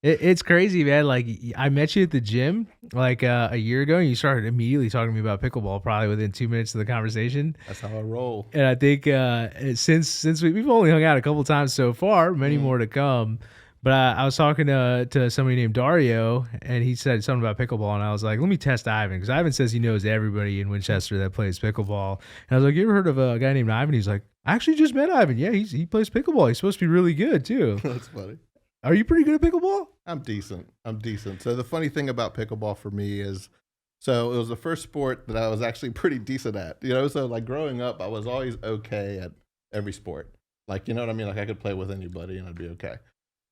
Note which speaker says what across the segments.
Speaker 1: It's crazy, man. Like I met you at the gym like a year ago, and you started immediately talking to me about pickleball, probably within 2 minutes of the conversation.
Speaker 2: That's how I roll.
Speaker 1: And I think since we've only hung out a couple times so far, many more to come. But I was talking to somebody named Dario, and he said something about pickleball, and I was like, let me test Ivan, because Ivan says he knows everybody in Winchester that plays pickleball. And I was like, you ever heard of a guy named Ivan? He's like, I actually just met Ivan. Yeah, he plays pickleball. He's supposed to be really good too.
Speaker 2: That's funny.
Speaker 1: Are you pretty good at pickleball?
Speaker 2: I'm decent. So the funny thing about pickleball for me is, so it was the first sport that I was actually pretty decent at. So like growing up, I was always okay at every sport. Like, you know what I mean? Like I could play with anybody and I'd be okay.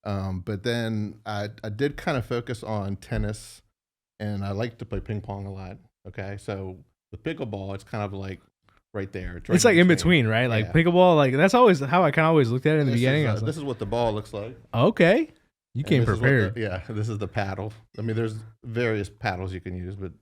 Speaker 2: But then I did kind of focus on tennis, and I like to play ping pong a lot. Okay, so with pickleball, it's kind of like right there.
Speaker 1: It's like in between, right? Like pickleball, like that's always how I kind of always looked at it in the beginning.
Speaker 2: This is what the ball looks like.
Speaker 1: Okay, you came prepared.
Speaker 2: This is the paddle. I mean, there's various paddles you can use, but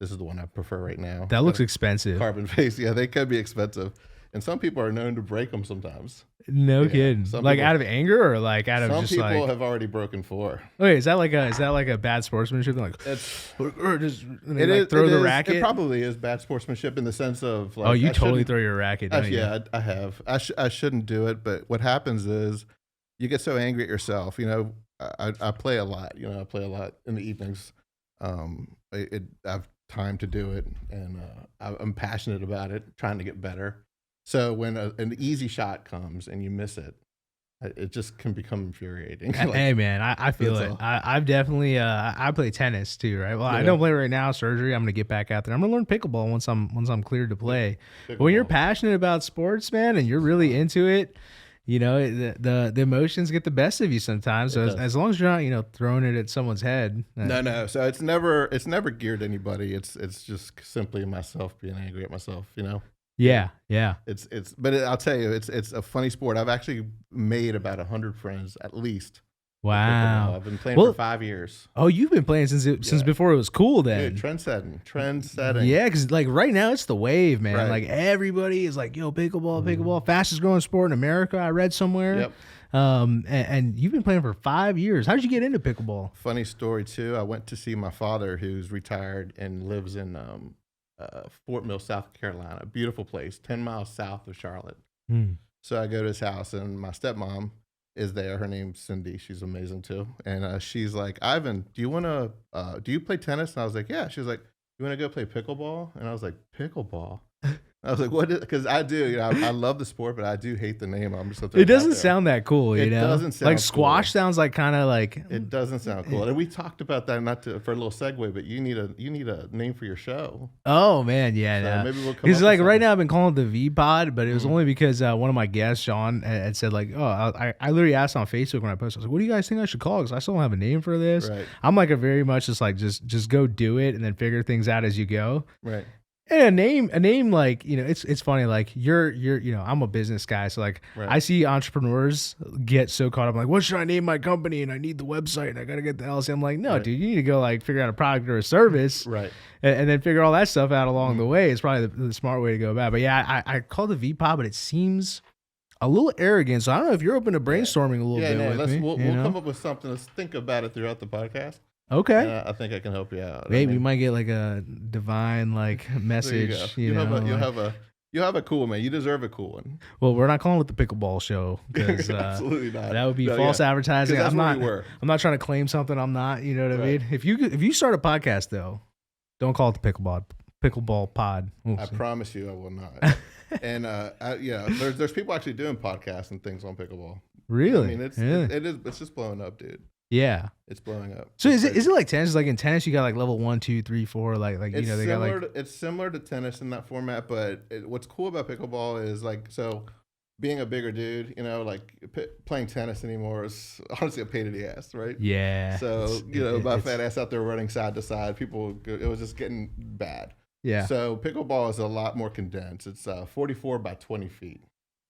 Speaker 2: this is the one I prefer right now.
Speaker 1: That looks expensive.
Speaker 2: Carbon face, yeah, they could be expensive. And some people are known to break them sometimes.
Speaker 1: No kidding. Like people, out of anger, or like out of just like.
Speaker 2: Some people have already broken 4.
Speaker 1: Okay, is that like a bad sportsmanship? Like, throw the racket.
Speaker 2: It probably is bad sportsmanship in the sense of like.
Speaker 1: Oh, you totally throw your racket.
Speaker 2: Yeah, I have. I shouldn't do it, but what happens is you get so angry at yourself. I play a lot. I play a lot in the evenings. I've time to do it, and I'm passionate about it, trying to get better. So when an easy shot comes and you miss it, it just can become infuriating.
Speaker 1: Hey man, I feel it. I've definitely I play tennis too, right? Well, I don't play right now. Surgery. I'm gonna get back out there. I'm gonna learn pickleball once I'm cleared to play. But when you're passionate about sports, man, and you're really into it, the emotions get the best of you sometimes. So as long as you're not throwing it at someone's head.
Speaker 2: No. So it's never geared to anybody. It's just simply myself being angry at myself.
Speaker 1: Yeah.
Speaker 2: But I'll tell you, it's a funny sport. I've actually made about 100 friends at least.
Speaker 1: Wow.
Speaker 2: I've been playing for 5 years.
Speaker 1: Oh, you've been playing since before it was cool then.
Speaker 2: Dude, trendsetting.
Speaker 1: Yeah, because like right now it's the wave, man. Right. Like everybody is like, yo, pickleball, fastest growing sport in America. I read somewhere.
Speaker 2: Yep.
Speaker 1: And you've been playing for 5 years. How did you get into pickleball?
Speaker 2: Funny story too. I went to see my father, who's retired and lives in Fort Mill, South Carolina, a beautiful place, 10 miles south of Charlotte. So I go to his house, and my stepmom is there. Her name's Cindy. She's amazing too. And she's like, Ivan, do you play tennis? And I was like, yeah. She was like, you want to go play pickleball? And I was like, pickleball? I was like, what? Because I do. I love the sport, but I do hate the name. I'm just.
Speaker 1: It doesn't sound that cool. It
Speaker 2: doesn't sound
Speaker 1: like squash.
Speaker 2: Cool.
Speaker 1: Sounds like kind of like.
Speaker 2: It doesn't sound cool. And we talked about that for a little segue, but you need a name for your show.
Speaker 1: Oh man, yeah.
Speaker 2: So maybe we'll come.
Speaker 1: Because like right now I've been calling it the V Pod, but it was only because one of my guests, Sean, had said like, oh, I literally asked on Facebook when I posted, I was like, what do you guys think I should call it? Because I still don't have a name for this.
Speaker 2: Right.
Speaker 1: I'm like a very much just like just go do it and then figure things out as you go.
Speaker 2: Right.
Speaker 1: And a name like, it's funny, like you're I'm a business guy. So like I see entrepreneurs get so caught up like, what should I name my company? And I need the website and I got to get the LLC. I'm like, no, dude, you need to go like figure out a product or a service.
Speaker 2: Right.
Speaker 1: And then figure all that stuff out along the way. It's probably the smart way to go about it. But yeah, I call it the VPod, but it seems a little arrogant. So I don't know if you're open to brainstorming a little bit with me.
Speaker 2: We'll come up with something. Let's think about it throughout the podcast.
Speaker 1: Okay.
Speaker 2: I think I can help you out.
Speaker 1: Maybe we might get like a divine like message.
Speaker 2: You'll have a cool one, man. You deserve a cool one.
Speaker 1: Well, we're not calling it the Pickleball Show because
Speaker 2: absolutely not.
Speaker 1: That would be false advertising.
Speaker 2: I'm
Speaker 1: not trying to claim something I'm not. You know what I mean? If you start a podcast though, don't call it the Pickleball Pod.
Speaker 2: I promise you, I will not. And there's people actually doing podcasts and things on pickleball.
Speaker 1: Really?
Speaker 2: I mean, it's just blowing up, dude.
Speaker 1: Yeah,
Speaker 2: it's blowing up.
Speaker 1: So is it like tennis? Like in tennis, you got like level 1, 2, 3, 4. Like they got like
Speaker 2: it's similar to tennis in that format. But what's cool about pickleball is like being a bigger dude, playing tennis anymore is honestly a pain in the ass, right?
Speaker 1: Yeah.
Speaker 2: So my fat ass out there running side to side, it was just getting bad.
Speaker 1: Yeah.
Speaker 2: So pickleball is a lot more condensed. It's 44 by 20 feet.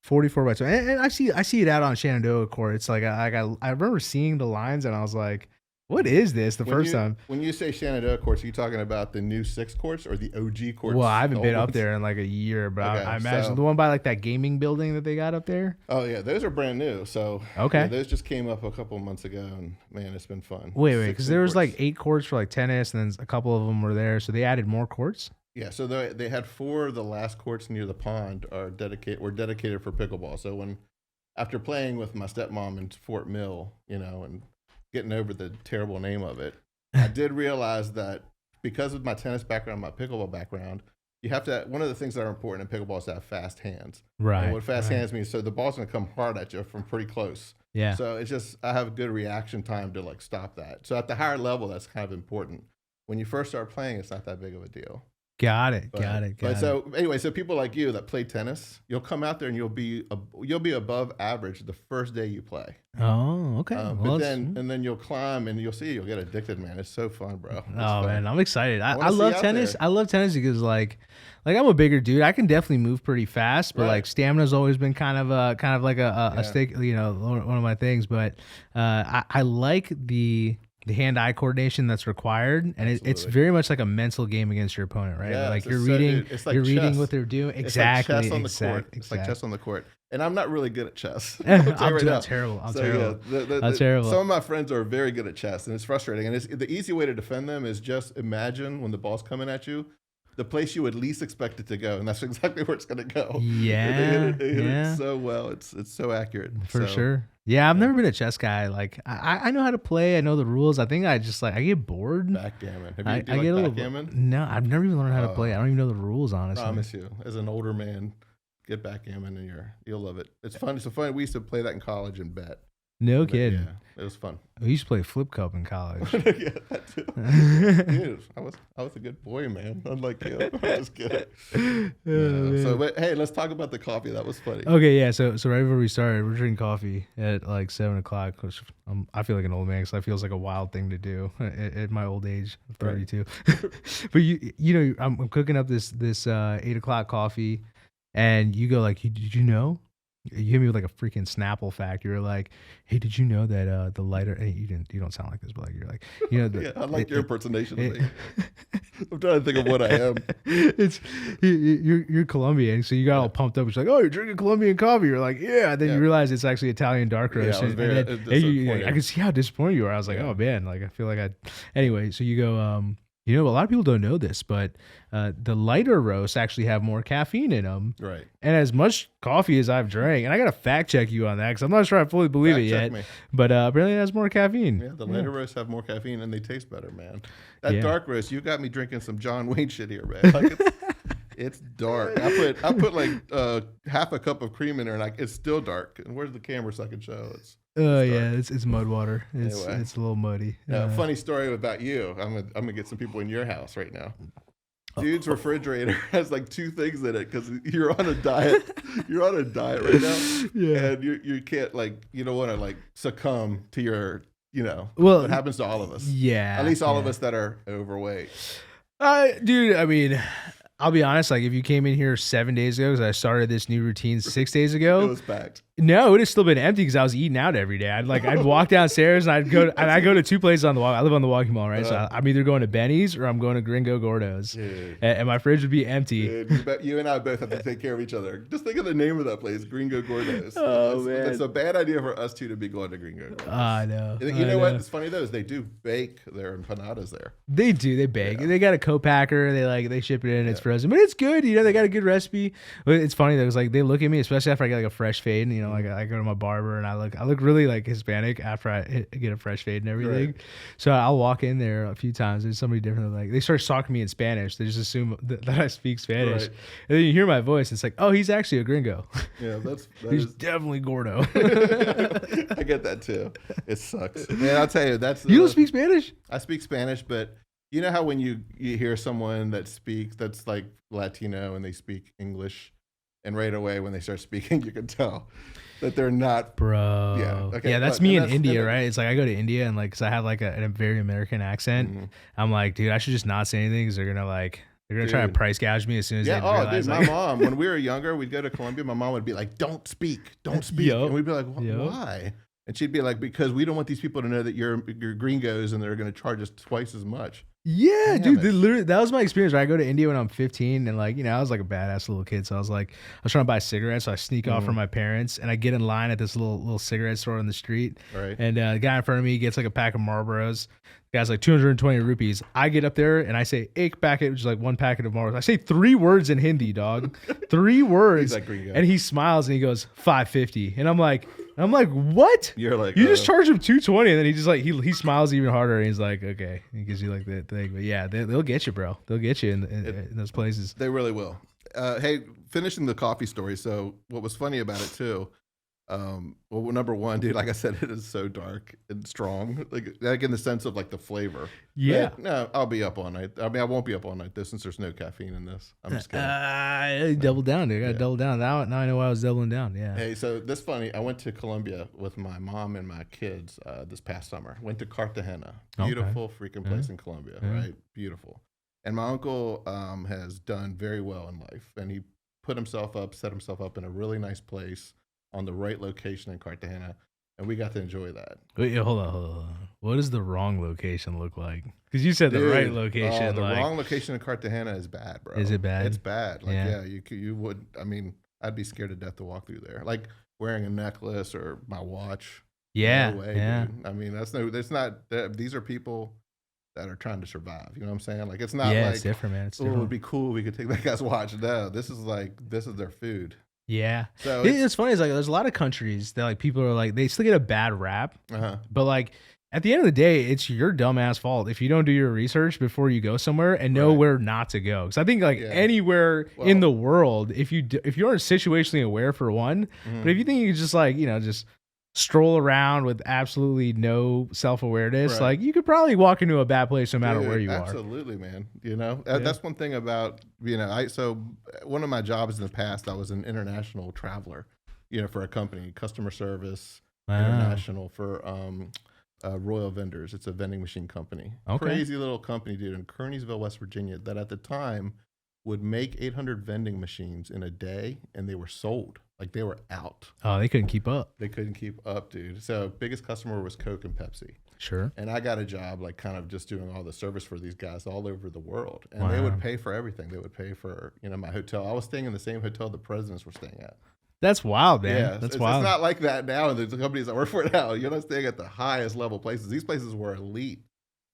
Speaker 1: 44 by 20. And I see it out on Shenandoah Court. It's like I remember seeing the lines and I was like, What is this? The first time.
Speaker 2: When you say Shenandoah courts, are you talking about the new 6 courts or the OG courts?
Speaker 1: Well, I haven't been up there in like a year, but okay, I imagine the one by like that gaming building that they got up there.
Speaker 2: Oh yeah, those are brand new. So
Speaker 1: okay,
Speaker 2: those just came up a couple of months ago, and man, it's been fun.
Speaker 1: Wait, because there was like 8 courts for like tennis, and then a couple of them were there, so they added more courts.
Speaker 2: Yeah, so they had 4 of the last courts near the pond were dedicated for pickleball. So after playing with my stepmom in Fort Mill, and getting over the terrible name of it, I did realize that because of my tennis background, my pickleball background, you have to, one of the things that are important in pickleball is to have fast hands.
Speaker 1: Right.
Speaker 2: And what fast hands means, so the ball's going to come hard at you from pretty close.
Speaker 1: Yeah.
Speaker 2: So it's just, I have a good reaction time to like stop that. So at the higher level, that's kind of important. When you first start playing, it's not that big of a deal.
Speaker 1: Got it.
Speaker 2: So anyway, so people like you that play tennis, you'll come out there and you'll be above average the first day you play.
Speaker 1: Oh, okay.
Speaker 2: But then you'll climb and you'll get addicted, man. It's so fun, bro.
Speaker 1: Man, I'm excited. I love tennis. I love tennis because like I'm a bigger dude. I can definitely move pretty fast, but like stamina's always been kind of like a stick, one of my things. But I like the hand-eye coordination that's required, and it's very much like a mental game against your opponent, right?
Speaker 2: Yeah,
Speaker 1: like you're reading what they're doing. Exactly.
Speaker 2: It's like chess on the court. It's like chess on the court. And I'm not really good at chess.
Speaker 1: I'm terrible. I'm terrible.
Speaker 2: Some of my friends are very good at chess, and it's frustrating. And the easy way to defend them is just imagine when the ball's coming at you, the place you would least expect it to go, and that's exactly where it's going to go.
Speaker 1: Yeah,
Speaker 2: they hit it so well. It's so accurate.
Speaker 1: For sure. Yeah, I've never been a chess guy. Like I know how to play. I know the rules. I think I just I get bored.
Speaker 2: Backgammon. Do you like backgammon?
Speaker 1: No, I've never even learned how to play. I don't even know the rules, honestly.
Speaker 2: I promise you, as an older man, get backgammon and you'll love it. It's fun. It's so fun. We used to play that in college and bet.
Speaker 1: No kidding.
Speaker 2: Yeah, it was fun.
Speaker 1: We used to play flip cup in college.
Speaker 2: Yeah, that too. Dude, I was a good boy, man. Unlike you. I'm just kidding. But hey, let's talk about the coffee. That was funny.
Speaker 1: Okay, yeah. So right before we started, we're drinking coffee at like 7:00, which I feel like an old man because that feels like a wild thing to do at my old age of 32. Right. But I'm cooking up this 8:00 coffee, and you go like, did you know? You hit me with like a freaking Snapple fact. You're like, hey, did you know that the lighter? Hey, you don't sound like this, but like you're like,
Speaker 2: yeah, I like your impersonation of me. I'm trying to think of what I am.
Speaker 1: You're Colombian, so you got all pumped up. It's like, oh, you're drinking Colombian coffee. You're like, yeah. Then you realize it's actually Italian dark roast.
Speaker 2: Yeah,
Speaker 1: I can see how disappointed you are. I was like, oh man, like I feel like Anyway, so you go, a lot of people don't know this, but the lighter roasts actually have more caffeine in them.
Speaker 2: Right.
Speaker 1: And as much coffee as I've drank, and I got to fact check you on that because I'm not sure I fully believe it yet. But apparently it has more caffeine.
Speaker 2: Yeah, the lighter roasts have more caffeine and they taste better, man. That dark roast, you got me drinking some John Wayne shit here, man. Like it's dark. I put like half a cup of cream in there, and it's still dark. And where's the camera so I can show?
Speaker 1: It's mud water. It's a little muddy.
Speaker 2: Funny story about you. I'm gonna get some people in your house right now. Dude's refrigerator has like 2 things in it because you're on a diet. You're on a diet right now, and you can't you don't want to succumb to your well, it happens to all of us.
Speaker 1: Yeah,
Speaker 2: at least all of us that are overweight.
Speaker 1: Dude, I mean, I'll be honest. Like, if you came in here 7 days ago, because I started this new routine 6 days ago,
Speaker 2: it was packed.
Speaker 1: No, it would have still been empty because I was eating out every day. I'd walk downstairs and I go to 2 places on the walk. I live on the walking mall, right? So I'm either going to Benny's or I'm going to Gringo Gordo's, and my fridge would be empty.
Speaker 2: Dude, you and I both have to take care of each other. Just think of the name of that place, Gringo Gordo's.
Speaker 1: Man,
Speaker 2: it's a bad idea for us 2 to be going to Gringo Gordo's.
Speaker 1: I know.
Speaker 2: You know what? It's funny though is they do bake their empanadas there.
Speaker 1: They do. They bake. They got a co-packer. They ship it in. It's frozen, but it's good. They got a good recipe. But it's funny though. It's like they look at me, especially after I get like a fresh fade. And, I go to my barber and I look really like Hispanic after I get a fresh fade and everything. Right. So I'll walk in there a few times. There's somebody different. They start talking to me in Spanish. They just assume that I speak Spanish. Right. And then you hear my voice. It's like, oh, he's actually a gringo.
Speaker 2: Yeah,
Speaker 1: he's definitely Gordo.
Speaker 2: I get that too. It sucks. Man, I'll tell you,
Speaker 1: you don't speak Spanish?
Speaker 2: I speak Spanish, but you know how when you hear someone that's like Latino and they speak English, and right away when they start speaking, you can tell that they're not.
Speaker 1: Bro.
Speaker 2: Yeah. Okay.
Speaker 1: Yeah, that's me in India, right? It's like I go to India and because I have like a very American accent. Mm-hmm. I'm like, dude, I should just not say anything because they're gonna try to price gouge me as soon as they realize.
Speaker 2: Dude, my mom, when we were younger, we'd go to Colombia. My mom would be like, "Don't speak," and we'd be like, "Why?" And she'd be like, because we don't want these people to know that you're gringos and they're going to charge us twice as much.
Speaker 1: Yeah, dude, literally, that was my experience. Right? I go to India when I'm 15, and like, I was like a badass little kid. So I was trying to buy cigarettes. So I sneak off from my parents, and I get in line at this little cigarette store on the street.
Speaker 2: Right.
Speaker 1: And the guy in front of me gets like a pack of Marlboros. The guy's like 220 rupees. I get up there and I say "ek packet," which is like one packet of Marlboros. I say 3 words in Hindi, dog. 3 words.
Speaker 2: He's like, gringo.
Speaker 1: And he smiles and he goes 550, and I'm like, what?
Speaker 2: You're like,
Speaker 1: you just charge him 220, and then he just like he smiles even harder, and he's like, okay, he gives you like that thing. But yeah, they'll get you, bro. They'll get you in those places.
Speaker 2: They really will. Hey, finishing the coffee story. So what was funny about it too? Well, number one, dude, like I said, it is so dark and strong, like in the sense of like the flavor.
Speaker 1: Yeah.
Speaker 2: But, no, I'll be up all night. I mean, I won't be up all night though, since there's no caffeine in this. I'm just kidding.
Speaker 1: Double down, dude. I gotta double down. Now I know why I was doubling down. Yeah.
Speaker 2: Hey, so this funny. I went to Colombia with my mom and my kids this past summer. Went to Cartagena. Beautiful freaking place in Colombia, right? Beautiful. And my uncle has done very well in life, and he set himself up in a really nice place on the right location in Cartagena, and we got to enjoy that.
Speaker 1: Wait, hold on. What does the wrong location look like? Because you said the right location.
Speaker 2: The wrong location in Cartagena is bad, bro.
Speaker 1: Is it bad?
Speaker 2: It's bad. Like, yeah, you would. I mean, I'd be scared to death to walk through there. Like wearing a necklace or my watch.
Speaker 1: Yeah,
Speaker 2: no way, dude. I mean, these are people that are trying to survive. You know what I'm saying? Like, it's not like,
Speaker 1: it's different, man. It's
Speaker 2: different. It would be cool. We could take that guy's watch. No, this is their food.
Speaker 1: Yeah.
Speaker 2: So
Speaker 1: it's funny. It's like there's a lot of countries that like people are like they still get a bad rap, but like at the end of the day, it's your dumbass fault if you don't do your research before you go somewhere and know where not to go. Because I think like anywhere in the world, if you aren't situationally aware for one, but if you think you can just like just stroll around with absolutely no self-awareness, like you could probably walk into a bad place no matter where you are.
Speaker 2: Absolutely, man. That's one thing about so one of my jobs in the past, I was an international traveler, for a company, customer service, international for Royal Vendors. It's a vending machine company. Crazy little company, dude, in Kearneysville, West Virginia, that at the time would make 800 vending machines in a day, and they were sold. Like, they were out.
Speaker 1: Oh, they couldn't keep up.
Speaker 2: They couldn't keep up, dude. So biggest customer was Coke and Pepsi.
Speaker 1: Sure.
Speaker 2: And I got a job, like, kind of just doing all the service for these guys all over the world. And they would pay for everything. They would pay for, my hotel. I was staying in the same hotel the presidents were staying at.
Speaker 1: That's wild, man.
Speaker 2: Yeah,
Speaker 1: That's wild.
Speaker 2: It's not like that now. And the companies I work for now, you're not staying at the highest level places. These places were elite.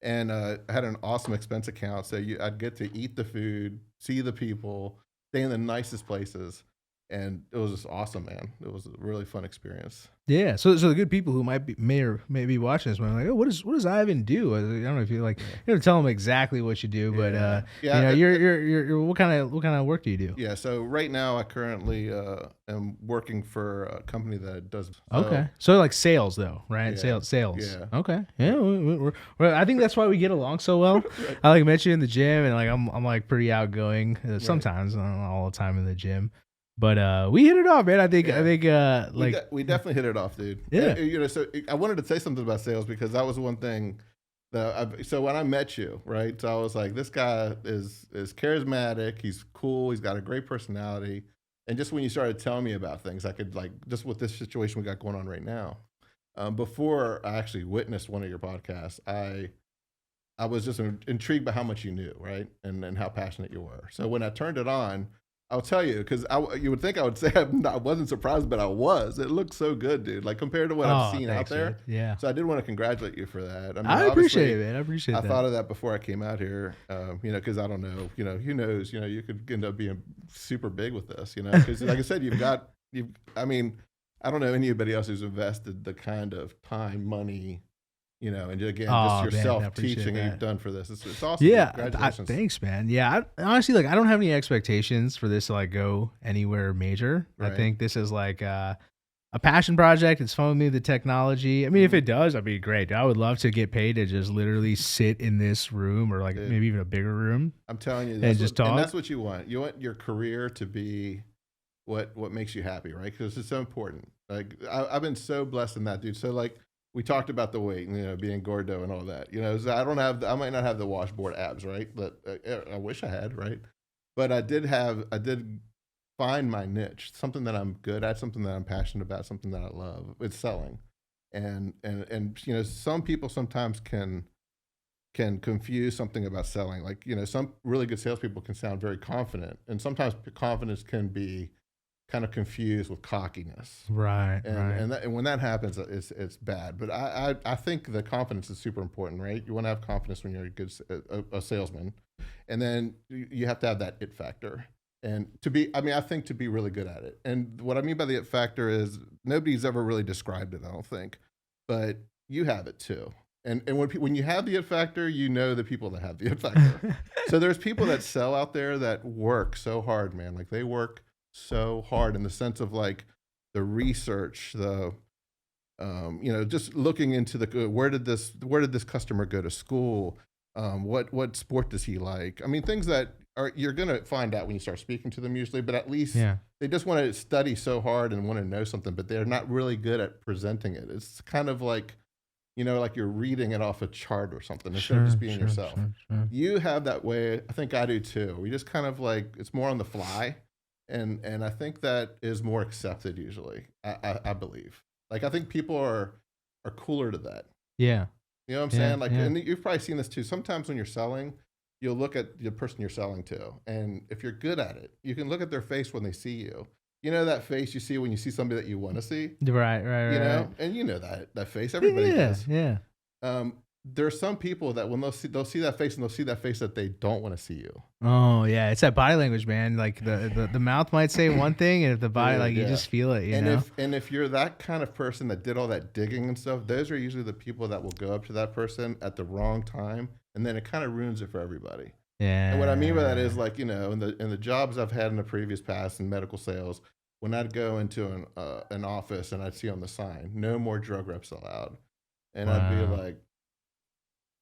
Speaker 2: And I had an awesome expense account. So I'd get to eat the food, see the people, stay in the nicest places. And it was just awesome, man. It was a really fun experience.
Speaker 1: Yeah. So the good people who may be watching this, like, oh, what does Ivan do? I don't know if you like, tell them exactly what you do, but you're what kind of work do you do?
Speaker 2: Yeah. So right now, I currently am working for a company that does.
Speaker 1: Okay. So like sales, though, right?
Speaker 2: Yeah.
Speaker 1: Sales.
Speaker 2: Yeah.
Speaker 1: Okay. Yeah. We're I think that's why we get along so well. Right. I like met you in the gym, and like I'm like pretty outgoing sometimes, not all the time in the gym. But we hit it off, man. I think
Speaker 2: we definitely hit it off, dude.
Speaker 1: Yeah.
Speaker 2: So I wanted to say something about sales because that was one thing that so when I met you, right? So I was like, this guy is charismatic. He's cool. He's got a great personality. And just when you started telling me about things, I could just with this situation we got going on right now. Before I actually witnessed one of your podcasts, I was just intrigued by how much you knew, right? And how passionate you were. So when I turned it on, I'll tell you, because you would think I would say I wasn't surprised, but I was. It looked so good, dude. Like compared to what I've seen out there.
Speaker 1: Man. Yeah.
Speaker 2: So I did want to congratulate you for that. I mean,
Speaker 1: I appreciate it, man. I appreciate that.
Speaker 2: I thought of that before I came out here, because I don't know, who knows, you could end up being super big with this, because like I said, I don't know anybody else who's invested the kind of time, money, and again, just yourself teaching you've done for this. It's awesome.
Speaker 1: Yeah.
Speaker 2: Congratulations.
Speaker 1: Thanks, man. Yeah. Honestly, I don't have any expectations for this to go anywhere major. Right. I think this is a passion project. It's fun with me, the technology. I mean, if it does, I'd be great. I would love to get paid to just literally sit in this room or maybe even a bigger room.
Speaker 2: I'm telling you,
Speaker 1: and just talk.
Speaker 2: And that's what you want. You want your career to be what makes you happy, right? Because it's so important. Like I've been so blessed in that, dude. So we talked about the weight, being gordo and all that. So I might not have the washboard abs, right? But I wish I had, right? But I did find my niche, something that I'm good at, something that I'm passionate about, something that I love. It's selling. And some people sometimes can confuse something about selling. Like, some really good salespeople can sound very confident, and sometimes confidence can be kind of confused with cockiness.
Speaker 1: Right.
Speaker 2: And when that happens, it's bad. But I think the confidence is super important, right? You want to have confidence when you're a salesman, and then you have to have that it factor. And I think to be really good at it. And what I mean by the it factor is nobody's ever really described it, I don't think, but you have it too. And when you have the it factor, you know the people that have the it factor. So there's people that sell out there that work so hard, man. Like, they work so hard in the sense of like the research, just looking into where did this customer go to school? What sport does he like? I mean, things that you're going to find out when you start speaking to them usually, but at least they just want to study so hard and want to know something, but they're not really good at presenting it. It's kind of like, like you're reading it off a chart or something instead of just being yourself. Sure. You have that way. I think I do too. We just kind of like, it's more on the fly. And I think that is more accepted usually. I believe. Like, I think people are cooler to that.
Speaker 1: Yeah.
Speaker 2: You know what I'm saying? Like, and you've probably seen this too. Sometimes when you're selling, you'll look at the person you're selling to, and if you're good at it, you can look at their face when they see you. You know that face you see when you see somebody that you want to see?
Speaker 1: Right.
Speaker 2: And that face, everybody does.
Speaker 1: Yeah.
Speaker 2: There are some people that when they'll see that face, and they'll see that face that they don't want to see you.
Speaker 1: Oh yeah, it's that body language, man. Like the mouth might say one thing, and if the body, you just feel it, you know.
Speaker 2: If you're that kind of person that did all that digging and stuff, those are usually the people that will go up to that person at the wrong time, and then it kind of ruins it for everybody.
Speaker 1: Yeah.
Speaker 2: And what I mean by that is, like, in the jobs I've had in the previous past in medical sales, when I'd go into an office and I'd see on the sign, no more drug reps allowed, and I'd be like,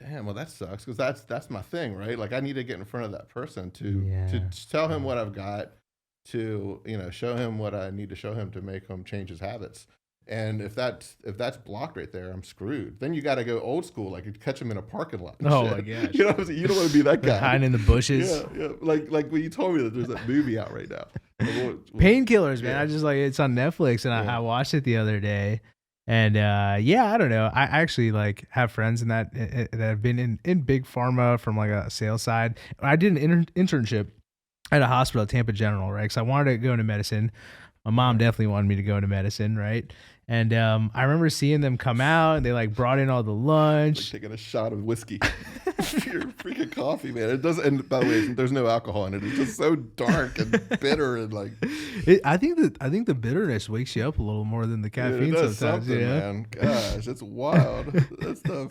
Speaker 2: damn, well, that sucks, because that's my thing, right? Like, I need to get in front of that person to tell him what I've got, to show him what I need to show him to make him change his habits. And if that's blocked right there, I'm screwed. Then you got to go old school, like you catch him in a parking lot.
Speaker 1: Oh my gosh!
Speaker 2: You know what I'm saying? You don't want to be that guy
Speaker 1: hiding in the bushes.
Speaker 2: Yeah. Like when you told me that there's that movie out right now,
Speaker 1: Painkillers, man. I just it's on Netflix, and I watched it the other day. And I don't know. I actually have friends that have been in big pharma from like a sales side. I did an internship at a hospital at Tampa General, right? Because I wanted to go into medicine. My mom definitely wanted me to go into medicine, right? And I remember seeing them come out, and they brought in all the lunch.
Speaker 2: Like taking a shot of whiskey. Your freaking coffee, man. It doesn't. And by the way, there's no alcohol in it. It's just so dark and bitter and
Speaker 1: I think the bitterness wakes you up a little more than the caffeine sometimes.
Speaker 2: Man. Gosh, it's wild. That stuff.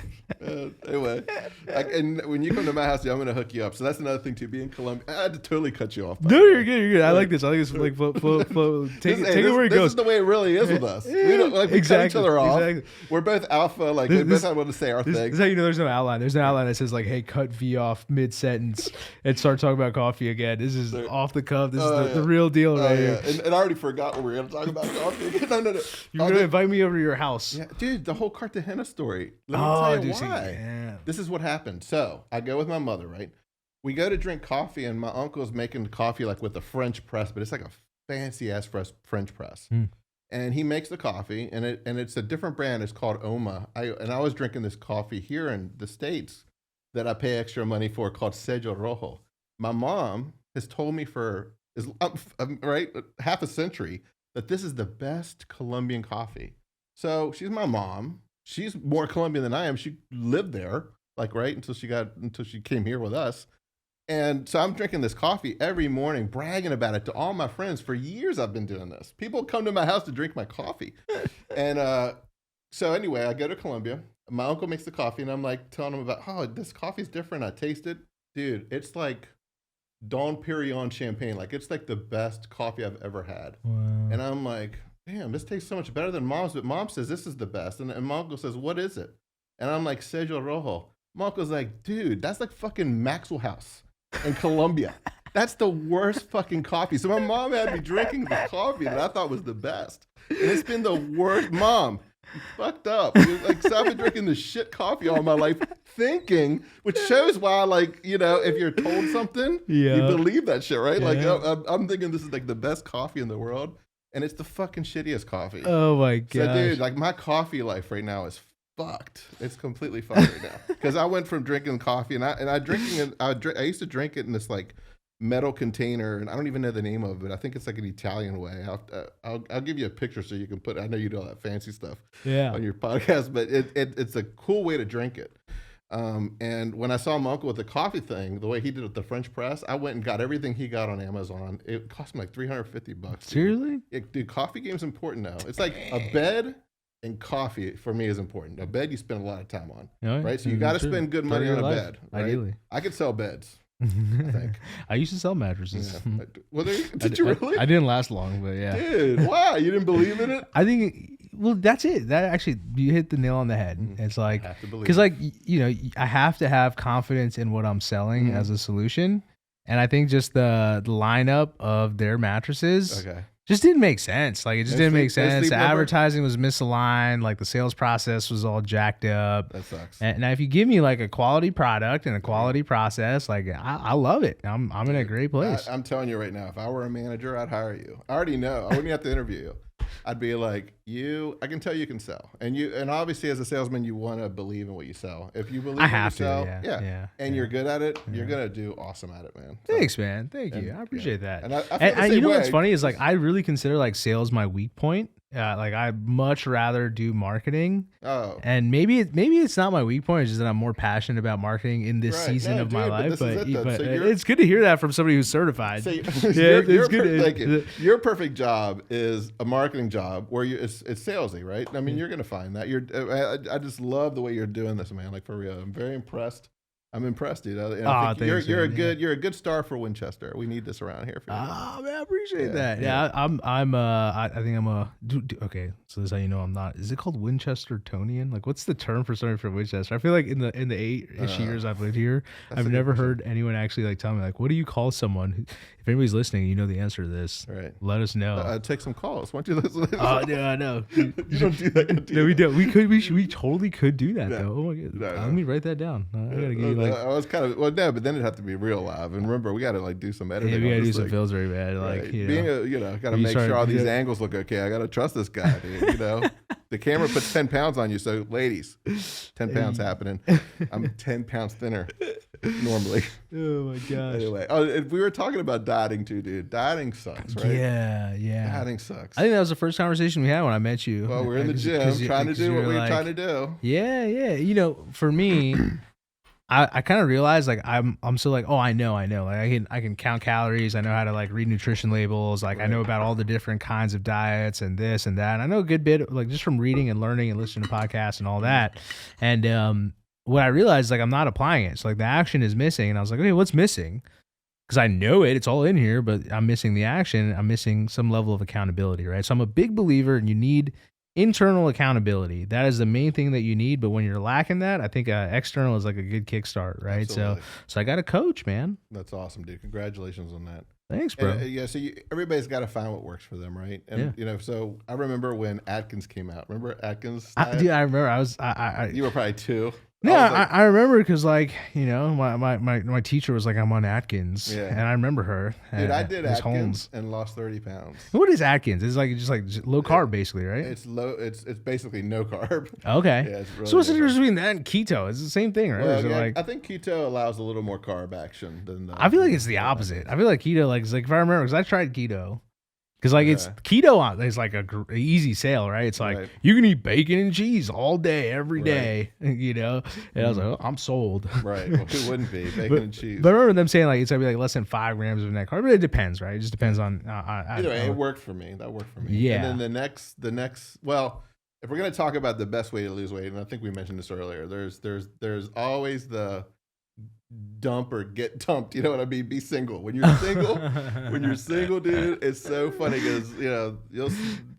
Speaker 2: Anyway, and when you come to my house, I'm gonna hook you up. So that's another thing too. Being in Colombia, I had to totally cut you off.
Speaker 1: No, you're good. You're good. I like this. Take it where it goes.
Speaker 2: This is the way it really is with us. We don't we cut each other off. Exactly. We're both alpha. We both have to say our thing.
Speaker 1: This is how you know there's no outline. There's no outline that says hey, cut V off mid sentence and start talking about coffee again. This is off the cuff. This is the real deal right here.
Speaker 2: And I already forgot what we were going to talk about coffee again. No.
Speaker 1: You're going to invite me over to your house.
Speaker 2: Yeah, dude, the whole Cartagena story. Let me tell you why.
Speaker 1: Yeah.
Speaker 2: This is what happened. So I go with my mother, right? We go to drink coffee, and my uncle's making coffee with a French press, but it's like a fancy ass French press. And he makes the coffee, and it's a different brand. It's called Oma. I was drinking this coffee here in the States that I pay extra money for, called Sello Rojo. My mom has told me for half a century that this is the best Colombian coffee. So she's my mom. She's more Colombian than I am. She lived there, until she came here with us. And so I'm drinking this coffee every morning, bragging about it to all my friends. For years, I've been doing this. People come to my house to drink my coffee. And so anyway, I go to Colombia. My uncle makes the coffee, and I'm telling him about, this coffee's different. I taste it. Dude, it's like Dom Perignon champagne. It's the best coffee I've ever had.
Speaker 1: Wow.
Speaker 2: And I'm like, damn, this tastes so much better than mom's. But mom says this is the best. And my uncle says, what is it? And I'm like, Sello Rojo. My uncle's like, dude, that's like fucking Maxwell House in Colombia. That's the worst fucking coffee. So my mom had me drinking the coffee that I thought was the best. And it's been the worst. Mom, you fucked up. So I've been drinking this shit coffee all my life thinking, which shows why, if you're told something, you believe that shit, right?
Speaker 1: Yeah.
Speaker 2: I'm thinking this is the best coffee in the world. and it's the fucking shittiest coffee.
Speaker 1: Oh my god.
Speaker 2: So dude, like my coffee life right now is fucked. It's completely fucked right now because I went from drinking coffee and I used to drink it in this like metal container, and I don't even know the name of it. I think it's like an Italian way. I'll give you a picture so you can put. I know you do all that fancy stuff on your podcast, but it's a cool way to drink it. And when I saw my uncle with the coffee thing, the way he did it with the French press, I went and got everything he got on Amazon. It cost me like $350.
Speaker 1: Seriously?
Speaker 2: Dude, coffee game's important now. It's like a bed and coffee for me is important. A bed you spend a lot of time on, right? So you got to spend good money on a bed, right? Ideally. I could sell beds. I think.
Speaker 1: I used to sell mattresses.
Speaker 2: Yeah. Well, did you really?
Speaker 1: I didn't last long, but yeah.
Speaker 2: Dude, why? You didn't believe in it?
Speaker 1: I think, well, that's it. That actually, you hit the nail on the head. It's like, because like, I have to have confidence in what I'm selling as a solution. And I think just the lineup of their mattresses just didn't make sense. Like, it just didn't make sense. The advertising was misaligned. Like, the sales process was all jacked up.
Speaker 2: That sucks.
Speaker 1: And now, if you give me like a quality product and a quality process, like I love it. I'm in a great place.
Speaker 2: I'm telling you right now, if I were a manager, I'd hire you. I already know. I wouldn't have to interview you. I'd be like, I can tell you can sell. And obviously as a salesman, you want to believe in what you sell. If you believe in what you sell, and you're good at it, you're going to do awesome at it, man. So,
Speaker 1: thanks, man. Thank you. I appreciate that.
Speaker 2: And I feel the same
Speaker 1: you know
Speaker 2: way.
Speaker 1: what's funny is like, I really consider like sales my weak point. Like I'd much rather do marketing.
Speaker 2: Oh.
Speaker 1: And maybe it's not my weak point. It's just that I'm more passionate about marketing in this season of my life. But it's good to hear that from somebody who's certified.
Speaker 2: Your perfect job is a marketing job where it's salesy, right? I mean, you're going to find that. I just love the way you're doing this, man. Like for real. I'm very impressed. I'm impressed, dude. I think you're a good star for Winchester. We need this around here. For you.
Speaker 1: Oh man, I appreciate that. Yeah, I think I'm a. Okay, so this is how you know I'm not. Is it called Winchestertonian? Like, what's the term for something from Winchester? I feel like in the 8-ish years I've lived here, I've never heard anyone actually like tell me like, what do you call someone? Who, if anybody's listening, you know the answer to this.
Speaker 2: Right.
Speaker 1: Let us know.
Speaker 2: Take some calls. Why don't you listen?
Speaker 1: Oh, yeah, I know.
Speaker 2: You don't do that.
Speaker 1: No, we don't. We totally could do that though. Oh my god. No. Let me write that down. I gotta give you like.
Speaker 2: I was kind of but then it'd have to be real live. And remember, we got to like do some editing.
Speaker 1: Yeah, we got to do some fills very bad. Like,
Speaker 2: right. Got to make sure all these angles look okay. I got to trust this guy, dude. The camera puts 10 pounds on you. So ladies, 10 pounds happening. I'm 10 pounds thinner normally.
Speaker 1: Oh my gosh.
Speaker 2: Anyway, we were talking about dieting too, dude. Dieting sucks, right?
Speaker 1: Yeah.
Speaker 2: Dieting sucks.
Speaker 1: I think that was the first conversation we had when I met you.
Speaker 2: Well, we're in the gym trying to do what we were trying to do.
Speaker 1: Yeah. For me, I kind of realized like I'm so like, oh, I know. Like I can count calories. I know how to like read nutrition labels. Like I know about all the different kinds of diets and this and that. And I know a good bit like just from reading and learning and listening to podcasts and all that. And what I realized like I'm not applying it. So like the action is missing. And I was like, okay, what's missing? Because I know it's all in here, but I'm missing the action. I'm missing some level of accountability, right? So I'm a big believer, and you need internal accountability. That is the main thing that you need. But when you're lacking that, I think external is like a good kickstart, right?
Speaker 2: Absolutely.
Speaker 1: So I got a coach, man.
Speaker 2: That's awesome, dude. Congratulations on that.
Speaker 1: Thanks, bro.
Speaker 2: So everybody's got to find what works for them, right? And so I remember when Atkins came out. Remember Atkins?
Speaker 1: I remember.
Speaker 2: You were probably 2.
Speaker 1: No, I remember because like my teacher was like, I'm on Atkins, and I remember her.
Speaker 2: Dude, I did Atkins and lost 30 pounds.
Speaker 1: What is Atkins? It's like just low carb, basically, right?
Speaker 2: It's low. It's basically no carb.
Speaker 1: Okay.
Speaker 2: Yeah, it's really
Speaker 1: so what's the difference between that and keto? It's the same thing, right?
Speaker 2: Well, I think keto allows a little more carb action than.
Speaker 1: I feel like it's the opposite. I feel like keto, like if I remember, because I tried keto. Because like it's keto is like a easy sale, right? It's like you can eat bacon and cheese all day, every day, And I was like, oh, I'm sold.
Speaker 2: Right. Well, who wouldn't be bacon and cheese?
Speaker 1: But I remember them saying like it's gonna be like less than 5 grams of net carb. But it depends, right? It just depends on.
Speaker 2: Either way, it worked for me. That worked for me.
Speaker 1: Yeah.
Speaker 2: And then the next. Well, if we're gonna talk about the best way to lose weight, and I think we mentioned this earlier, there's always the dump or get dumped. You know what I mean? Be single. When you're single, dude, it's so funny because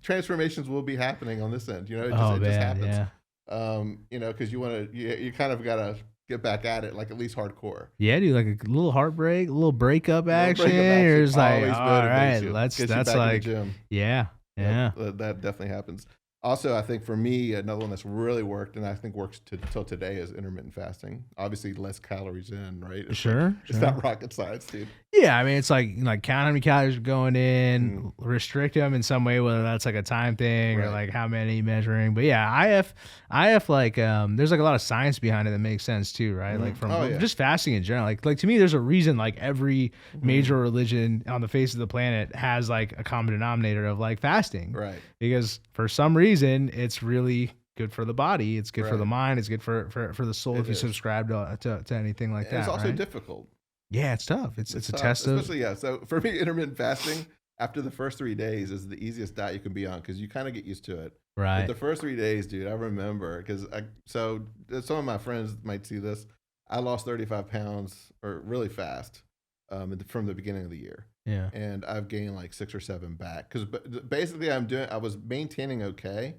Speaker 2: transformations will be happening on this end. It just happens.
Speaker 1: Yeah.
Speaker 2: Because you kind of gotta get back at it, like at least hardcore.
Speaker 1: Yeah, dude, like a little heartbreak, a little breakup action. You're just like, all right, that's like,
Speaker 2: gym.
Speaker 1: Yeah.
Speaker 2: That definitely happens. Also, I think for me, another one that's really worked and I think works till today is intermittent fasting. Obviously, less calories in, right? It's
Speaker 1: Sure.
Speaker 2: It's not rocket science, dude.
Speaker 1: Yeah, I mean, it's like count how many calories are going in, restrict them in some way, whether that's like a time thing or like how many measuring. But yeah, IF like there's like a lot of science behind it that makes sense too, right? Like from just fasting in general. Like to me, there's a reason like every major religion on the face of the planet has like a common denominator of like fasting,
Speaker 2: right?
Speaker 1: Because for some reason, it's really good for the body. It's good for the mind. It's good for the soul if you subscribe to anything like that.
Speaker 2: It's also
Speaker 1: right?
Speaker 2: difficult.
Speaker 1: Yeah, it's tough. It's a
Speaker 2: tough,
Speaker 1: test of...
Speaker 2: Especially, So for me, intermittent fasting, after the first 3 days is the easiest diet you can be on because you kind of get used to it.
Speaker 1: Right.
Speaker 2: But the first 3 days, dude, I remember because so some of my friends might see this. I lost 35 pounds or really fast from the beginning of the year.
Speaker 1: Yeah.
Speaker 2: And I've gained like 6 or 7 back because basically I was maintaining okay,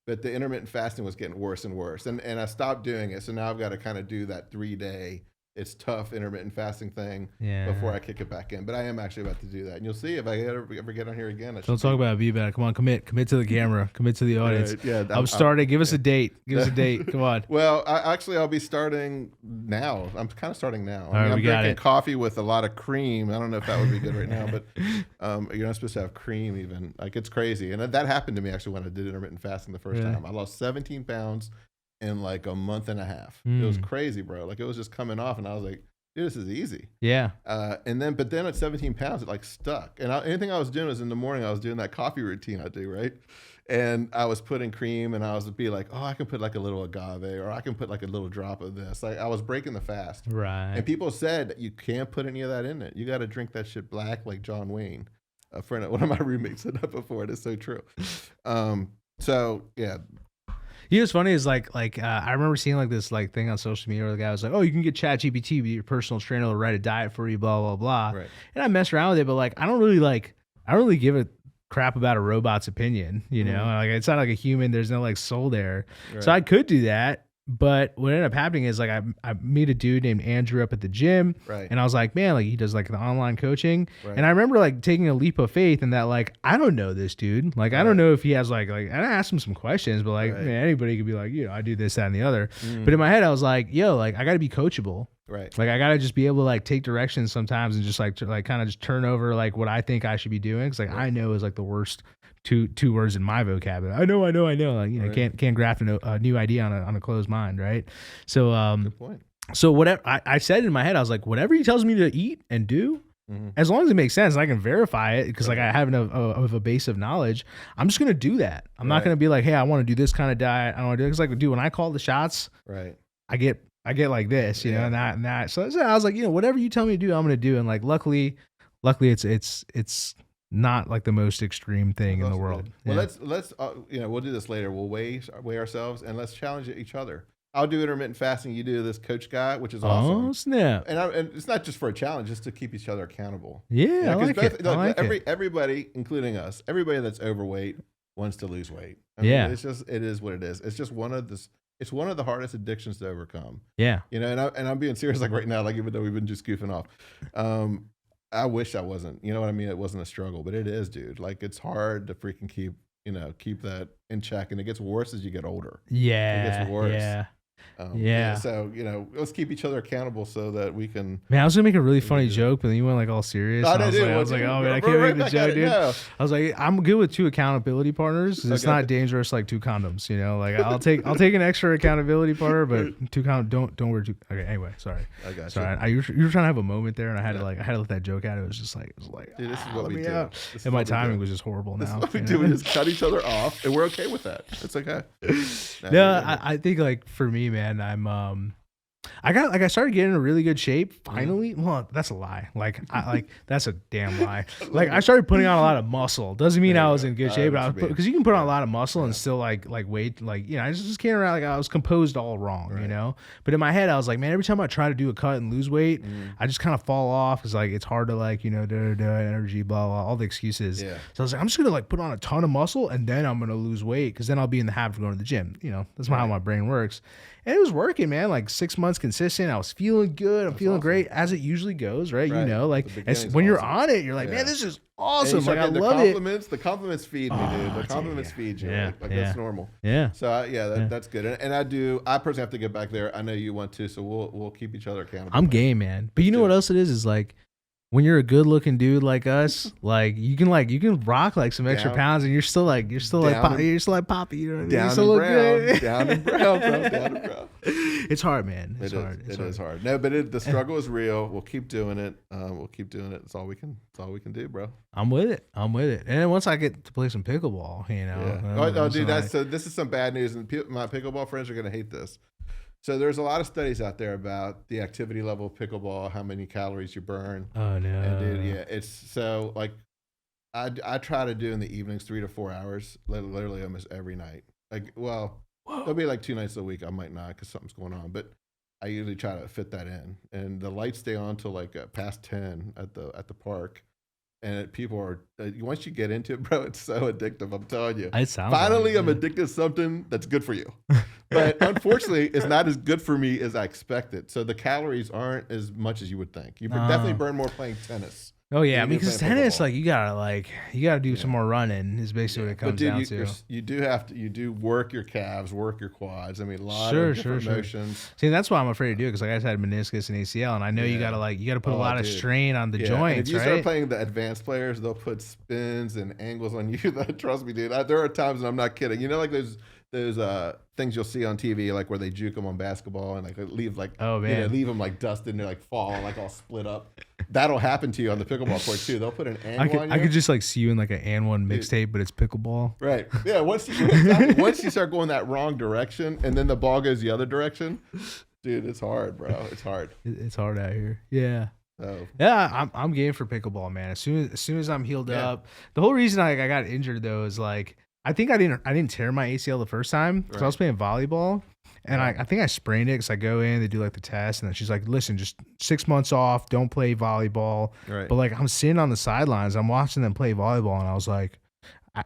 Speaker 2: but the intermittent fasting was getting worse and worse. And I stopped doing it. So now I've got to kind of do that 3-day. It's tough intermittent fasting thing before I kick it back in. But I am actually about to do that. And you'll see if I ever get on here again.
Speaker 1: Don't talk about it. Be about it. Come on, commit to the camera. Commit to the audience.
Speaker 2: Right, yeah,
Speaker 1: I'm starting. Give us a date. Give us a date. Come on.
Speaker 2: Well, I'll be starting now. I'm kind of starting now.
Speaker 1: All right,
Speaker 2: I'm drinking
Speaker 1: it.
Speaker 2: coffee with a lot of cream. I don't know if that would be good right now, but you're not supposed to have cream even. Like it's crazy. And that happened to me actually when I did intermittent fasting the first time. I lost 17 pounds in like a month and a half. It was crazy, bro. Like it was just coming off and I was like, dude, this is easy.
Speaker 1: Yeah.
Speaker 2: But then at 17 pounds, it like stuck. And anything I was doing was in the morning, I was doing that coffee routine I do, right? And I was putting cream and I was be like, oh, I can put like a little agave or I can put like a little drop of this. Like I was breaking the fast.
Speaker 1: Right.
Speaker 2: And people said that you can't put any of that in it. You got to drink that shit black like John Wayne. One of my roommates said that before. It is so true. So yeah.
Speaker 1: You know what's funny is like I remember seeing like this like thing on social media where the guy was like, oh, you can get ChatGPT to be your personal trainer to write a diet for you, blah, blah, blah.
Speaker 2: Right.
Speaker 1: And I mess around with it, but like I don't really give a crap about a robot's opinion, you know? Like it's not like a human, there's no like soul there. Right. So I could do that. But what ended up happening is like I meet a dude named Andrew up at the gym, and I was like, man, like he does like the online coaching, and I remember like taking a leap of faith in that like I don't know this dude, like I don't know if he has like and I asked him some questions, but like man, anybody could be like, you know, I do this, that, and the other. But in my head, I was like, yo, like I got to be coachable. Right. Like I got to just be able to like take directions sometimes and just like kind of just turn over like what I think I should be doing. Cause like I know is like the worst two words in my vocabulary. I know. Like, you know, can't graft a new idea on a closed mind. Right. So,
Speaker 2: good point.
Speaker 1: So whatever I said in my head, I was like, whatever he tells me to eat and do, as long as it makes sense, and I can verify it because like I have enough of a base of knowledge, I'm just going to do that. I'm not going to be like, hey, I want to do this kind of diet. I don't want to do it. Cause like, dude, when I call the shots, I get like this, you know, and that. So I was like, you know, whatever you tell me to do, I'm going to do. And like, luckily it's not like the most extreme thing in the world.
Speaker 2: Well, let's you know, we'll do this later. We'll weigh ourselves and let's challenge each other. I'll do intermittent fasting. You do this coach guy, which is awesome.
Speaker 1: Oh snap!
Speaker 2: And it's not just for a challenge, just to keep each other accountable.
Speaker 1: Yeah, I like it.
Speaker 2: Everybody, including us, everybody that's overweight wants to lose weight. I mean, it is what it is. It's just it's one of the hardest addictions to overcome. Yeah. You know, and I'm being serious like right now, like even though we've been just goofing off. I wish I wasn't, you know what I mean? It wasn't a struggle, but it is, dude. Like it's hard to freaking keep that in check. And it gets worse as you get older. Yeah. It gets worse. Yeah. So, you know, let's keep each other accountable so that we can.
Speaker 1: Man, I was going to make a really funny joke, but then you went like all serious. I was like, oh man, I can't make the joke, dude. I was like, I'm good with 2 accountability partners. It's not dangerous like 2 condoms, you know? Like I'll take an extra accountability partner, but 2 condoms, don't wear 2. Okay, anyway, sorry. I got you. Sorry. You were trying to have a moment there and I had to let that joke out. It was like,
Speaker 2: dude, this is what we do.
Speaker 1: And my timing was just horrible now.
Speaker 2: This is what we do. We just cut each other off and we're okay with that. It's okay.
Speaker 1: No, I think like for me, man, I started getting in a really good shape finally. Well, that's a lie. That's a damn lie. Like I started putting on a lot of muscle. Doesn't mean I was in good shape, because you can put on a lot of muscle and still like weight, like, you know, I just came around like I was composed all wrong, you know. But in my head, I was like, man, every time I try to do a cut and lose weight, I just kind of fall off because like it's hard to like, you know, energy, blah blah, all the excuses. Yeah. So I was like, I'm just gonna like put on a ton of muscle and then I'm gonna lose weight because then I'll be in the habit of going to the gym. You know, that's how my brain works. And it was working, man. Like 6 months consistent. I was feeling good. I'm feeling great, as it usually goes, right? You know, like when you're on it, you're like, man, this is awesome. Like I love it.
Speaker 2: The compliments feed me, dude. The compliments feed you.
Speaker 1: Yeah.
Speaker 2: Like that's normal.
Speaker 1: Yeah.
Speaker 2: So that's good. And I personally have to get back there. I know you want to, so we'll keep each other accountable.
Speaker 1: I'm game, man. But you know what else it is like, when you're a good looking dude like us, like you can rock like some extra pounds, and you're still like Poppy, you know what I mean?
Speaker 2: Down and brown, down and brown, bro, down and brown.
Speaker 1: It's hard, man. It's hard.
Speaker 2: It is hard. No, but the struggle is real. We'll keep doing it. It's all we can do, bro.
Speaker 1: I'm with it. And then once I get to play some pickleball, you know.
Speaker 2: Yeah. Dude, so this is some bad news, and my pickleball friends are gonna hate this. So there's a lot of studies out there about the activity level of pickleball, how many calories you burn.
Speaker 1: Oh no!
Speaker 2: And dude, it's so like I try to do in the evenings 3 to 4 hours, literally almost every night. Like, well, there'll be like 2 nights a week I might not because something's going on, but I usually try to fit that in. And the lights stay on till like past 10 at the park. And people are once you get into it, bro, it's so addictive. I'm telling you. Finally, I'm addicted to something that's good for you. But unfortunately, it's not as good for me as I expected. So the calories aren't as much as you would think. You definitely burn more playing tennis.
Speaker 1: Oh yeah, because tennis, like you gotta do some more running. Is basically what it comes down to.
Speaker 2: You do work your calves, work your quads. I mean, a lot of different motions.
Speaker 1: See, that's why I'm afraid to do it, because like I just had meniscus and ACL, and I know you gotta put a lot of strain on the joints.
Speaker 2: And if you start playing the advanced players, they'll put spins and angles on you. Trust me, dude. There are times, and I'm not kidding. You know, like those things you'll see on TV, like where they juke them on basketball and like they leave leave them like dusted and they like fall like all split up. That'll happen to you on the pickleball court too. They'll put an angle on you.
Speaker 1: I could just like see you in like an and one mixtape, but it's pickleball.
Speaker 2: Right. Yeah. Once you start going that wrong direction and then the ball goes the other direction, dude, it's hard, bro. It's hard.
Speaker 1: It's hard out here. Yeah. Yeah, I'm game for pickleball, man. As soon as I'm healed up. The whole reason I got injured though is like, I think I didn't tear my ACL the first time because I was playing volleyball, and I think I sprained it because I go in, they do like the test, and then she's like, "Listen, just 6 months off, don't play volleyball." Right. But like I'm sitting on the sidelines, I'm watching them play volleyball, and I was like,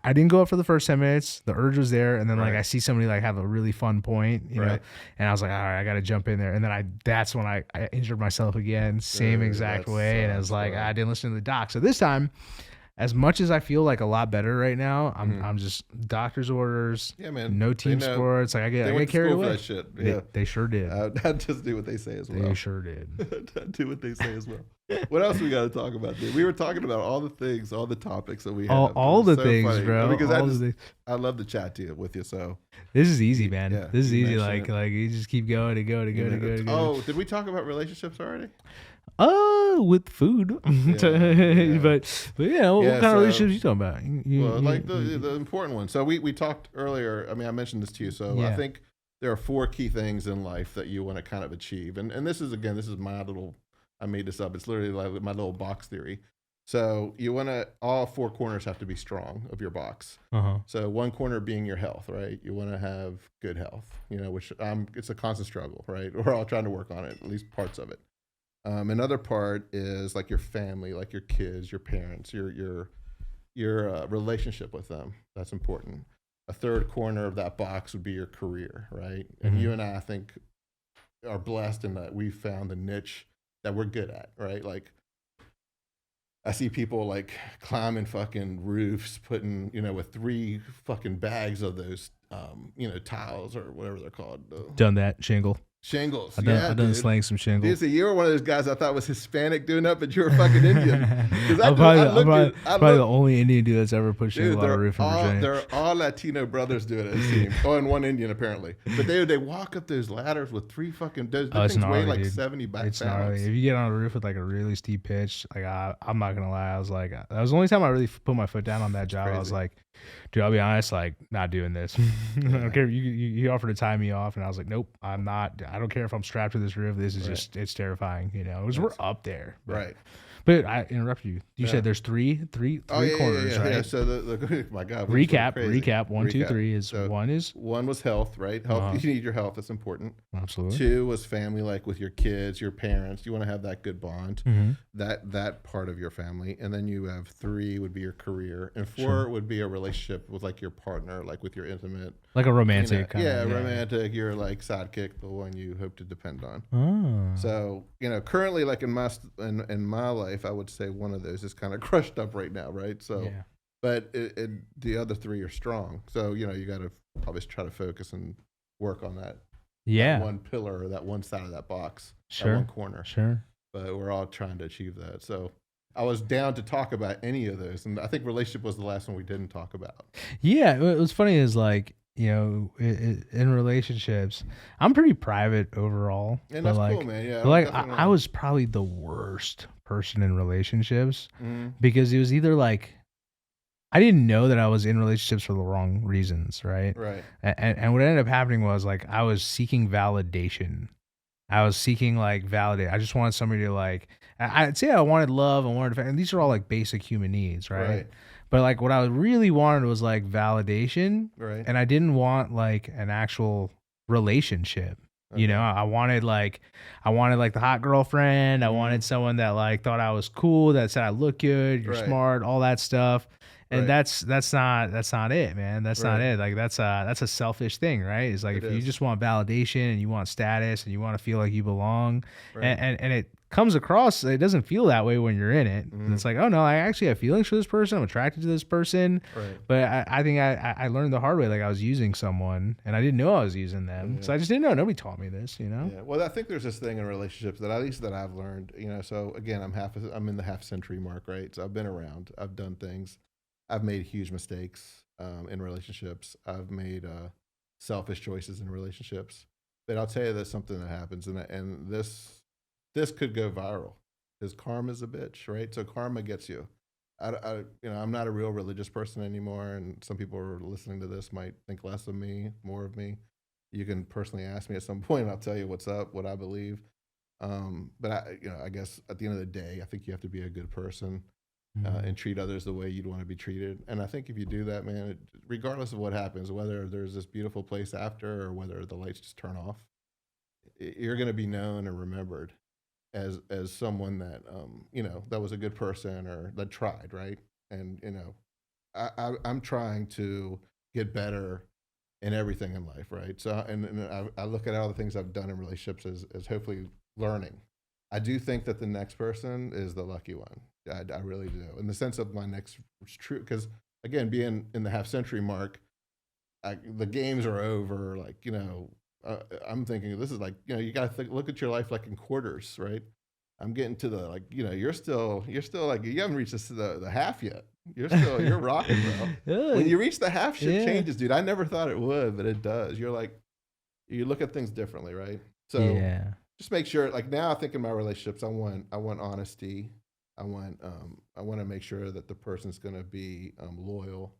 Speaker 1: I didn't go up for the first 10 minutes. The urge was there, and then like I see somebody like have a really fun point, you know, and I was like, all right, I got to jump in there, and then that's when I injured myself again, same exact way, and I was like, I didn't listen to the doc, so this time. As much as I feel like a lot better right now, I'm just doctor's orders. Yeah, man. No team sports. Like I get carried away.
Speaker 2: That shit. Yeah.
Speaker 1: They sure did.
Speaker 2: I'd just do what they say as well.
Speaker 1: They sure did.
Speaker 2: I'd do what they say as well. What else we got to talk about, dude? We were talking about all the things, all the topics that we have.
Speaker 1: All the things, funny, bro.
Speaker 2: Because I love to chat to you with you. So
Speaker 1: this is easy, man. Yeah, this is easy. Like you just keep going and go.
Speaker 2: Oh, did we talk about relationships already?
Speaker 1: With food, but yeah, what kind of relationships you talking about?
Speaker 2: The important one. So we talked earlier. I mean, I mentioned this to you. So I think there are 4 key things in life that you want to kind of achieve, and this is my little. I made this up. It's literally like my little box theory. So you want to all 4 corners have to be strong of your box. So one corner being your health, right? You want to have good health, you know, which it's a constant struggle, right? We're all trying to work on it, at least parts of it. Another part is like your family, like your kids, your parents, your relationship with them. That's important. A third corner of that box would be your career, right? And you and I think, are blessed in that we found the niche that we're good at, right? Like I see people like climbing fucking roofs, putting, you know, with 3 fucking bags of those, tiles or whatever they're called.
Speaker 1: Done that, Shingles. I've done slaying some shingles.
Speaker 2: Dude, so you were one of those guys I thought was Hispanic doing that, but you were fucking Indian.
Speaker 1: I'm probably the only Indian dude that's ever put shingle on a roof in Virginia.
Speaker 2: They're all Latino brothers doing it, it seems. And one Indian apparently. But they walk up those ladders with 3 fucking, those things weigh like 70 pounds.
Speaker 1: Gnarly. If you get on a roof with like a really steep pitch, like I'm not going to lie, I was like, that was the only time I really put my foot down on that job. I was like, dude, I'll be honest, like not doing this. I don't care. You offered to tie me off, and I was like, nope, I'm not. I don't care if I'm strapped to this roof. This is just, it's terrifying, you know. Because we're up there,
Speaker 2: right?
Speaker 1: But I interrupted you. You said there's three corners, right?
Speaker 2: Yeah. So my God.
Speaker 1: Recap. 1, 2, 3 is so
Speaker 2: one was health, right? Health. You need your health. That's important.
Speaker 1: Absolutely.
Speaker 2: 2 was family, like with your kids, your parents. You want to have that good bond. That part of your family, and then you have 3 would be your career, and 4 would be a relationship relationship with like your partner, like with your intimate,
Speaker 1: like a romantic kind of.
Speaker 2: Yeah, romantic. You're like sidekick, the one you hope to depend on.
Speaker 1: Oh.
Speaker 2: So currently, like in my life, I would say one of those is kind of crushed up right now, right? So, but the other three are strong. So you got to always try to focus and work on that.
Speaker 1: Yeah.
Speaker 2: That one pillar or that one side of that box.
Speaker 1: Sure.
Speaker 2: That one corner.
Speaker 1: Sure.
Speaker 2: But we're all trying to achieve that. So I was down to talk about any of those. And I think relationship was the last one we didn't talk about.
Speaker 1: Yeah. What was funny is like, in relationships, I'm pretty private overall.
Speaker 2: And that's cool, man. Yeah.
Speaker 1: Like I was probably the worst person in relationships because it was either like, I didn't know that I was in relationships for the wrong reasons, right?
Speaker 2: Right.
Speaker 1: And what ended up happening was like I was seeking validation. I was seeking like validate. I just wanted somebody to like. I'd say I wanted love. I wanted, and these are all like basic human needs, right? But like what I really wanted was like validation,
Speaker 2: right?
Speaker 1: And I didn't want like an actual relationship. Okay. I wanted like the hot girlfriend. I wanted someone that like thought I was cool, that said I look good, you're smart, all that stuff. And that's not it, man. That's not it. Like that's a selfish thing, right? It's like if you just want validation and you want status and you want to feel like you belong, and it comes across, it doesn't feel that way when you're in it. And it's like, oh no, I actually have feelings for this person. I'm attracted to this person. Right. But I think I learned the hard way. Like I was using someone and I didn't know I was using them. So I just didn't know. Nobody taught me this,
Speaker 2: Yeah. Well, I think there's this thing in relationships that at least that I've learned, so again, I'm in the half century mark, right? So I've been around, I've done things. I've made huge mistakes in relationships. I've made selfish choices in relationships. But I'll tell you, there's something that happens, and this could go viral because karma's a bitch, right? So karma gets you. I'm not a real religious person anymore, and some people who are listening to this might think less of me, more of me. You can personally ask me at some point, and I'll tell you what's up, what I believe. But I guess at the end of the day, I think you have to be a good person. And treat others the way you'd want to be treated. And I think if you do that, man, regardless of what happens, whether there's this beautiful place after or whether the lights just turn off, you're going to be known and remembered as someone that, that was a good person or that tried, right? And, I'm trying to get better in everything in life, right? So, and I look at all the things I've done in relationships as hopefully learning. I do think that the next person is the lucky one. I really do. In the sense of my next true, because again, being in the half century mark, the games are over. Like, I'm thinking this is like, you got to look at your life like in quarters, right? I'm getting to the, like, you're still like, you haven't reached the half yet. You're rocking, bro. When you reach the half, shit changes, dude. I never thought it would, but it does. You're like, you look at things differently, right? So just make sure, like now I think in my relationships, I want honesty. I want to make sure that the person's going to be loyal.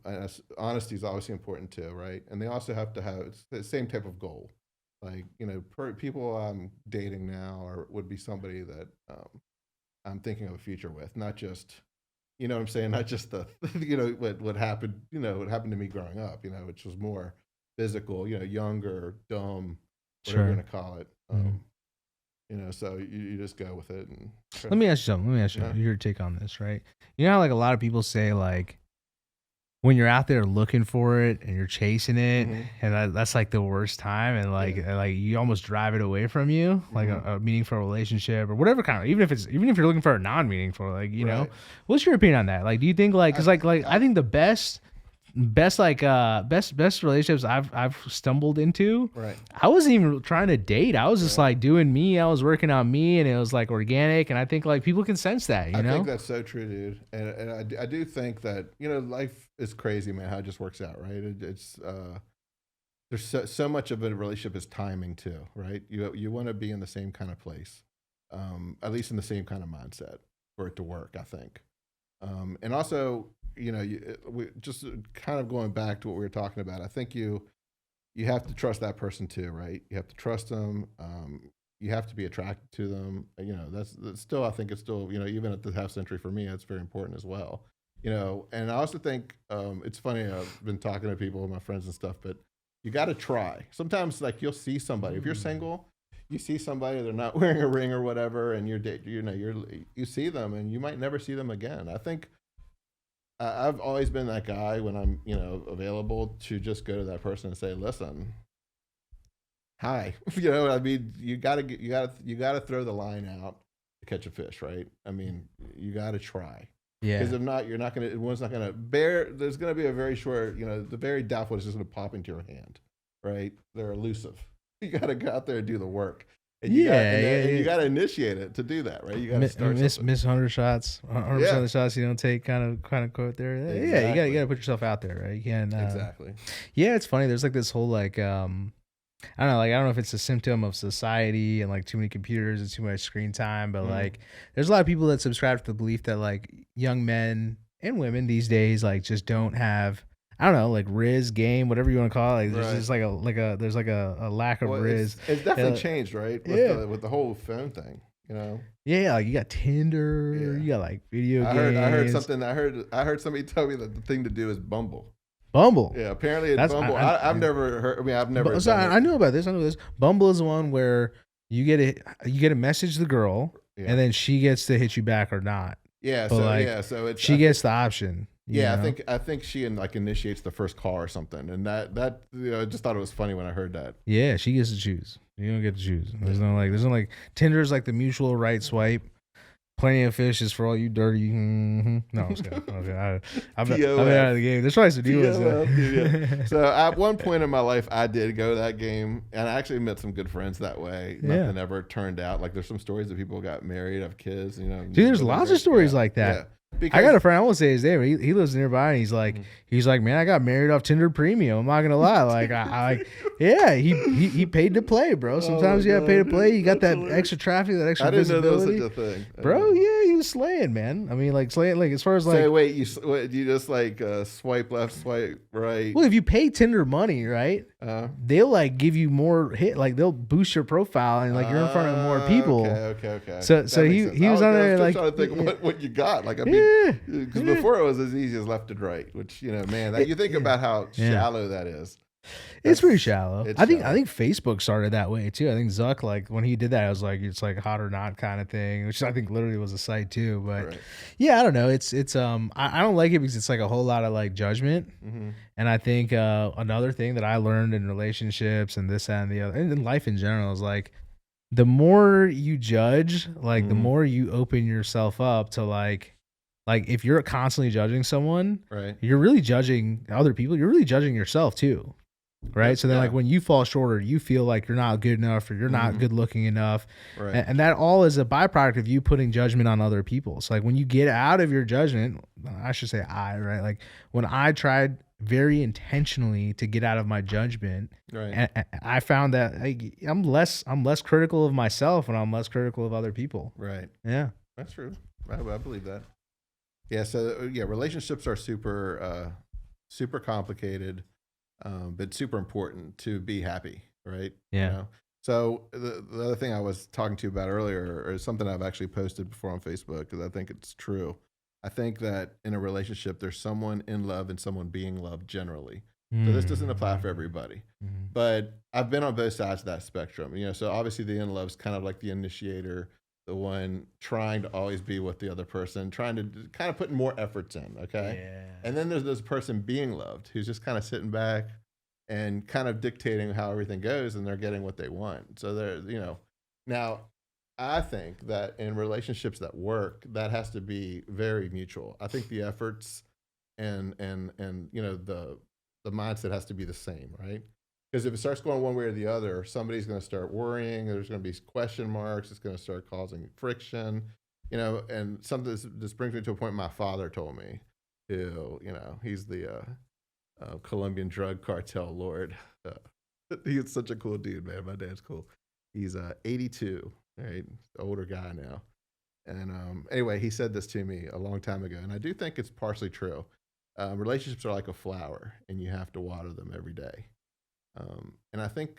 Speaker 2: And honesty is obviously important too, right? And they also have to have the same type of goal. Like, people I'm dating now would be somebody that I'm thinking of a future with, not just, you know what I'm saying? Not just the, what happened, what happened to me growing up, which was more physical, younger, dumb, whatever you're going to call it. So you just go with it. And
Speaker 1: let me ask you something. Your take on this, right? You know how like a lot of people say like when you're out there looking for it and you're chasing it, and that's like the worst time, and like you almost drive it away from you, like a meaningful relationship or whatever kind of, even if you're looking for a non-meaningful, like what's your opinion on that? Like, do you think like because like I think the best relationships I've stumbled into. Right. I wasn't even trying to date. I was just like doing me. I was working on me, and it was like organic. And I think like people can sense that. I
Speaker 2: think that's so true, dude. And I do think that life is crazy, man. How it just works out, right? It's there's so much of a relationship is timing too, right? You want to be in the same kind of place, at least in the same kind of mindset for it to work. I think, and also. We just kind of going back to what we were talking about. I think you have to trust that person too, right? You have to trust them. You have to be attracted to them. That's still, I think it's still, even at the half century for me, that's very important as well. And I also think it's funny. I've been talking to people, my friends and stuff, but you got to try. Sometimes, like you'll see somebody. If you're single, you see somebody, they're not wearing a ring or whatever, and you see them, and you might never see them again. I think. I've always been that guy when I'm, available to just go to that person and say, listen, hi. I mean, you gotta throw the line out to catch a fish, right? I mean, you gotta try.
Speaker 1: Yeah.
Speaker 2: Because if not, one's not gonna bear. There's gonna be a very short, the very doubtful is just gonna pop into your hand, right? They're elusive. You gotta go out there and do the work. And you gotta initiate it to do that, right? You gotta start.
Speaker 1: Miss 100 shots, 100% of the shots you don't take. Kind of quote there. Exactly. Yeah, you gotta put yourself out there, right? You can
Speaker 2: exactly.
Speaker 1: Yeah, it's funny. There's like this whole like I don't know if it's a symptom of society and like too many computers and too much screen time, but like there's a lot of people that subscribe to the belief that like young men and women these days like just don't have, I don't know, like Riz game, whatever you want to call it. Like, there's just there's a lack of Riz.
Speaker 2: It's definitely changed, right? With the whole phone thing,
Speaker 1: Yeah, like you got Tinder, you got like video games.
Speaker 2: I heard somebody tell me that the thing to do is Bumble.
Speaker 1: Yeah,
Speaker 2: apparently it's Bumble. I've never heard. I mean, I've never.
Speaker 1: So I know about this. I know this. Bumble is the one where you get to message the girl, and then she gets to hit you back or not.
Speaker 2: Yeah.
Speaker 1: So it's she gets the option.
Speaker 2: Yeah, I think she initiates the first call or something, and that I just thought it was funny when I heard that.
Speaker 1: Yeah, she gets to choose. You don't get to choose. There's no Tinder is like the mutual right swipe. Plenty of fish is for all you dirty. No, I'm just kidding. Okay, I've been out of the game. There's probably some new ones.
Speaker 2: So at one point in my life, I did go to that game, and I actually met some good friends that way. Nothing ever turned out. Like there's some stories that people got married, have kids.
Speaker 1: Dude, there's lots of stories like that. Yeah. Because I got a friend, I won't say his name, but he lives nearby, and he's like, man, I got married off Tinder Premium. I'm not gonna lie, like he paid to play, bro. Sometimes you gotta pay to play. You got that extra traffic, that extra visibility. I didn't know there was such a thing, bro. Yeah, he was slaying, man. I mean, like slaying, like as far as like.
Speaker 2: So wait, you just like swipe left, swipe right?
Speaker 1: Well, if you pay Tinder money, right, they'll like give you more hit, like they'll boost your profile, and like you're in front of more people.
Speaker 2: Okay.
Speaker 1: So he was on there like
Speaker 2: trying to think what you got, like I mean. Because before it was as easy as left and right, which man, you think about how shallow that is.
Speaker 1: It's pretty shallow. I think Facebook started that way too. I think Zuck, like when he did that, I was like, it's like hot or not kind of thing, which I think literally was a site too. But yeah, I don't know. It's I don't like it because it's like a whole lot of like judgment. And I think another thing that I learned in relationships and this and the other, and in life in general, is like the more you judge, like the more you open yourself up to like if you're constantly judging someone,
Speaker 2: right,
Speaker 1: you're really judging other people. You're really judging yourself too, right? So then like when you fall short or you feel like you're not good enough or you're not good looking enough,
Speaker 2: right,
Speaker 1: and that all is a byproduct of you putting judgment on other people. So like when you get out of your judgment, I should say right? Like when I tried very intentionally to get out of my judgment,
Speaker 2: right,
Speaker 1: and I found that I'm less critical of myself and I'm less critical of other people.
Speaker 2: Right.
Speaker 1: Yeah.
Speaker 2: That's true. I believe that. Yeah, so relationships are super complicated, but super important to be happy, right?
Speaker 1: Yeah.
Speaker 2: So the other thing I was talking to you about earlier is something I've actually posted before on Facebook because I think it's true. I think that in a relationship, there's someone in love and someone being loved generally. So this doesn't apply for everybody, but I've been on both sides of that spectrum. So obviously the in love's kind of like the initiator, the one trying to always be with the other person, trying to kind of putting more efforts in, okay?
Speaker 1: Yeah.
Speaker 2: And then there's this person being loved who's just kind of sitting back and kind of dictating how everything goes, and they're getting what they want. So they're, now I think that in relationships that work, that has to be very mutual. I think the efforts and the mindset has to be the same, right? Because if it starts going one way or the other, somebody's going to start worrying. There's going to be question marks. It's going to start causing friction, and something this brings me to a point my father told me, who, he's the Colombian drug cartel lord. He's such a cool dude, man. My dad's cool. He's 82, right? Older guy now. And anyway, he said this to me a long time ago, and I do think it's partially true. Relationships are like a flower, and you have to water them every day. And I think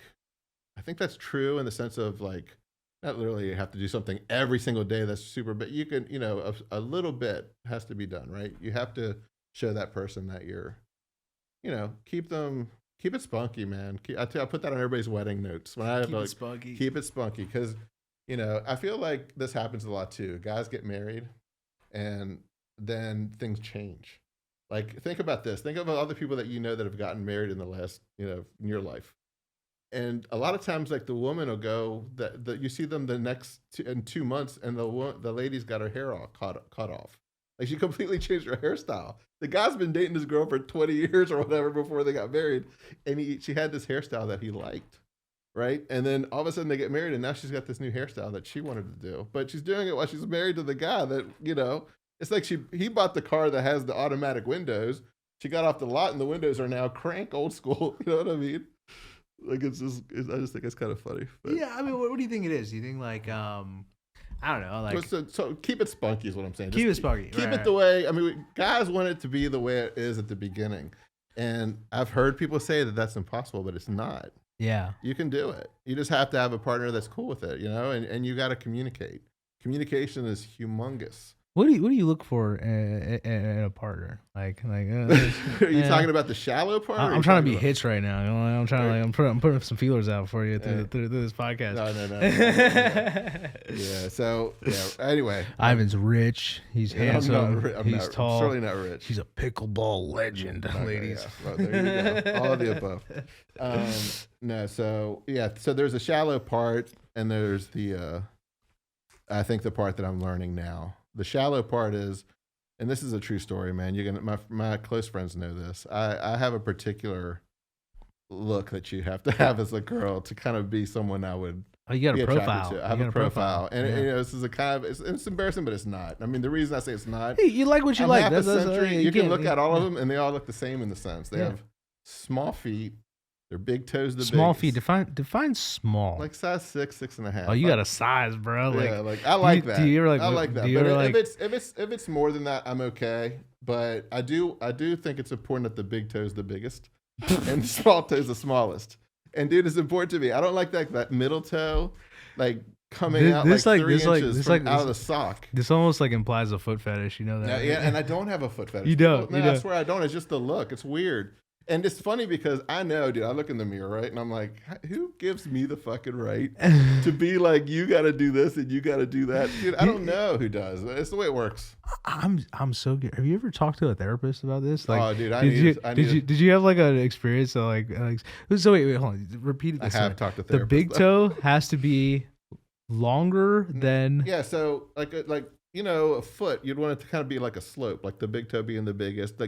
Speaker 2: that's true in the sense of like, not literally you have to do something every single day that's super, but you can, a little bit has to be done, right? You have to show that person that you're, keep it spunky, man. I put that on everybody's wedding notes. When I have keep it spunky. Because, I feel like this happens a lot too. Guys get married and then things change. Like, think about this. Think about other people that you know that have gotten married in the last, in your life. And a lot of times, like the woman will go that you see them in 2 months, and the lady's got her hair all cut off. Like she completely changed her hairstyle. The guy's been dating this girl for 20 years or whatever before they got married, and she had this hairstyle that he liked, right? And then all of a sudden they get married, and now she's got this new hairstyle that she wanted to do, but she's doing it while she's married to the guy that It's like he bought the car that has the automatic windows. She got off the lot, and the windows are now crank old school. You know what I mean? Like I just think it's kind of funny. But.
Speaker 1: Yeah, I mean, what do you think it is? Do you think like I don't know, like
Speaker 2: so keep it spunky is what I'm saying.
Speaker 1: Keep it spunky.
Speaker 2: Keep it the way. I mean, guys want it to be the way it is at the beginning, and I've heard people say that that's impossible, but it's not.
Speaker 1: Yeah,
Speaker 2: you can do it. You just have to have a partner that's cool with it, and you got to communicate. Communication is humongous.
Speaker 1: What do you look for in a partner? Like
Speaker 2: are you talking about the shallow part?
Speaker 1: I'm trying to be hitched right now. I'm trying to I'm putting some feelers out for you through this podcast.
Speaker 2: No. Yeah. So Anyway,
Speaker 1: Ivan's rich. He's handsome. He's tall.
Speaker 2: I'm certainly not rich.
Speaker 1: He's a pickleball legend, ladies.
Speaker 2: Yeah. Well, there you go. All of the above. No. So So there's a shallow part, and there's the I think the part that I'm learning now. The shallow part is, and this is a true story, man. You're gonna my close friends know this. I have a particular look that you have to have as a girl to kind of be someone I would.
Speaker 1: Oh, you got a profile.
Speaker 2: I have a profile, and this is a kind of it's embarrassing, but it's not. I mean, the reason I say it's not.
Speaker 1: Hey, you like what you like.
Speaker 2: Half a century. You can look at all of them, and they all look the same in the sense they have small feet. Their big toes,
Speaker 1: small feet. Define small.
Speaker 2: Like size 6, 6.5.
Speaker 1: Oh, you got a size, bro.
Speaker 2: Like I like that.
Speaker 1: Do you ever
Speaker 2: I like that. But if it's more than that, I'm okay. But I do think it's important that the big toe is the biggest, and the small toe is the smallest. And dude, it's important to me. I don't like that middle toe, like coming out like 3 inches out of the sock.
Speaker 1: This almost like implies a foot fetish. You know that?
Speaker 2: Yeah. And I don't have a foot fetish.
Speaker 1: You don't.
Speaker 2: No, I swear I don't. It's just the look. It's weird. And it's funny because I know, dude, I look in the mirror, right? And I'm like, who gives me the fucking right to be like, you got to do this and you got to do that? Dude, I don't know who does. It's the way it works.
Speaker 1: I'm so good. Have you ever talked to a therapist about this? Like,
Speaker 2: oh, dude,
Speaker 1: did you have like an experience of like so wait, hold on. Repeat it.
Speaker 2: I have talked to therapists.
Speaker 1: The big toe has to be longer than.
Speaker 2: Yeah. So like a foot, you'd want it to kind of be like a slope, like the big toe being the biggest,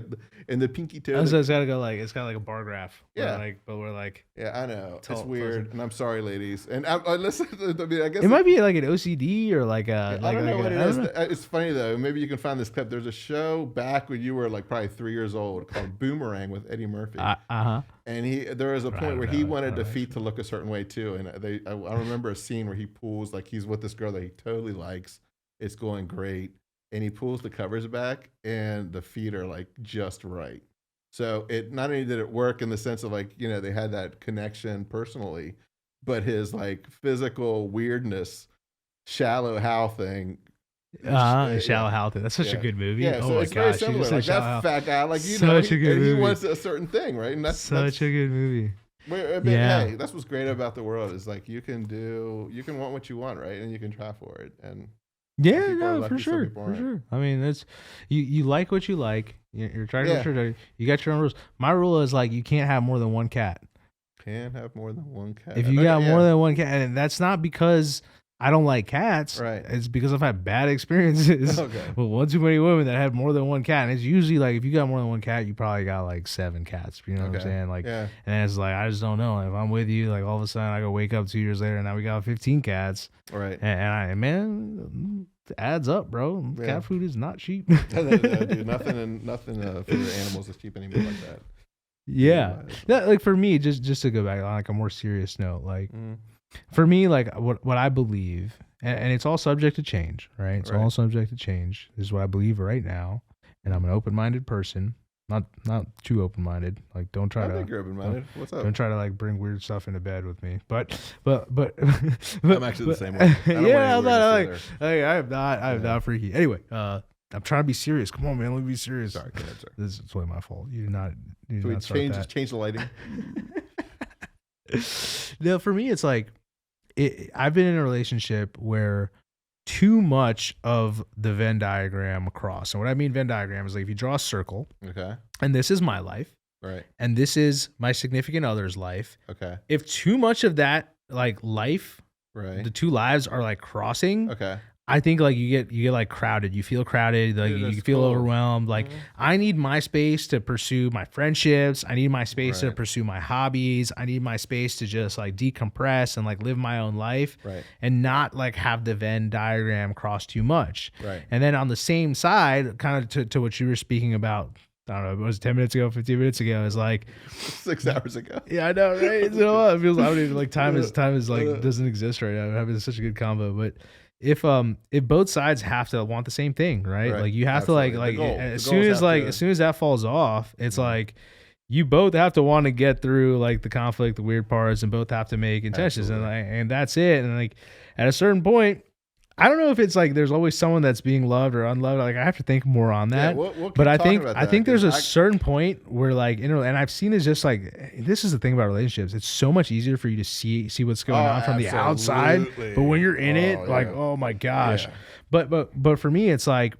Speaker 2: and the pinky toe.
Speaker 1: So it's got to go it's got like a bar graph.
Speaker 2: Yeah.
Speaker 1: But we're like.
Speaker 2: Yeah, I know. It's weird, and I'm sorry, ladies. And I listen. I mean, I guess
Speaker 1: it might be like an OCD or like a.
Speaker 2: I don't know what it is. It's funny though. Maybe you can find this clip. There's a show back when you were like probably 3 years old called Boomerang with Eddie Murphy. And there was a point where he wanted the feet to look a certain way too. And I remember a scene where he pulls he's with this girl that he totally likes. It's going great. And he pulls the covers back and the feet are like just right. So it not only did it work in the sense of they had that connection personally, but his physical weirdness, Shallow Hal thing.
Speaker 1: Shallow Hal thing. That's such a good movie.
Speaker 2: Yeah, so it's very similar. Like that fat guy, such a good movie. He wants a certain thing, right? And that's
Speaker 1: such a good movie.
Speaker 2: Hey, that's what's great about the world is you can want what you want, right? And you can try for it. And
Speaker 1: yeah, no, for sure. I mean, that's you like what you like. You're trying to you got your own rules. My rule is you can't have more than one cat.
Speaker 2: Can't have more than one cat.
Speaker 1: If you got more than one cat, and that's not because I don't like cats.
Speaker 2: Right.
Speaker 1: It's because I've had bad experiences with one too many women that had more than one cat. And it's usually if you got more than one cat, you probably got 7 cats. You know what I'm saying? And it's I just don't know. If I'm with you, all of a sudden I go wake up 2 years later and now we got 15 cats.
Speaker 2: Right.
Speaker 1: And it adds up, bro. Yeah. Cat food is not cheap.
Speaker 2: No, dude, nothing for the animals is cheap anymore like that.
Speaker 1: Yeah. For me, just to go back on a more serious note, for me, what I believe, and it's all subject to change, right? It's all subject to change. This is what I believe right now, and I'm an open-minded person, not too open-minded. Don't try to.
Speaker 2: I think you're open-minded. What's up?
Speaker 1: Don't try to bring weird stuff into bed with me. But
Speaker 2: I'm actually the same way.
Speaker 1: I'm not freaky. Anyway, I'm trying to be serious. Come on, man. Let me be serious.
Speaker 2: Sorry, go ahead, sir.
Speaker 1: This is totally my fault. You did not.
Speaker 2: So we change the lighting.
Speaker 1: No, for me, it's I've been in a relationship where too much of the Venn diagram across. And what I mean Venn diagram is like if you draw a circle,
Speaker 2: Okay.
Speaker 1: and this is my life,
Speaker 2: Right.
Speaker 1: and this is my significant other's life.
Speaker 2: Okay.
Speaker 1: If too much of that like life,
Speaker 2: Right.
Speaker 1: the two lives are like crossing,
Speaker 2: Okay.
Speaker 1: I think like you get like crowded. You feel crowded. Like
Speaker 2: Dude,
Speaker 1: you
Speaker 2: that's
Speaker 1: feel
Speaker 2: cool.
Speaker 1: overwhelmed. Like I need my space to pursue my friendships. I need my space to
Speaker 2: Right.
Speaker 1: pursue my hobbies. I need my space to just like decompress and like live my own life,
Speaker 2: Right.
Speaker 1: and not like have the Venn diagram cross too much.
Speaker 2: Right.
Speaker 1: And then on the same side, kind of to what you were speaking about, I don't know, it was 10 minutes ago, 15 minutes ago, is like
Speaker 2: 6 hours ago.
Speaker 1: yeah, I know, right? It feels I don't even like time is like doesn't exist right now. I'm having such a good combo, but if both sides have to want the same thing, right?
Speaker 2: Right.
Speaker 1: Like you have
Speaker 2: Absolutely.
Speaker 1: to like
Speaker 2: The goal-
Speaker 1: as
Speaker 2: the
Speaker 1: soon
Speaker 2: goals
Speaker 1: as
Speaker 2: have
Speaker 1: like
Speaker 2: to-
Speaker 1: as soon as that falls off, it's like you both have to want to get through like the conflict, the weird parts, and both have to make intentions, and and that's it. And like at a certain point, I don't know if it's like there's always someone that's being loved or unloved. Like I have to think more on that.
Speaker 2: Yeah, we'll keep
Speaker 1: but I
Speaker 2: talking
Speaker 1: think
Speaker 2: about
Speaker 1: I
Speaker 2: that,
Speaker 1: think there's a
Speaker 2: 'cause
Speaker 1: certain point where like and I've seen this just like this is the thing about relationships. It's so much easier for you to see what's going on from the outside,
Speaker 2: absolutely.
Speaker 1: but when you're in it,
Speaker 2: Oh,
Speaker 1: like
Speaker 2: yeah.
Speaker 1: oh my gosh.
Speaker 2: Yeah.
Speaker 1: But for me, it's like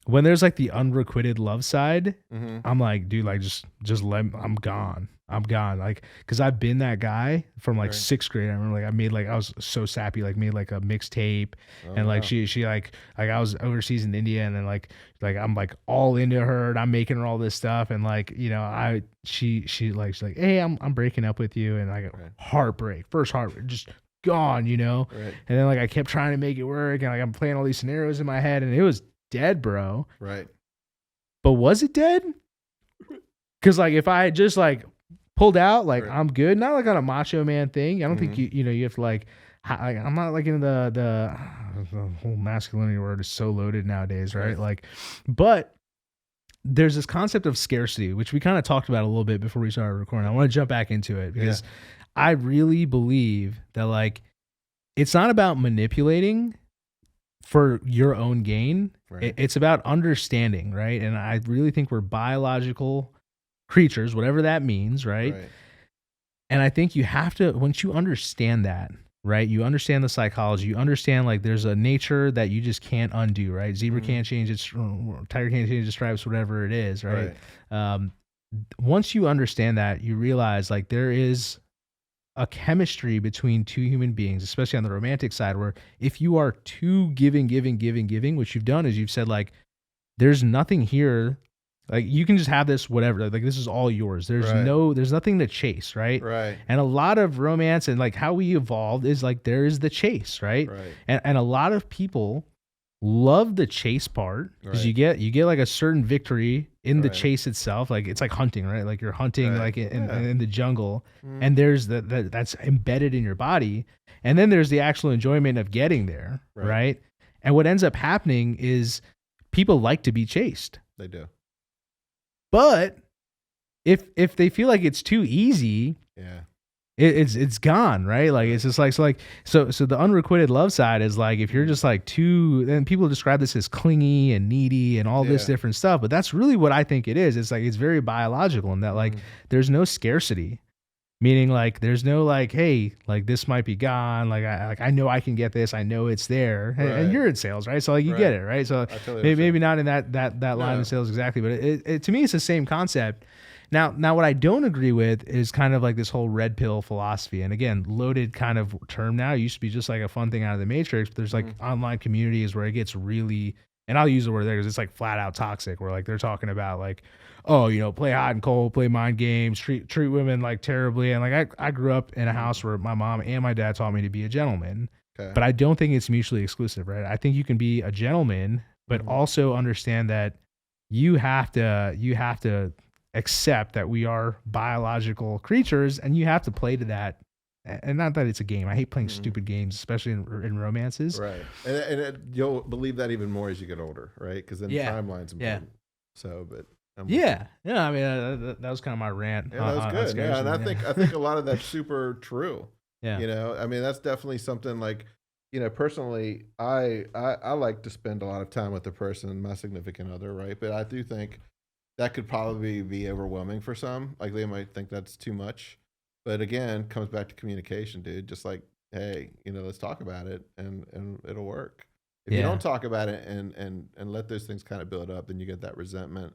Speaker 1: when there's like the unrequited love side,
Speaker 2: Mhm.
Speaker 1: I'm like, dude, like just let I'm gone. I'm gone. Like, cause I've been that guy from like
Speaker 2: Right.
Speaker 1: 6th grade. I remember like I was so sappy, like made like a mixtape,
Speaker 2: Oh,
Speaker 1: and like
Speaker 2: wow.
Speaker 1: she like I was overseas in India, and then like I'm like all into her, and I'm making her all this stuff, and like she's like hey, I'm breaking up with you, and like
Speaker 2: Right.
Speaker 1: heartbreak, first heartbreak, just gone,
Speaker 2: Right.
Speaker 1: and then like I kept trying to make it work, and like I'm playing all these scenarios in my head, and it was dead, bro.
Speaker 2: Right.
Speaker 1: But was it dead? Because like if I had just like pulled out, like
Speaker 2: Right.
Speaker 1: I'm good, not like on a macho man thing. I don't think
Speaker 2: Mhm.
Speaker 1: you have to like I'm not like into the whole masculinity word is so loaded nowadays, right?
Speaker 2: Right.
Speaker 1: Like, but there's this concept of scarcity, which we kind of talked about a little bit before we started recording. I want to jump back into it because I really believe that like it's not about manipulating for your own gain.
Speaker 2: Right.
Speaker 1: It's about understanding, right? And I really think we're biological creatures, whatever that means, right? And I think you have to, once you understand that, right? You understand the psychology, you understand like there's a nature that you just can't undo, right? Zebra can't change its, tiger can't change its stripes, whatever it is, right? Once you understand that, you realize like there is a chemistry between two human beings, especially on the romantic side, where if you are too giving, what you've done is you've said like, there's nothing here. Like you can just have this, whatever. Like this is all yours. There's nothing to chase, right?
Speaker 2: Right.
Speaker 1: And a lot of romance and like how we evolved is like there is the chase, right?
Speaker 2: Right.
Speaker 1: And a lot of people love the chase part because you get like a certain victory in the chase itself. Like it's like hunting, right? Like you're hunting like in the jungle, and there's that's embedded in your body, and then there's the actual enjoyment of getting there, right? And what ends up happening is people like to be chased.
Speaker 2: They do.
Speaker 1: But if they feel like it's too easy, it's gone, right? Like it's just like so the unrequited love side is like if you're just like too, then people describe this as clingy and needy and all this different stuff, but that's really what I think it is. It's like it's very biological in that like there's no scarcity, meaning like there's no like hey, like this might be gone, like I know I can get this, I know it's there, and you're in sales, right? So like you get it, right? So
Speaker 2: totally
Speaker 1: maybe not in that line of sales exactly, but it to me it's the same concept. Now what I don't agree with is kind of like this whole red pill philosophy, and again, loaded kind of term now. It used to be just like a fun thing out of the Matrix, but there's like online communities where it gets really, and I'll use the word there because it's like flat out toxic, where like they're talking about like, oh, play hot and cold, play mind games, treat women like terribly. And like I grew up in a house where my mom and my dad taught me to be a gentleman, but I don't think it's mutually exclusive, right? I think you can be a gentleman, but also understand that you have to accept that we are biological creatures, and you have to play to that. And not that it's a game. I hate playing stupid games, especially in romances.
Speaker 2: Right. And you'll believe that even more as you get older, right? Because then timeline's important. So, but I
Speaker 1: mean, that was kind of my rant.
Speaker 2: Yeah, that was good. Yeah, and I think a lot of that's super true.
Speaker 1: Yeah.
Speaker 2: I mean, that's definitely something like, personally, I like to spend a lot of time with the person, my significant other, right? But I do think that could probably be overwhelming for some. Like they might think that's too much. But again, comes back to communication, dude. Just like, hey, let's talk about it and it'll work. If you don't talk about it and let those things kind of build up, then you get that resentment,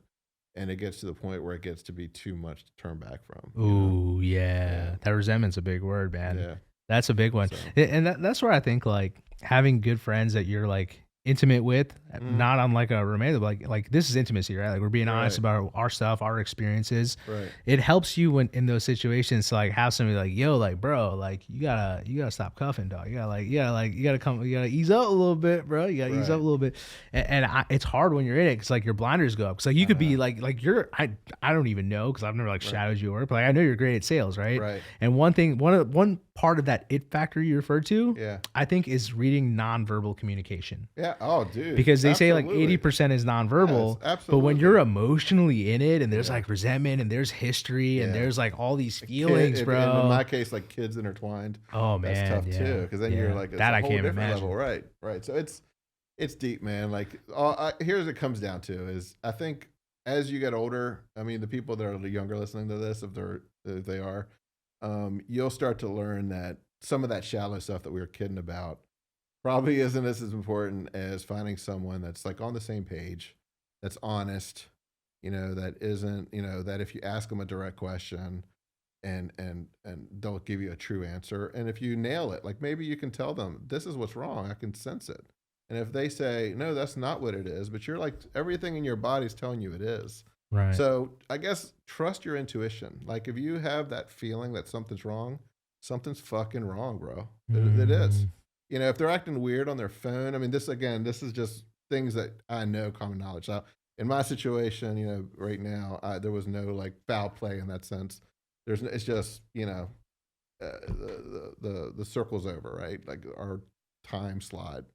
Speaker 2: and it gets to the point where it gets to be too much to turn back from.
Speaker 1: Ooh, yeah. That resentment's a big word, man.
Speaker 2: Yeah.
Speaker 1: That's a big one.
Speaker 2: So.
Speaker 1: And that's where I think like having good friends that you're like intimate with, not on like a romantic, like this is intimacy, right? Like we're being honest about our stuff, our experiences.
Speaker 2: Right.
Speaker 1: It helps you when in those situations to like have somebody like, yo, like bro, like you gotta stop cuffing, dog. You gotta ease up a little bit, bro. You gotta ease up a little bit. And it's hard when you're in it because like your blinders go up. Because like you could be like you're I don't even know because I've never like shadowed you at work, but like I know you're great at sales, right?
Speaker 2: Right.
Speaker 1: And one part of that it factor you referred to, I think, is reading nonverbal communication.
Speaker 2: Yeah. Oh, dude.
Speaker 1: Because they say like 80% is nonverbal, but when you're emotionally in it and there's like resentment and there's history and there's like all these feelings, bro.
Speaker 2: And in my case, like kids intertwined.
Speaker 1: Oh man,
Speaker 2: that's tough too. Because then you're like, it's
Speaker 1: that
Speaker 2: a
Speaker 1: I
Speaker 2: whole
Speaker 1: can't
Speaker 2: different
Speaker 1: imagine.
Speaker 2: level. Right. So it's deep, man. Like here's what it comes down to is I think as you get older, I mean, the people that are younger listening to this, if they are, you'll start to learn that some of that shallow stuff that we were kidding about probably isn't as important as finding someone that's like on the same page, that's honest, that isn't, that if you ask them a direct question and they'll give you a true answer. And if you nail it, like maybe you can tell them, this is what's wrong. I can sense it. And if they say, no, that's not what it is, but you're like, everything in your body's telling you it is.
Speaker 1: Right.
Speaker 2: So I guess trust your intuition. Like if you have that feeling that something's wrong, something's fucking wrong, bro. It is. If they're acting weird on their phone, I mean, this is just things that I know, common knowledge. So in my situation, right now, there was no like foul play in that sense. It's just, the circle's over, right? Like our time slot,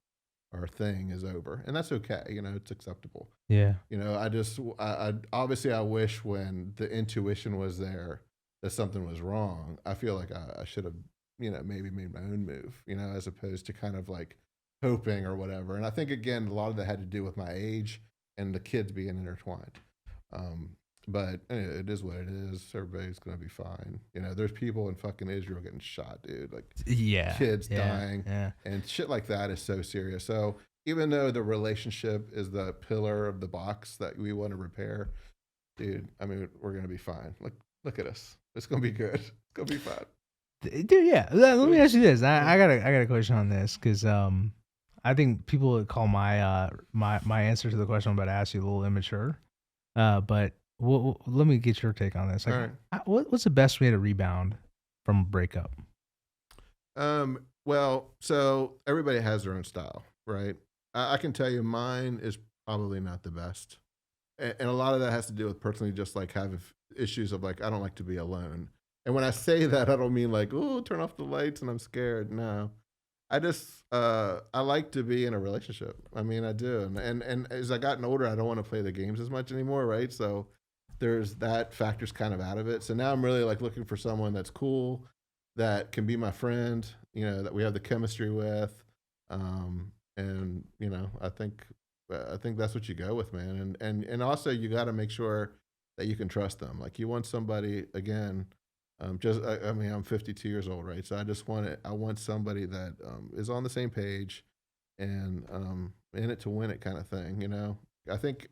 Speaker 2: our thing is over, and that's okay. It's acceptable.
Speaker 1: Yeah.
Speaker 2: I obviously I wish when the intuition was there that something was wrong. I feel like I should have, maybe made my own move, as opposed to kind of like hoping or whatever. And I think again, a lot of that had to do with my age and the kids being intertwined. But it is what it is. Everybody's gonna be fine. There's people in fucking Israel getting shot, dude. Like kids dying and shit like that is so serious. So even though the relationship is the pillar of the box that we want to repair, dude, I mean, we're gonna be fine. Like, look at us. It's gonna be good. It's gonna be fine.
Speaker 1: Dude, yeah. Let me ask you this. I got a question on this because I think people would call my my answer to the question I'm about to ask you a little immature. But let me get your take on this. Like,
Speaker 2: all right.
Speaker 1: What's the best way to rebound from a breakup?
Speaker 2: Well, so everybody has their own style, right? I can tell you mine is probably not the best. And a lot of that has to do with personally just like having issues of like, I don't like to be alone. And when I say that, I don't mean like, oh, turn off the lights and I'm scared. No, I just, I like to be in a relationship. I mean, I do. And as I gotten older, I don't want to play the games as much anymore, right? So there's that factor's kind of out of it. So now I'm really like looking for someone that's cool, that can be my friend, that we have the chemistry with. And, I think that's what you go with, man. And also you got to make sure that you can trust them. Like you want somebody, again, I mean, I'm 52 years old, right? So I want somebody that is on the same page and in it to win it kind of thing, I think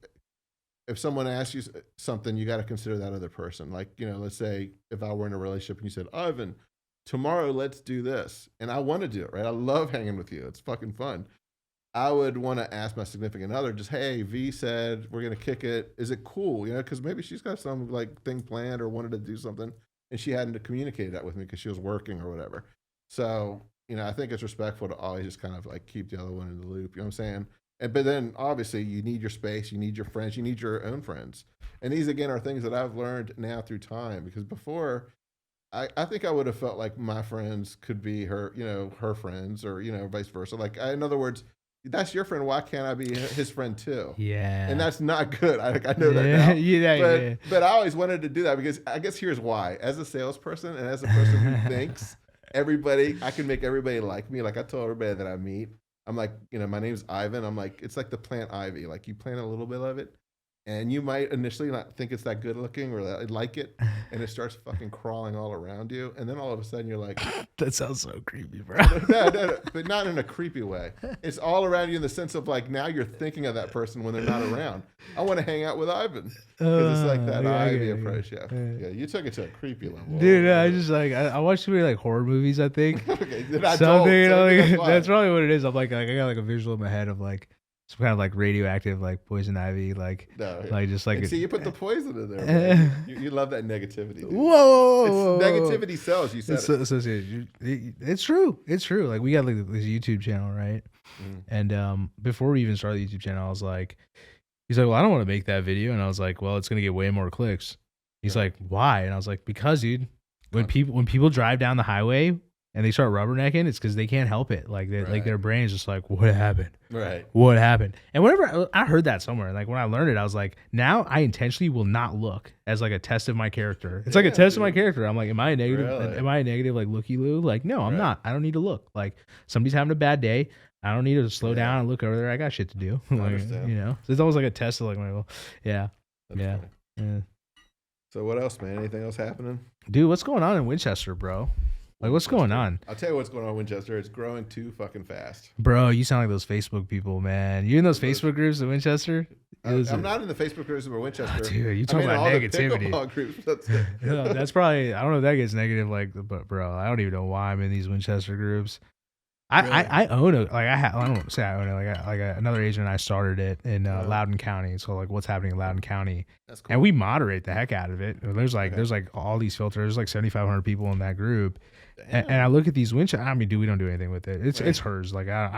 Speaker 2: if someone asks you something, you got to consider that other person. Like, let's say if I were in a relationship and you said, Ivan, tomorrow let's do this. And I want to do it, right? I love hanging with you. It's fucking fun. I would want to ask my significant other, just, hey, V said we're going to kick it. Is it cool? Because maybe she's got some like thing planned or wanted to do something and she hadn't communicated that with me because she was working or whatever. So, I think it's respectful to always just kind of like keep the other one in the loop. You know what I'm saying? But then obviously you need your space, you need your friends, you need your own friends. And these again are things that I've learned now through time, because before I think I would have felt like my friends could be her, her friends or, vice versa. Like in other words, that's your friend. Why can't I be his friend too? Yeah. And that's not good. I know that now. But I always wanted to do that because I guess here's why. As a salesperson and as a person who thinks I can make everybody like me. Like I tell everybody that I meet, I'm like, my name's Ivan. I'm like, it's like the plant ivy. Like you plant a little bit of it And you might initially not think it's that good looking or like it, and it starts fucking crawling all around you, and then all of a sudden you're like,
Speaker 1: that sounds so creepy, bro.
Speaker 2: no, but not in a creepy way. It's all around you in the sense of like now you're thinking of that person when they're not around. I want to hang out with Ivan because it's like that Ivy approach. Yeah, you took it to a creepy level,
Speaker 1: dude. I just like I watch too many like horror movies. I think
Speaker 2: okay,
Speaker 1: that's probably what it is. I'm like I got like a visual in my head of like some kind of like radioactive like poison ivy, like just like
Speaker 2: see, you put the poison in there. Man. You love that negativity. Dude.
Speaker 1: Whoa,
Speaker 2: negativity sells. You said
Speaker 1: it's true. It's true. Like we got like this YouTube channel, right? And before we even started the YouTube channel, I was like, he's like, well, I don't want to make that video, and I was like, well, it's gonna get way more clicks. He's like, why? And I was like, because, dude, when people drive down the highway and they start rubbernecking, it's because they can't help it. Like like their brain is just like, what happened?
Speaker 2: Right.
Speaker 1: What happened? And whenever I heard that somewhere, like when I learned it, I was like, now I intentionally will not look as like a test of my character. It's like a test of my character. I'm like, am I a negative? Really? Am I a negative like looky loo? Like, no, I'm not. I don't need to look. Like somebody's having a bad day. I don't need to slow down and look over there. I got shit to do. Like, you know, so it's almost like a test of like my, yeah.
Speaker 2: So what else, man? Anything else happening?
Speaker 1: Dude, what's going on in Winchester, bro? Like, what's going on?
Speaker 2: I'll tell you what's going on in Winchester. It's growing too fucking fast.
Speaker 1: Bro, you sound like those Facebook people, man. You in those Facebook groups in Winchester?
Speaker 2: I'm not in the Facebook groups of Winchester.
Speaker 1: Oh, dude, you talking about negativity.
Speaker 2: Pickleball groups.
Speaker 1: That's probably, I don't know if that gets negative, like, but bro, I don't even know why I'm in these Winchester groups. I own it. Like I don't say I own it. Like another agent and I started it in Loudoun County. So like what's happening in Loudoun County, that's cool. And we moderate the heck out of it. There's like all these filters. There's like 7,500 people in that group, and I look at these Winchester. I mean, dude, we don't do anything with it. It's hers. Like I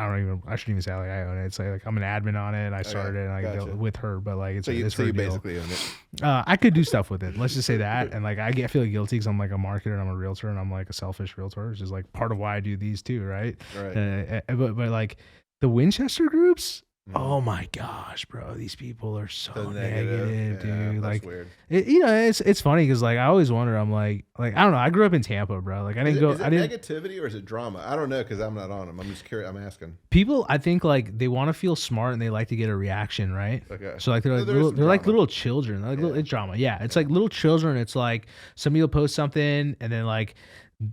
Speaker 1: shouldn't even say like I own it. It's like I'm an admin on it. I started it and I dealt with her, but like it's
Speaker 2: you
Speaker 1: deal.
Speaker 2: Basically own it.
Speaker 1: I could do stuff with it. Let's just say that. And like I feel guilty because I'm like a marketer and I'm a realtor and I'm like a selfish realtor, which is like part of why I do these too, right?
Speaker 2: Right.
Speaker 1: But like the Winchester groups, oh my gosh, bro, these people are so negative, dude. Like,
Speaker 2: weird.
Speaker 1: It's funny because like I always wonder. I'm like I don't know. I grew up in Tampa, bro. Like I didn't go.
Speaker 2: Is it negativity or is it drama? I don't know because I'm not on them. I'm just curious. I'm asking.
Speaker 1: People, I think like they want to feel smart and they like to get a reaction, right?
Speaker 2: Okay.
Speaker 1: So like they're like little children. Like it's drama. Yeah, it's like little children. It's like somebody will post something and then like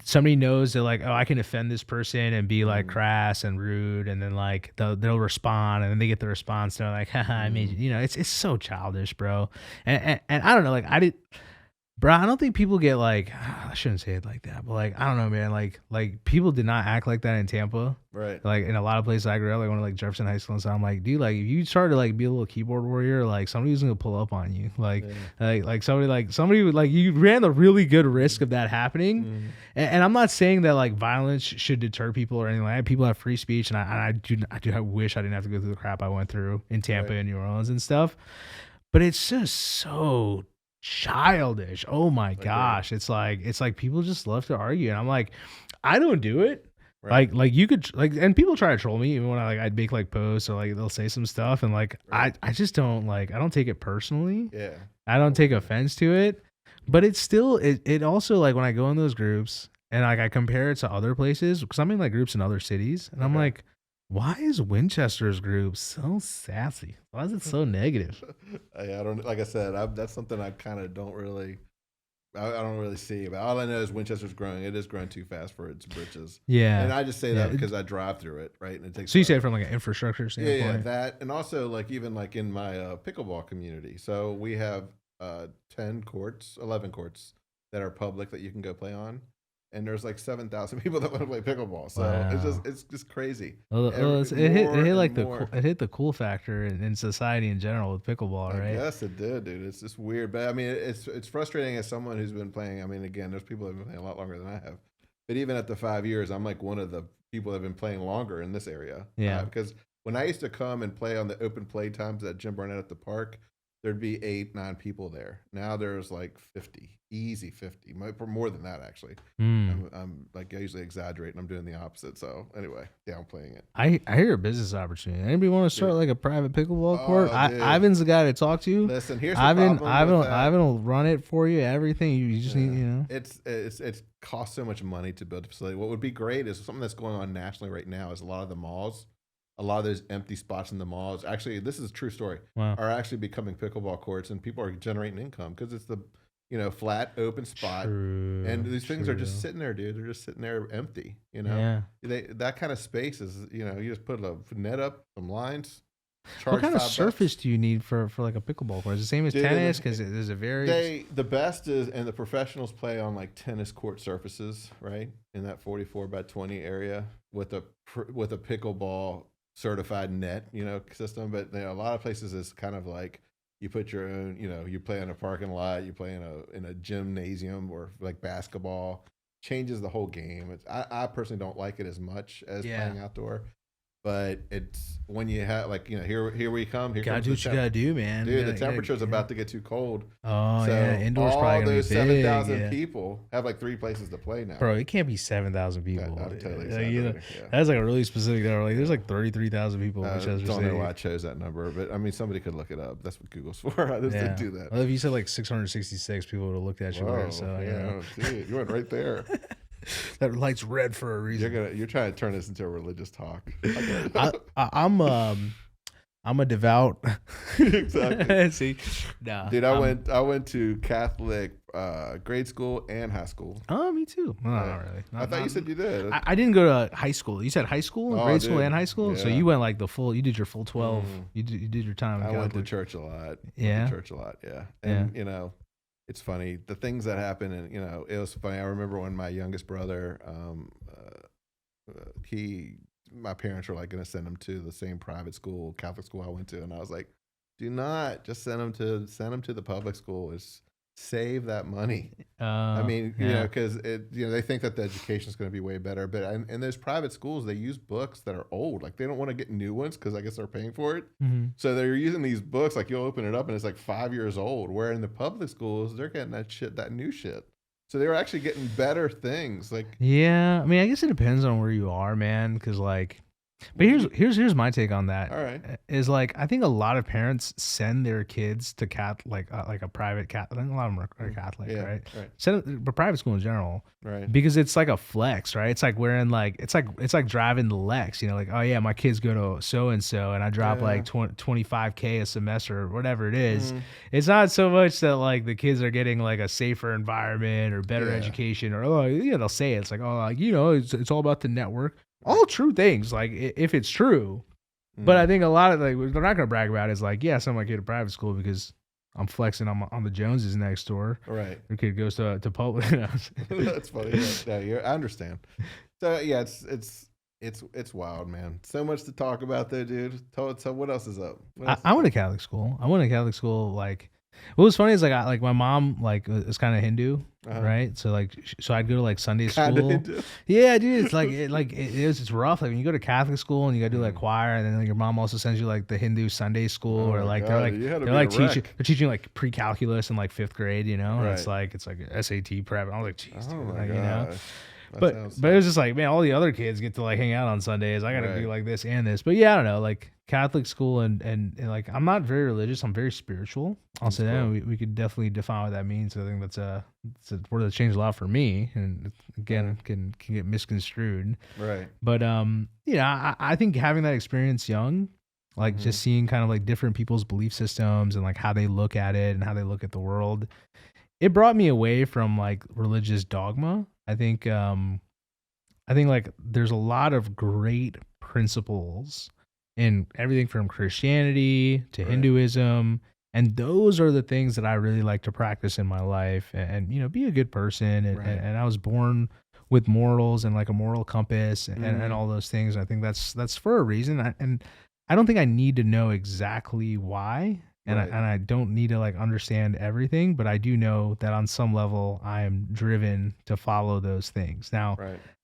Speaker 1: somebody knows they're like, oh, I can offend this person and be like crass and rude, and then like they'll respond, and then they get the response. They're like, haha, I made you. It's so childish, bro. And I don't know, like bro, I don't think people get like, I shouldn't say it like that, but like I don't know, man. Like people did not act like that in Tampa,
Speaker 2: right?
Speaker 1: Like in a lot of places I grew up, like one of like Jefferson High School and stuff. I'm like, dude, like if you started to like be a little keyboard warrior, like somebody's gonna pull up on you, like somebody would like you ran the really good risk of that happening. And I'm not saying that like violence should deter people or anything like that. People have free speech, and I wish I didn't have to go through the crap I went through in Tampa and New Orleans and stuff. But it's just so childish. Oh my gosh. It's like people just love to argue, and I'm like, I don't do it. Right. Like you could like, and people try to troll me even when I'd make like posts or like they'll say some stuff, and like I just don't like, I don't take it personally.
Speaker 2: Yeah.
Speaker 1: I don't take offense to it, but it's still it also like when I go in those groups and like I compare it to other places, because I'm in like groups in other cities, and I'm like, why is Winchester's group so sassy? Why is it so negative?
Speaker 2: I don't, like I said, that's something I kind of don't really, I don't really see. But all I know is Winchester's growing. It is growing too fast for its britches.
Speaker 1: Yeah.
Speaker 2: And I just say that because I drive through it, right? And it takes.
Speaker 1: So you say it from like an infrastructure standpoint?
Speaker 2: Yeah, that, and also like even like in my pickleball community. So we have 11 courts that are public that you can go play on. And there's like 7,000 people that want to play pickleball, so it's just crazy.
Speaker 1: Well, it hit the cool factor in society in general with pickleball, right?
Speaker 2: Yes, it did, dude. It's just weird, but I mean, it's frustrating as someone who's been playing. I mean, again, there's people that have been playing a lot longer than I have, but even at the 5 years, I'm like one of the people that have been playing longer in this area.
Speaker 1: Yeah,
Speaker 2: because when I used to come and play on the open play times at Jim Barnett at the park, there'd be 8-9 people there. Now there's like 50, easy 50, more than that actually. I'm like, I usually exaggerate and I'm doing the opposite. So anyway, downplaying it.
Speaker 1: I hear a business opportunity. Anybody want to start like a private pickleball court? Ivan's the guy to talk to.
Speaker 2: Listen, here's
Speaker 1: Ivan will run it for you. Everything you just need,
Speaker 2: It costs so much money to build a facility. What would be great is something that's going on nationally right now is a lot of the malls a lot of those empty spots in the malls, actually, this is a true story,
Speaker 1: Wow.
Speaker 2: are actually becoming pickleball courts, and people are generating income because it's the, flat open spot.
Speaker 1: True.
Speaker 2: And these things are just
Speaker 1: true.
Speaker 2: sitting there, dude. They're just sitting there empty,
Speaker 1: Yeah.
Speaker 2: That kind of space is, you just put a net up, some lines, charge
Speaker 1: What kind of
Speaker 2: $5.
Speaker 1: surface do you need for like a pickleball court? Is it the same as
Speaker 2: Dude,
Speaker 1: tennis? Because there's a very
Speaker 2: The best is, and the professionals play on like tennis court surfaces, right? In that 44 by 20 area with a pickleball certified net, system. But a lot of places is kind of like you put your own, you play in a parking lot, you play in a gymnasium or like basketball. Changes the whole game. I personally don't like it as much as playing outdoor. But it's when you have here we come. Here
Speaker 1: gotta
Speaker 2: comes
Speaker 1: do what you gotta do, man.
Speaker 2: Dude, the temperature's about to get too cold.
Speaker 1: Oh
Speaker 2: So
Speaker 1: yeah, indoors
Speaker 2: all
Speaker 1: probably gonna
Speaker 2: those
Speaker 1: be big.
Speaker 2: 7,000 people have like 3 places to play now.
Speaker 1: Bro, it can't be 7,000 people.
Speaker 2: I'll tell you
Speaker 1: Like,
Speaker 2: yeah.
Speaker 1: That's like a really specific number. Like there's like 33,000 people.
Speaker 2: I don't know why I chose that number, but I mean somebody could look it up. That's what Google's for. I just didn't do that.
Speaker 1: Well, if you said like 666, people would have looked at you weird. So
Speaker 2: dude, you went right there.
Speaker 1: That light's red for a reason.
Speaker 2: You're trying to turn this into a religious talk.
Speaker 1: I'm a devout.
Speaker 2: Exactly.
Speaker 1: See, nah,
Speaker 2: dude, I went to Catholic grade school and high school.
Speaker 1: Oh, me too. No, not really.
Speaker 2: I thought you said you did.
Speaker 1: I didn't go to high school. You said high school, grade school, and high school.
Speaker 2: Yeah.
Speaker 1: So you went like the full. You did your full 12. You did your time.
Speaker 2: I went to church a lot.
Speaker 1: Yeah,
Speaker 2: Yeah. And it's funny the things that happen, and it was funny. I remember when my youngest brother, my parents were like going to send him to the same private school, Catholic school I went to, and I was like, do not just send him to the public school. It's save that money. I mean, because they think that the education is going to be way better, but in those private schools, they use books that are old. Like they don't want to get new ones because I guess they're paying for it.
Speaker 1: Mm-hmm.
Speaker 2: So they're using these books. Like you'll open it up and it's like 5 years old. Where in the public schools, they're getting that new shit. So they were actually getting better things. Like
Speaker 1: yeah, I mean, I guess it depends on where you are, man. Because like. But here's my take on that.
Speaker 2: All right.
Speaker 1: Is like I think a lot of parents send their kids to like a private Catholic. A lot of them are Catholic, right? But private school in general,
Speaker 2: right?
Speaker 1: Because it's like a flex, right? It's like wearing like it's like driving the Lex, like oh yeah, my kids go to so and so, and I drop like $25K a semester or whatever it is. It's not so much that like the kids are getting like a safer environment or better education or they'll say it's like it's all about the network. All true things, like if it's true, but I think a lot of like they're not gonna brag about it is like I sent my kid to private school because I'm flexing on the Joneses next door.
Speaker 2: Right,
Speaker 1: your kid goes to public.
Speaker 2: That's funny. I understand. So yeah, it's wild, man. So much to talk about there, dude. So what else is up?
Speaker 1: I went to Catholic school. Like. What was funny is like my mom like is kind of Hindu, right? So I'd go to like Sunday school.
Speaker 2: Hindu.
Speaker 1: Yeah, dude, it's rough. Like when you go to Catholic school and you gotta do like choir, and then like, your mom also sends you like the Hindu Sunday school, or like they're teaching like pre-calculus in like 5th grade, and it's like SAT prep. I was like, jeez, But it was just like, man, all the other kids get to like hang out on Sundays. I got to do like this and this. But yeah, I don't know, like Catholic school and like I'm not very religious. I'm very spiritual. I'll say that. We could definitely define what that means. I think that's it's a word that changed a lot for me, and again can get misconstrued.
Speaker 2: Right.
Speaker 1: But I think having that experience young, like just seeing kind of like different people's belief systems and like how they look at it and how they look at the world, it brought me away from like religious dogma. I think like there's a lot of great principles in everything from Christianity to Hinduism, and those are the things that I really like to practice in my life, and be a good person, and I was born with morals and like a moral compass and all those things. I think that's for a reason, and I don't think I need to know exactly why. And I don't need to like understand everything, but I do know that on some level I am driven to follow those things. Now,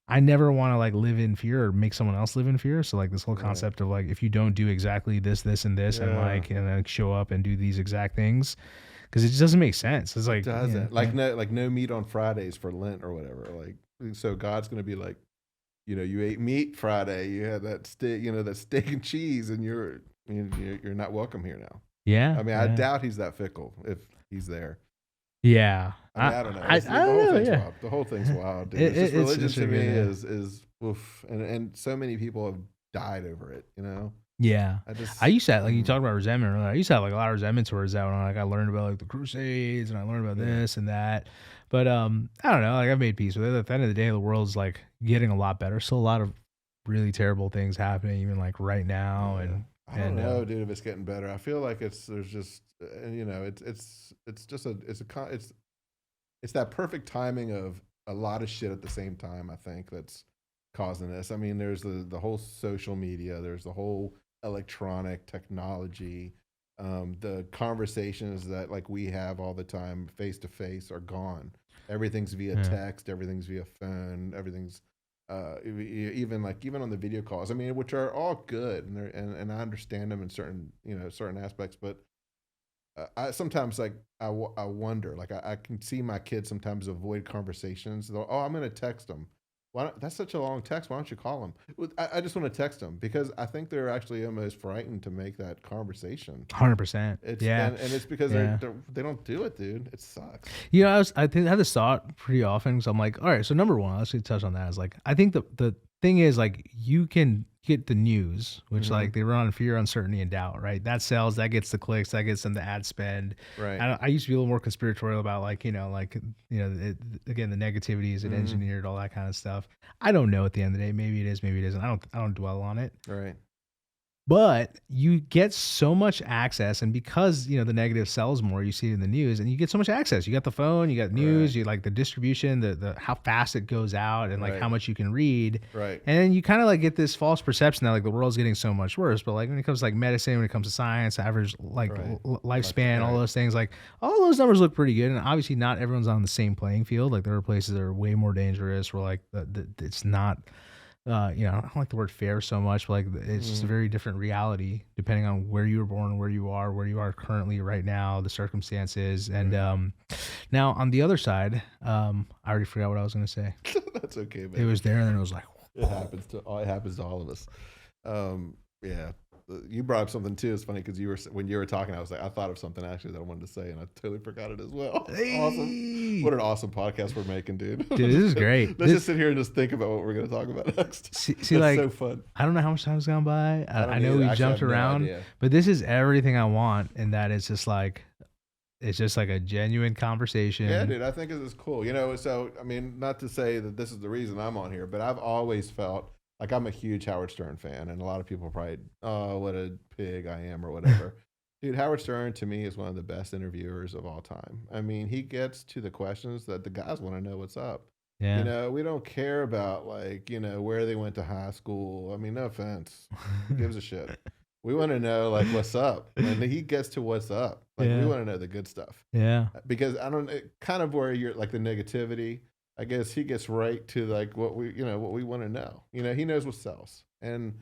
Speaker 1: I never want to like live in fear or make someone else live in fear. So like this whole concept of like, if you don't do exactly this, and this, and then show up and do these exact things, because it just doesn't make sense. It's like,
Speaker 2: no meat on Fridays for Lent or whatever. Like, so God's going to be like, you ate meat Friday, you had that steak, that steak and cheese, and you're not welcome here now.
Speaker 1: Yeah.
Speaker 2: I mean, I doubt he's that fickle if he's there.
Speaker 1: Yeah.
Speaker 2: I mean, I don't know. The whole thing's wild. The whole thing's wild, dude. Religion to me is oof. And so many people have died over it, you know?
Speaker 1: Yeah. I used to have, like, you talked about resentment earlier. I used to have like a lot of resentment towards that when I learned about like the Crusades and I learned about this and that. But I don't know, like I've made peace with it. At the end of the day, the world's like getting a lot better. Still a lot of really terrible things happening, even like right now. And
Speaker 2: I don't know, dude, if it's getting better. I feel like there's just, and you know, it's just it's that perfect timing of a lot of shit at the same time. I think that's causing this. I mean, there's the whole social media, there's the whole electronic technology, the conversations that like we have all the time face to face are gone. Everything's via text, everything's via phone, everything's even on the video calls. I mean, which are all good, and I understand them in certain aspects, but I sometimes like I wonder, like I can see my kids sometimes avoid conversations. They'll, oh, I'm going to text them. That's such a long text. Why don't you call them? I just want to text them because I think they're actually almost frightened to make that conversation.
Speaker 1: 100%. Yeah,
Speaker 2: and it's because they don't do it, dude. It sucks.
Speaker 1: You know, I think I have this thought pretty often because I'm like, all right, so number one, let's touch on that. Is like, I think the thing is like you can get the news, which like they run on fear, uncertainty, and doubt, right? That sells, that gets the clicks, that gets them the ad spend.
Speaker 2: Right.
Speaker 1: I used to be a little more conspiratorial about like, again, the negativity is engineered, all that kind of stuff. I don't know at the end of the day. Maybe it is, maybe it isn't. I don't dwell on it.
Speaker 2: Right.
Speaker 1: But you get so much access, and because the negative sells more, you see it in the news, and you get so much access. You got the phone, you got news, you like the distribution, the how fast it goes out, and like how much you can read.
Speaker 2: Right.
Speaker 1: And then you kind of like get this false perception that like the world's getting so much worse. But like when it comes to like medicine, when it comes to science, average like lifespan, all those things, like all those numbers look pretty good. And obviously, not everyone's on the same playing field. Like there are places that are way more dangerous, where like it's not. I don't like the word fair so much, but like it's just a very different reality depending on where you were born, where you are currently right now, the circumstances. And now on the other side, I already forgot what I was going to say.
Speaker 2: That's okay, man.
Speaker 1: It was there and then it was like,
Speaker 2: it happens to all of us. Yeah. You brought up something too. It's funny because when you were talking, I was like, I thought of something actually that I wanted to say, and I totally forgot it as well. Hey. Awesome! What an awesome podcast we're making, dude.
Speaker 1: Dude, this is great.
Speaker 2: Let's just sit here and just think about what we're going to talk about next.
Speaker 1: See, like,
Speaker 2: so fun.
Speaker 1: I don't know how much time's gone by. I know we jumped around, but this is everything I want, and that it's just like a genuine conversation.
Speaker 2: Yeah, dude, I think this is cool. So I mean, not to say that this is the reason I'm on here, but I've always felt like I'm a huge Howard Stern fan, and a lot of people probably, oh, what a pig I am or whatever. Dude, Howard Stern to me is one of the best interviewers of all time. I mean, he gets to the questions that the guys want to know what's up. Yeah. We don't care about like, where they went to high school. I mean, no offense. Who gives a shit? We want to know like what's up. And he gets to what's up. Like we want to know the good stuff. Yeah. Because kind of where you're like the negativity, I guess he gets right to like what we want to know. He knows what sells, and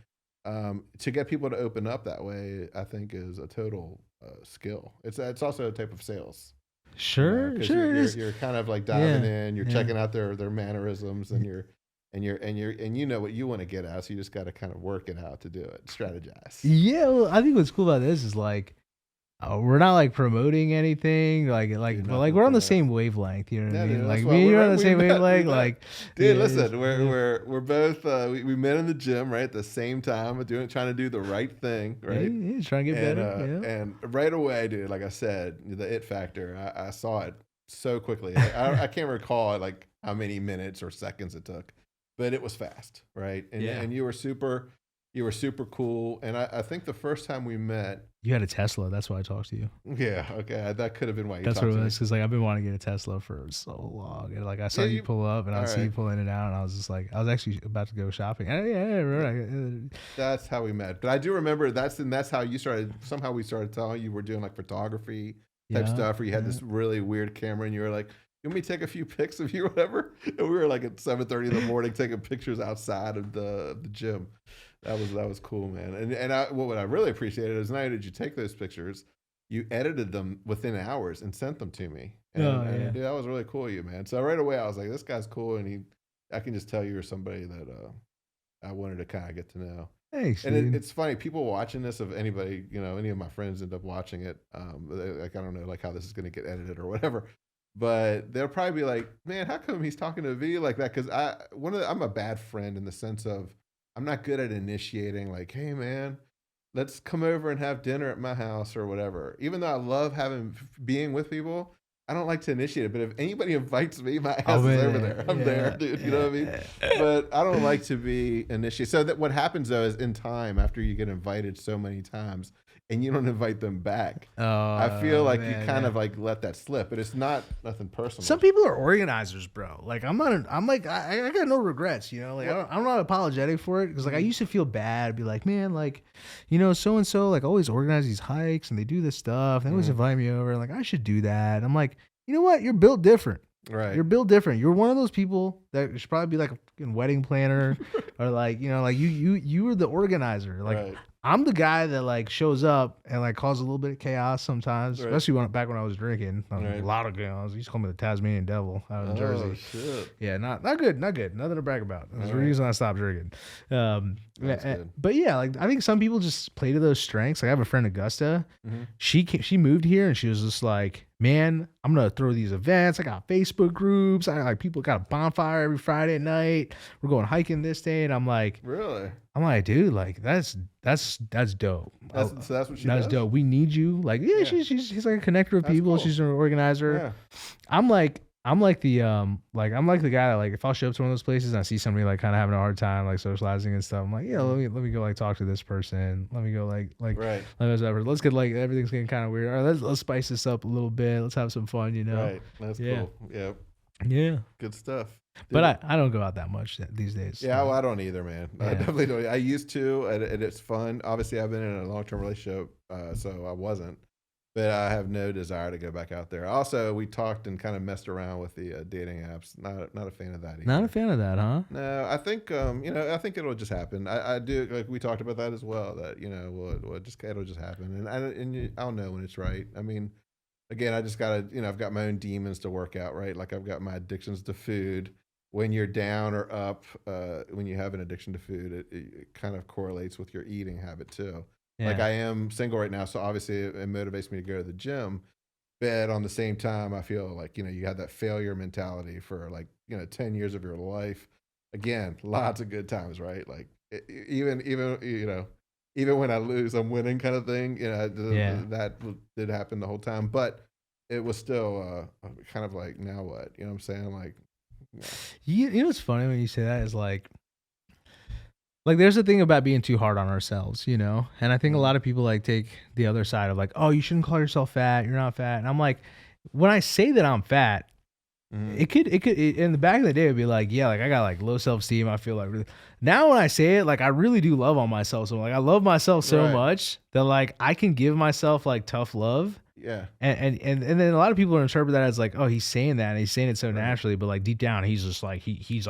Speaker 2: to get people to open up that way, I think is a total skill. It's also a type of sales.
Speaker 1: Sure,
Speaker 2: you're kind of like diving in. You're checking out their mannerisms, and you know what you want to get out. So you just got to kind of work it out to do it, strategize.
Speaker 1: Yeah, well, I think what's cool about this is like. We're not like promoting anything, but like we're on the same wavelength. You know what I mean? Like me and you're on the same wavelength. Like,
Speaker 2: dude, listen, we're both we met in the gym right at the same time, trying to do the right thing, right?
Speaker 1: Yeah, trying to get better.
Speaker 2: And right away, dude, like I said, the it factor, I saw it so quickly. I can't recall like how many minutes or seconds it took, but it was fast, right? And you were super cool. And I think the first time we met,
Speaker 1: you had a Tesla. That's why I talked to you.
Speaker 2: Yeah. Okay. That could have been why you
Speaker 1: talked
Speaker 2: to me.
Speaker 1: That's what it was. Because like I've been wanting to get a Tesla for so long. And like I saw you pull up and I see you pull in and out. And I was just like, I was actually about to go shopping. Right.
Speaker 2: That's how we met. But I do remember that's how you started. Somehow we started telling you were doing like photography type stuff, where you had this really weird camera and you were like, you want me to take a few pics of you or whatever? And we were like at 7:30 in the morning taking pictures outside of the gym. That was cool, man. And what I really appreciated is not only did you take those pictures, you edited them within hours and sent them to me. And dude, that was really cool of you, man. So right away I was like, this guy's cool, and I can just tell you're somebody that I wanted to kind of get to know.
Speaker 1: Thanks.
Speaker 2: And it's funny, people watching this, if anybody, any of my friends end up watching it, like I don't know like how this is going to get edited or whatever. But they'll probably be like, man, how come he's talking to a video like that? Because I'm a bad friend in the sense of I'm not good at initiating. Like, hey man, let's come over and have dinner at my house or whatever. Even though I love being with people, I don't like to initiate it. But if anybody invites me, my ass is over there. I'm there, dude. You know what I mean? But I don't like to be initiated. So that what happens though is in time, after you get invited so many times and you don't invite them back, I feel like you kind of like let that slip. But it's nothing personal.
Speaker 1: Some people are organizers, bro. Like I'm not. I got no regrets. You know, like I'm not apologetic for it because like I used to feel bad, be like, man, like, you know, so and so like always organize these hikes and they do this stuff. They always invite me over. Like I should do that. And I'm like, you know what? You're built different.
Speaker 2: Right.
Speaker 1: You're built different. You're one of those people that should probably be like a fucking wedding planner or like, you know, like you were the organizer. Like I'm the guy that like shows up and like causes a little bit of chaos sometimes, especially back when I was drinking. A lot of chaos. Used to call me the Tasmanian devil out in Jersey.
Speaker 2: Shit.
Speaker 1: Yeah, not good. Nothing to brag about. That's the reason I stopped drinking. But yeah, like I think some people just play to those strengths. Like I have a friend, Augusta. She moved here and she was just like, man, I'm gonna throw these events. I got Facebook groups. I like people got a bonfire every Friday night. We're going hiking this day, and I'm like,
Speaker 2: really?
Speaker 1: I'm like, dude, like that's dope.
Speaker 2: So that's what she does?
Speaker 1: That's dope. We need you. Like, yeah. She's like a connector of people. Cool. She's an organizer. Yeah. I'm like the guy that like if I'll show up to one of those places and I see somebody like kind of having a hard time like socializing and stuff, I'm like, yeah, let me go like talk to this person. Let me go like let's get like everything's getting kind of weird. All right, let's spice this up a little bit. Let's have some fun, you know.
Speaker 2: Right. That's cool. Yeah.
Speaker 1: Yeah.
Speaker 2: Good stuff.
Speaker 1: But I don't go out that much these days.
Speaker 2: Yeah, well, I don't either, man. I definitely don't. I used to, and it's fun. Obviously, I've been in a long-term relationship, so I wasn't. But I have no desire to go back out there. Also, we talked and kind of messed around with the dating apps. Not a fan of that either.
Speaker 1: Not a fan of that, huh?
Speaker 2: No, I think I think it'll just happen. I do, like we talked about that as well. That it'll just happen, and I'll know when it's right. I mean, again, I just gotta I've got my own demons to work out, right? Like I've got my addictions to food. When you're down or up, when you have an addiction to food, it kind of correlates with your eating habit too. Yeah. Like I am single right now, so obviously it motivates me to go to the gym. But on the same time, I feel like, you had that failure mentality for like, 10 years of your life. Again, lots of good times, right? Like even when I lose, I'm winning kind of thing. That did happen the whole time, but it was still kind of like, now what? You know what I'm saying? Like,
Speaker 1: you know what's funny when you say that is like there's a thing about being too hard on ourselves, and I think a lot of people like take the other side of like, oh, you shouldn't call yourself fat, you're not fat, and I'm like, when I say that I'm fat, it could in the back of the day it'd be like, yeah, like I got like low self-esteem, I feel like really. Now when I say it, like I really do love on myself, so like I love myself so much that like I can give myself like tough love.
Speaker 2: Yeah.
Speaker 1: And then a lot of people interpret that as like, oh, he's saying that and he's saying it so naturally, but like deep down he's just like he's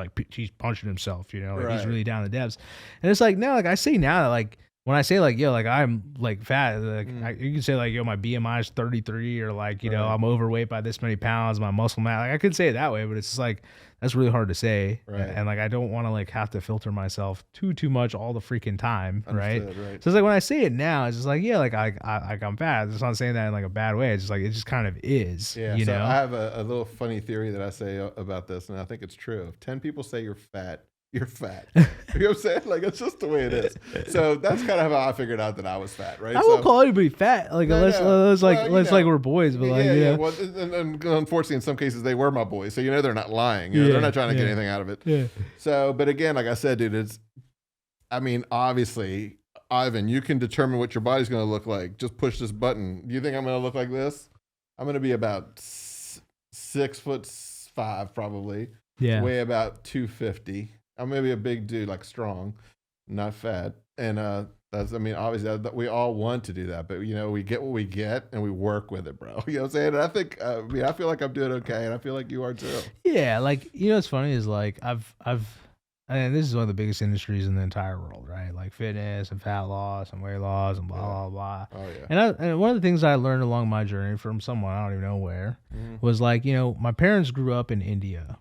Speaker 1: punching himself, like he's really down the depths. And it's like, no, like I say now that like when I say like, yo, like I'm like fat, like you can say like, yo, my BMI is 33 or like, I'm overweight by this many pounds, my muscle mass. Like I could say it that way, but it's just like that's really hard to say. Right. And like I don't want to like have to filter myself too much all the freaking time. Right? So it's like when I say it now, it's just like, yeah, like I'm fat. It's not saying that in like a bad way. It's just like it just kind of is. Yeah. So
Speaker 2: I have a little funny theory that I say about this, and I think it's true. If 10 people say you're fat, you're fat. You know what I'm saying? Like it's just the way it is. So that's kind of how I figured out that I was fat, right?
Speaker 1: I won't call anybody fat, like unless like we're boys, but
Speaker 2: yeah. Well, and unfortunately, in some cases, they were my boys, so they're not lying. They're not trying to get anything out of it. Yeah. So, but again, like I said, dude, obviously, Ivan, you can determine what your body's going to look like. Just push this button. Do you think I'm going to look like this? I'm going to be about 6'5", probably. Yeah. Weigh about 250. I'm maybe a big dude, like strong, not fat. And that's, obviously we all want to do that, but we get what we get and we work with it, bro. You know what I'm saying? And I think, I feel like I'm doing okay, and I feel like you are too.
Speaker 1: Yeah, like what's funny is like and this is one of the biggest industries in the entire world, right? Like fitness and fat loss and weight loss and blah blah blah. Oh yeah. And one of the things I learned along my journey from someone I don't even know where was like, my parents grew up in India.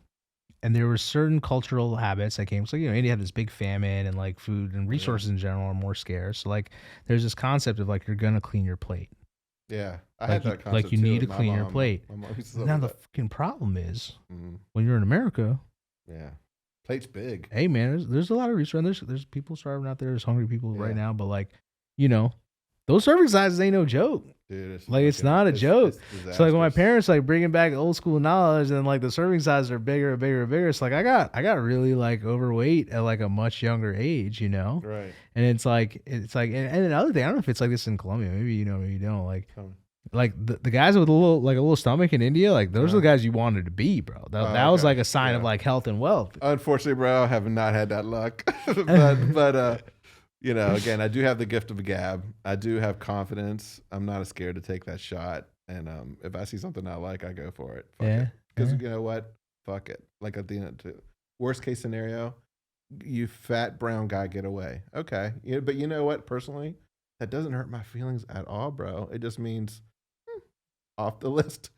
Speaker 1: And there were certain cultural habits that came. So, India had this big famine and like food and resources in general are more scarce. So like there's this concept of like, you're going to clean your plate.
Speaker 2: Yeah.
Speaker 1: I had that concept like you need to clean your plate. Now the fucking problem is when you're in America.
Speaker 2: Yeah. Plate's big.
Speaker 1: Hey man, there's a lot of research. There's people starving out there. There's hungry people right
Speaker 2: Yeah.
Speaker 1: now. But like, those serving sizes ain't no joke.
Speaker 2: Dude,
Speaker 1: It's not a joke.
Speaker 2: It's
Speaker 1: So like when my parents like bringing back old school knowledge and like the serving sizes are bigger and bigger and bigger, it's like I got really like overweight at like a much younger age,
Speaker 2: Right.
Speaker 1: And it's like and another thing, I don't know if it's like this in Colombia, maybe maybe you don't like the guys with a little stomach in India, like those are the guys you wanted to be, bro. That was like a sign of like health and wealth.
Speaker 2: Unfortunately, bro, I have not had that luck. but again, I do have the gift of a gab. I do have confidence. I'm not scared to take that shot. And if I see something I like, I go for it. Because you know what? Fuck it. Like at the end, worst case scenario, you fat brown guy get away. Okay. But you know what? Personally, that doesn't hurt my feelings at all, bro. It just means off the list.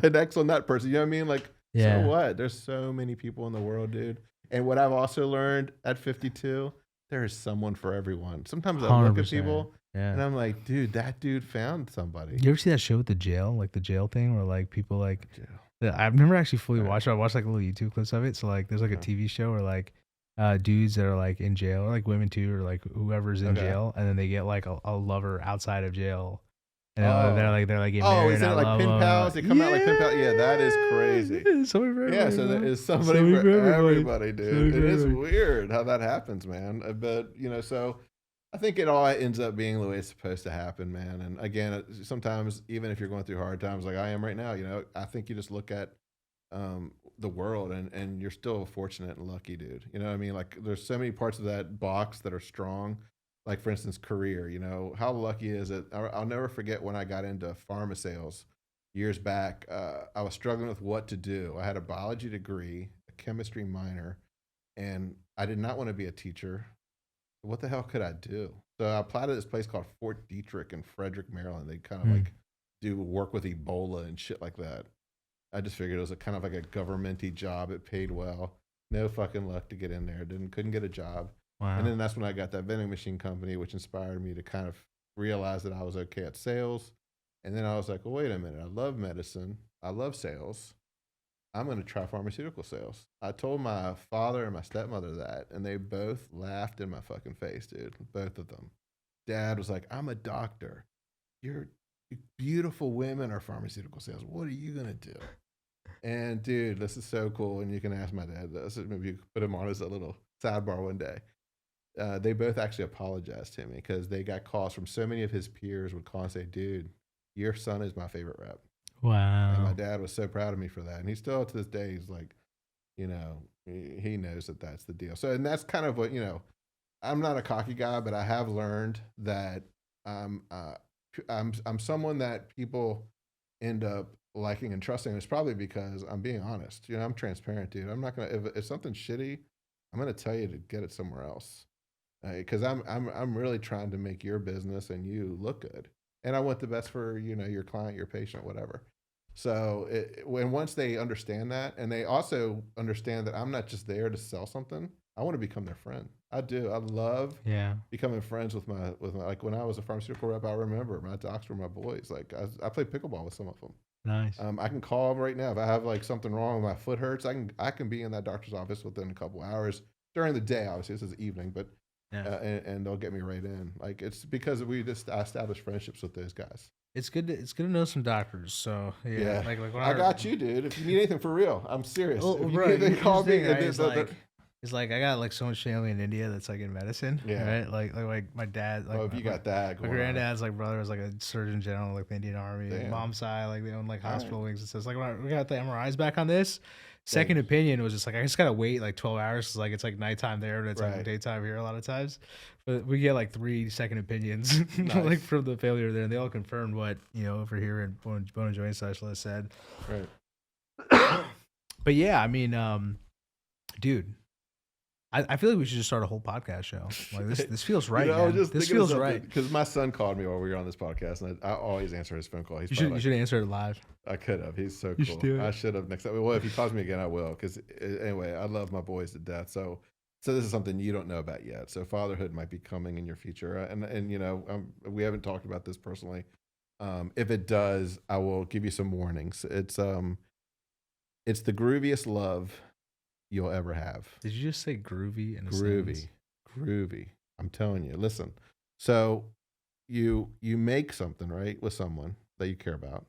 Speaker 2: An X on that person. You know what I mean? Like, so what? There's so many people in the world, dude. And what I've also learned at 52, there is someone for everyone. Sometimes I look at people and I'm like, dude, that dude found somebody.
Speaker 1: You ever see that show with the jail, like the jail thing, where like people like, I've never actually fully watched it. I watched like little YouTube clips of it. So like, there's like a TV show where like dudes that are like in jail, or like women too, or like whoever's in jail, and then they get like a lover outside of jail. And they're like getting married.
Speaker 2: Is it like pen pals? They come out like pen pals. Yeah, that is crazy.
Speaker 1: Somebody for everybody.
Speaker 2: So there is somebody for everybody, dude. It is weird how that happens, man. But so I think it all ends up being the way it's supposed to happen, man. And again, sometimes even if you're going through hard times like I am right now, I think you just look at the world and you're still fortunate and lucky, dude. You know what I mean? Like there's so many parts of that box that are strong. Like for instance, career, how lucky is it? I'll never forget when I got into pharma sales years back. I was struggling with what to do. I had a biology degree, a chemistry minor, and I did not want to be a teacher. What the hell could I do? So I applied to this place called Fort Detrick in Frederick, Maryland. They kind of like do work with Ebola and shit like that. I just figured it was a kind of like a government-y job. It paid well. No fucking luck to get in there. Couldn't get a job. Wow. And then that's when I got that vending machine company, which inspired me to kind of realize that I was okay at sales. And then I was like, well, wait a minute. I love medicine. I love sales. I'm going to try pharmaceutical sales. I told my father and my stepmother that, and they both laughed in my fucking face, dude. Both of them. Dad was like, I'm a doctor. Your beautiful women are pharmaceutical sales. What are you going to do? And dude, this is so cool. And you can ask my dad this. Maybe you could put him on as a little sidebar one day. They both actually apologized to me because they got calls from so many of his peers would call and say, dude, your son is my favorite rep.
Speaker 1: Wow.
Speaker 2: And my dad was so proud of me for that. And he still to this day, he's like, he knows that that's the deal. So, and that's kind of what, I'm not a cocky guy, but I have learned that I'm someone that people end up liking and trusting. It's probably because I'm being honest. I'm transparent, dude. I'm not going to, if something's shitty, I'm going to tell you to get it somewhere else. Because I'm really trying to make your business and you look good, and I want the best for your client, your patient, whatever. So when once they understand that, and they also understand that I'm not just there to sell something, I want to become their friend. I do. I love becoming friends with my like when I was a pharmaceutical rep. I remember my docs were my boys. Like I played pickleball with some of them.
Speaker 1: Nice.
Speaker 2: I can call them right now if I have like something wrong. My foot hurts. I can be in that doctor's office within a couple hours during the day. Obviously, this is evening, but. And they'll get me right in. Like it's because I established friendships with those guys.
Speaker 1: It's good to know some doctors. So yeah. Like when
Speaker 2: I got you, dude. If you need anything for real, I'm serious.
Speaker 1: Well,
Speaker 2: if you
Speaker 1: right,
Speaker 2: need anything, call me.
Speaker 1: It's like I got like so much family in India that's like in medicine. Yeah. Right. Like my dad. Like
Speaker 2: if you got that.
Speaker 1: My granddad's like brother was like a surgeon general like the Indian Army. Like mom's side like they own like hospital wings. It says like when we got the MRIs back on this. Second opinion was just like I just gotta wait like 12 hours. Like it's like nighttime there, but it's like daytime here a lot of times. But we get like 3 second opinions, like from the failure there, and they all confirmed what over here in bone and joint specialist said.
Speaker 2: Right.
Speaker 1: But yeah, I mean, dude, I feel like we should just start a whole podcast show. Like this feels right. This feels right.
Speaker 2: Because my son called me while we were on this podcast, and I always answer his phone call.
Speaker 1: You should answer it live.
Speaker 2: I could have. He's so cool. I should have next time. Well, if he calls me again, I will. Because anyway, I love my boys to death. So this is something you don't know about yet. So fatherhood might be coming in your future, and we haven't talked about this personally. If it does, I will give you some warnings. It's the grooviest love you'll ever have.
Speaker 1: Did you just say groovy in a sentence?
Speaker 2: Groovy. I'm telling you. Listen. So you make something, right, with someone that you care about,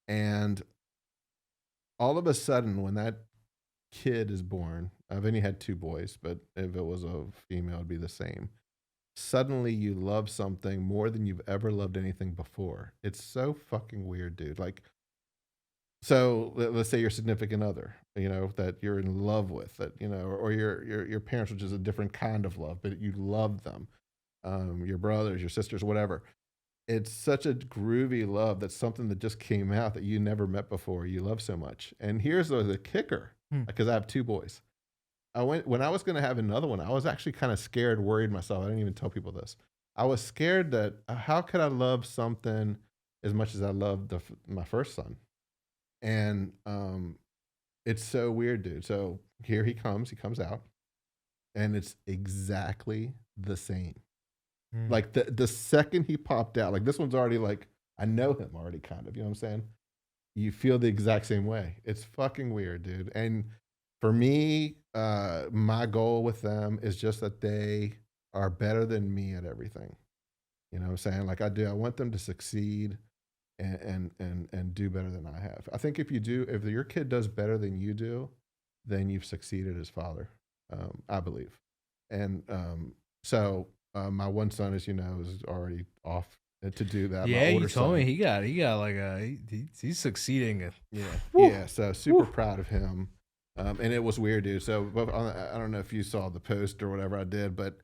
Speaker 2: and all of a sudden when that kid is born, I've only had 2 boys, but if it was a female it'd be the same. Suddenly you love something more than you've ever loved anything before. It's so fucking weird, dude. Like, so let's say your significant other, that you're in love with, that or your parents, which is a different kind of love, but you love them, your brothers, your sisters, whatever. It's such a groovy love. That's something that just came out that you never met before. You love so much. And here's the kicker, because I have 2 boys. When I was going to have another one, I was actually kind of scared, worried myself. I didn't even tell people this. I was scared that how could I love something as much as I loved my first son? And it's so weird, dude. So here he comes out, and it's exactly the same. Like the second he popped out, like this one's already like, I know him already, kind of, you know what I'm saying? You feel the exact same way. It's fucking weird, dude. And for me, my goal with them is just that they are better than me at everything. You know what I'm saying? Like I want them to succeed and do better than I have. I think if your kid does better than you do, then you've succeeded as father. I believe. And so my one son, as you know, is already off to do that.
Speaker 1: Yeah,
Speaker 2: my
Speaker 1: you
Speaker 2: older
Speaker 1: told
Speaker 2: son,
Speaker 1: me he got like he's succeeding.
Speaker 2: yeah. So super proud of him. And it was weird, dude. So I don't know if you saw the post or whatever I did, but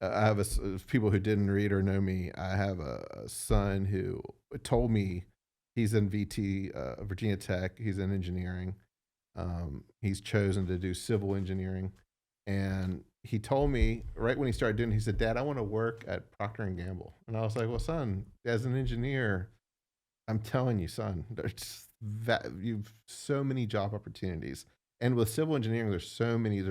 Speaker 2: I have people who didn't read or know me. I have a son who told me he's in Virginia Tech. He's in engineering. He's chosen to do civil engineering, and he told me right when he started doing it, he said, "Dad, I want to work at Procter and Gamble." And I was like, "Well, son, as an engineer, I'm telling you, son, you've so many job opportunities, and with civil engineering, there's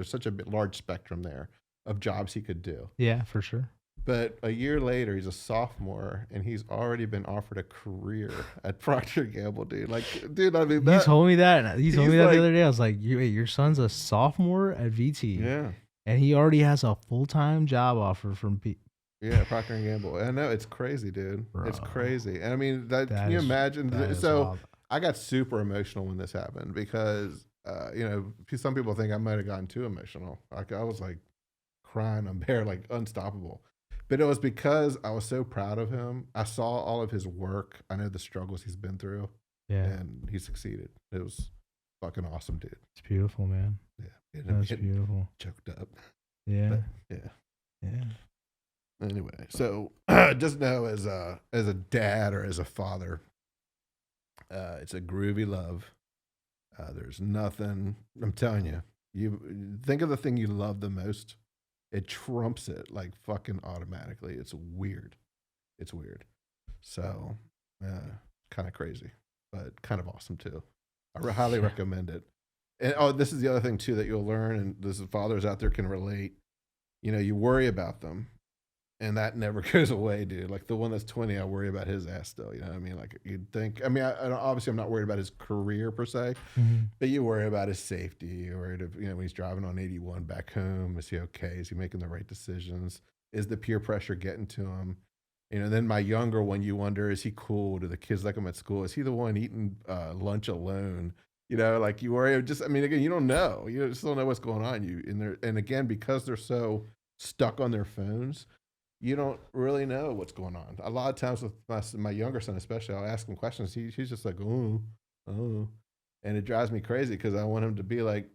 Speaker 2: such a large spectrum there of jobs he could do."
Speaker 1: Yeah, for sure.
Speaker 2: But a year later, he's a sophomore, and he's already been offered a career at Procter and Gamble, dude. Like, dude, I mean,
Speaker 1: He told me that. He told me that
Speaker 2: like,
Speaker 1: the other day. I was like, wait, your son's a sophomore at VT.
Speaker 2: Yeah.
Speaker 1: And he already has a full-time job offer from
Speaker 2: Yeah, Procter and Gamble. I know, it's crazy, dude.
Speaker 1: Bro,
Speaker 2: it's crazy. And I mean, can you
Speaker 1: is-
Speaker 2: imagine? So
Speaker 1: wild.
Speaker 2: I got super emotional when this happened because, some people think I might have gotten too emotional. Like I was like crying unbearable, like unstoppable. But it was because I was so proud of him. I saw all of his work. I know the struggles he's been through.
Speaker 1: Yeah.
Speaker 2: And he succeeded. It was fucking awesome, dude.
Speaker 1: It's beautiful, man.
Speaker 2: Yeah.
Speaker 1: That's beautiful.
Speaker 2: Choked up.
Speaker 1: Yeah.
Speaker 2: But,
Speaker 1: yeah.
Speaker 2: Anyway, so just know as a dad or as a father, it's a groovy love. There's nothing, I'm telling you, you think of the thing you love the most, it trumps it like fucking automatically. It's weird. So, kind of crazy, but kind of awesome too. I highly recommend it. And this is the other thing too that you'll learn, and this is fathers out there can relate. You worry about them, and that never goes away, dude. Like the one that's 20, I worry about his ass still. You know what I mean? Like you'd think. I mean, obviously I'm not worried about his career per se, but you worry about his safety. You're worried if when he's driving on 81 back home, is he okay? Is he making the right decisions? Is the peer pressure getting to him? Then my younger one, you wonder, is he cool? Do the kids like him at school? Is he the one eating lunch alone? Like you worry. Again, you don't know. You just don't know what's going on. And again, because they're so stuck on their phones, you don't really know what's going on. A lot of times with my younger son, especially, I'll ask him questions. He's just like, oh, and it drives me crazy because I want him to be like,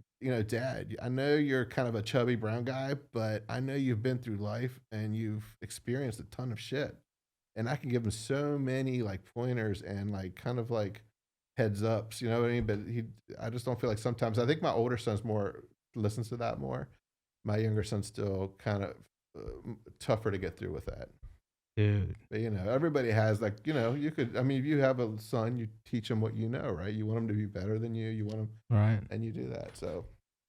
Speaker 2: Dad, I know you're kind of a chubby brown guy, but I know you've been through life and you've experienced a ton of shit. And I can give him so many like pointers and like kind of like heads ups, you know what I mean? But I just don't feel like sometimes. I think my older son's listens to that more. My younger son's still kind of tougher to get through with that.
Speaker 1: Dude.
Speaker 2: But everybody has like, you could, if you have a son, you teach him what you know, right? You want him to be better than you want him,
Speaker 1: right?
Speaker 2: And you do that. So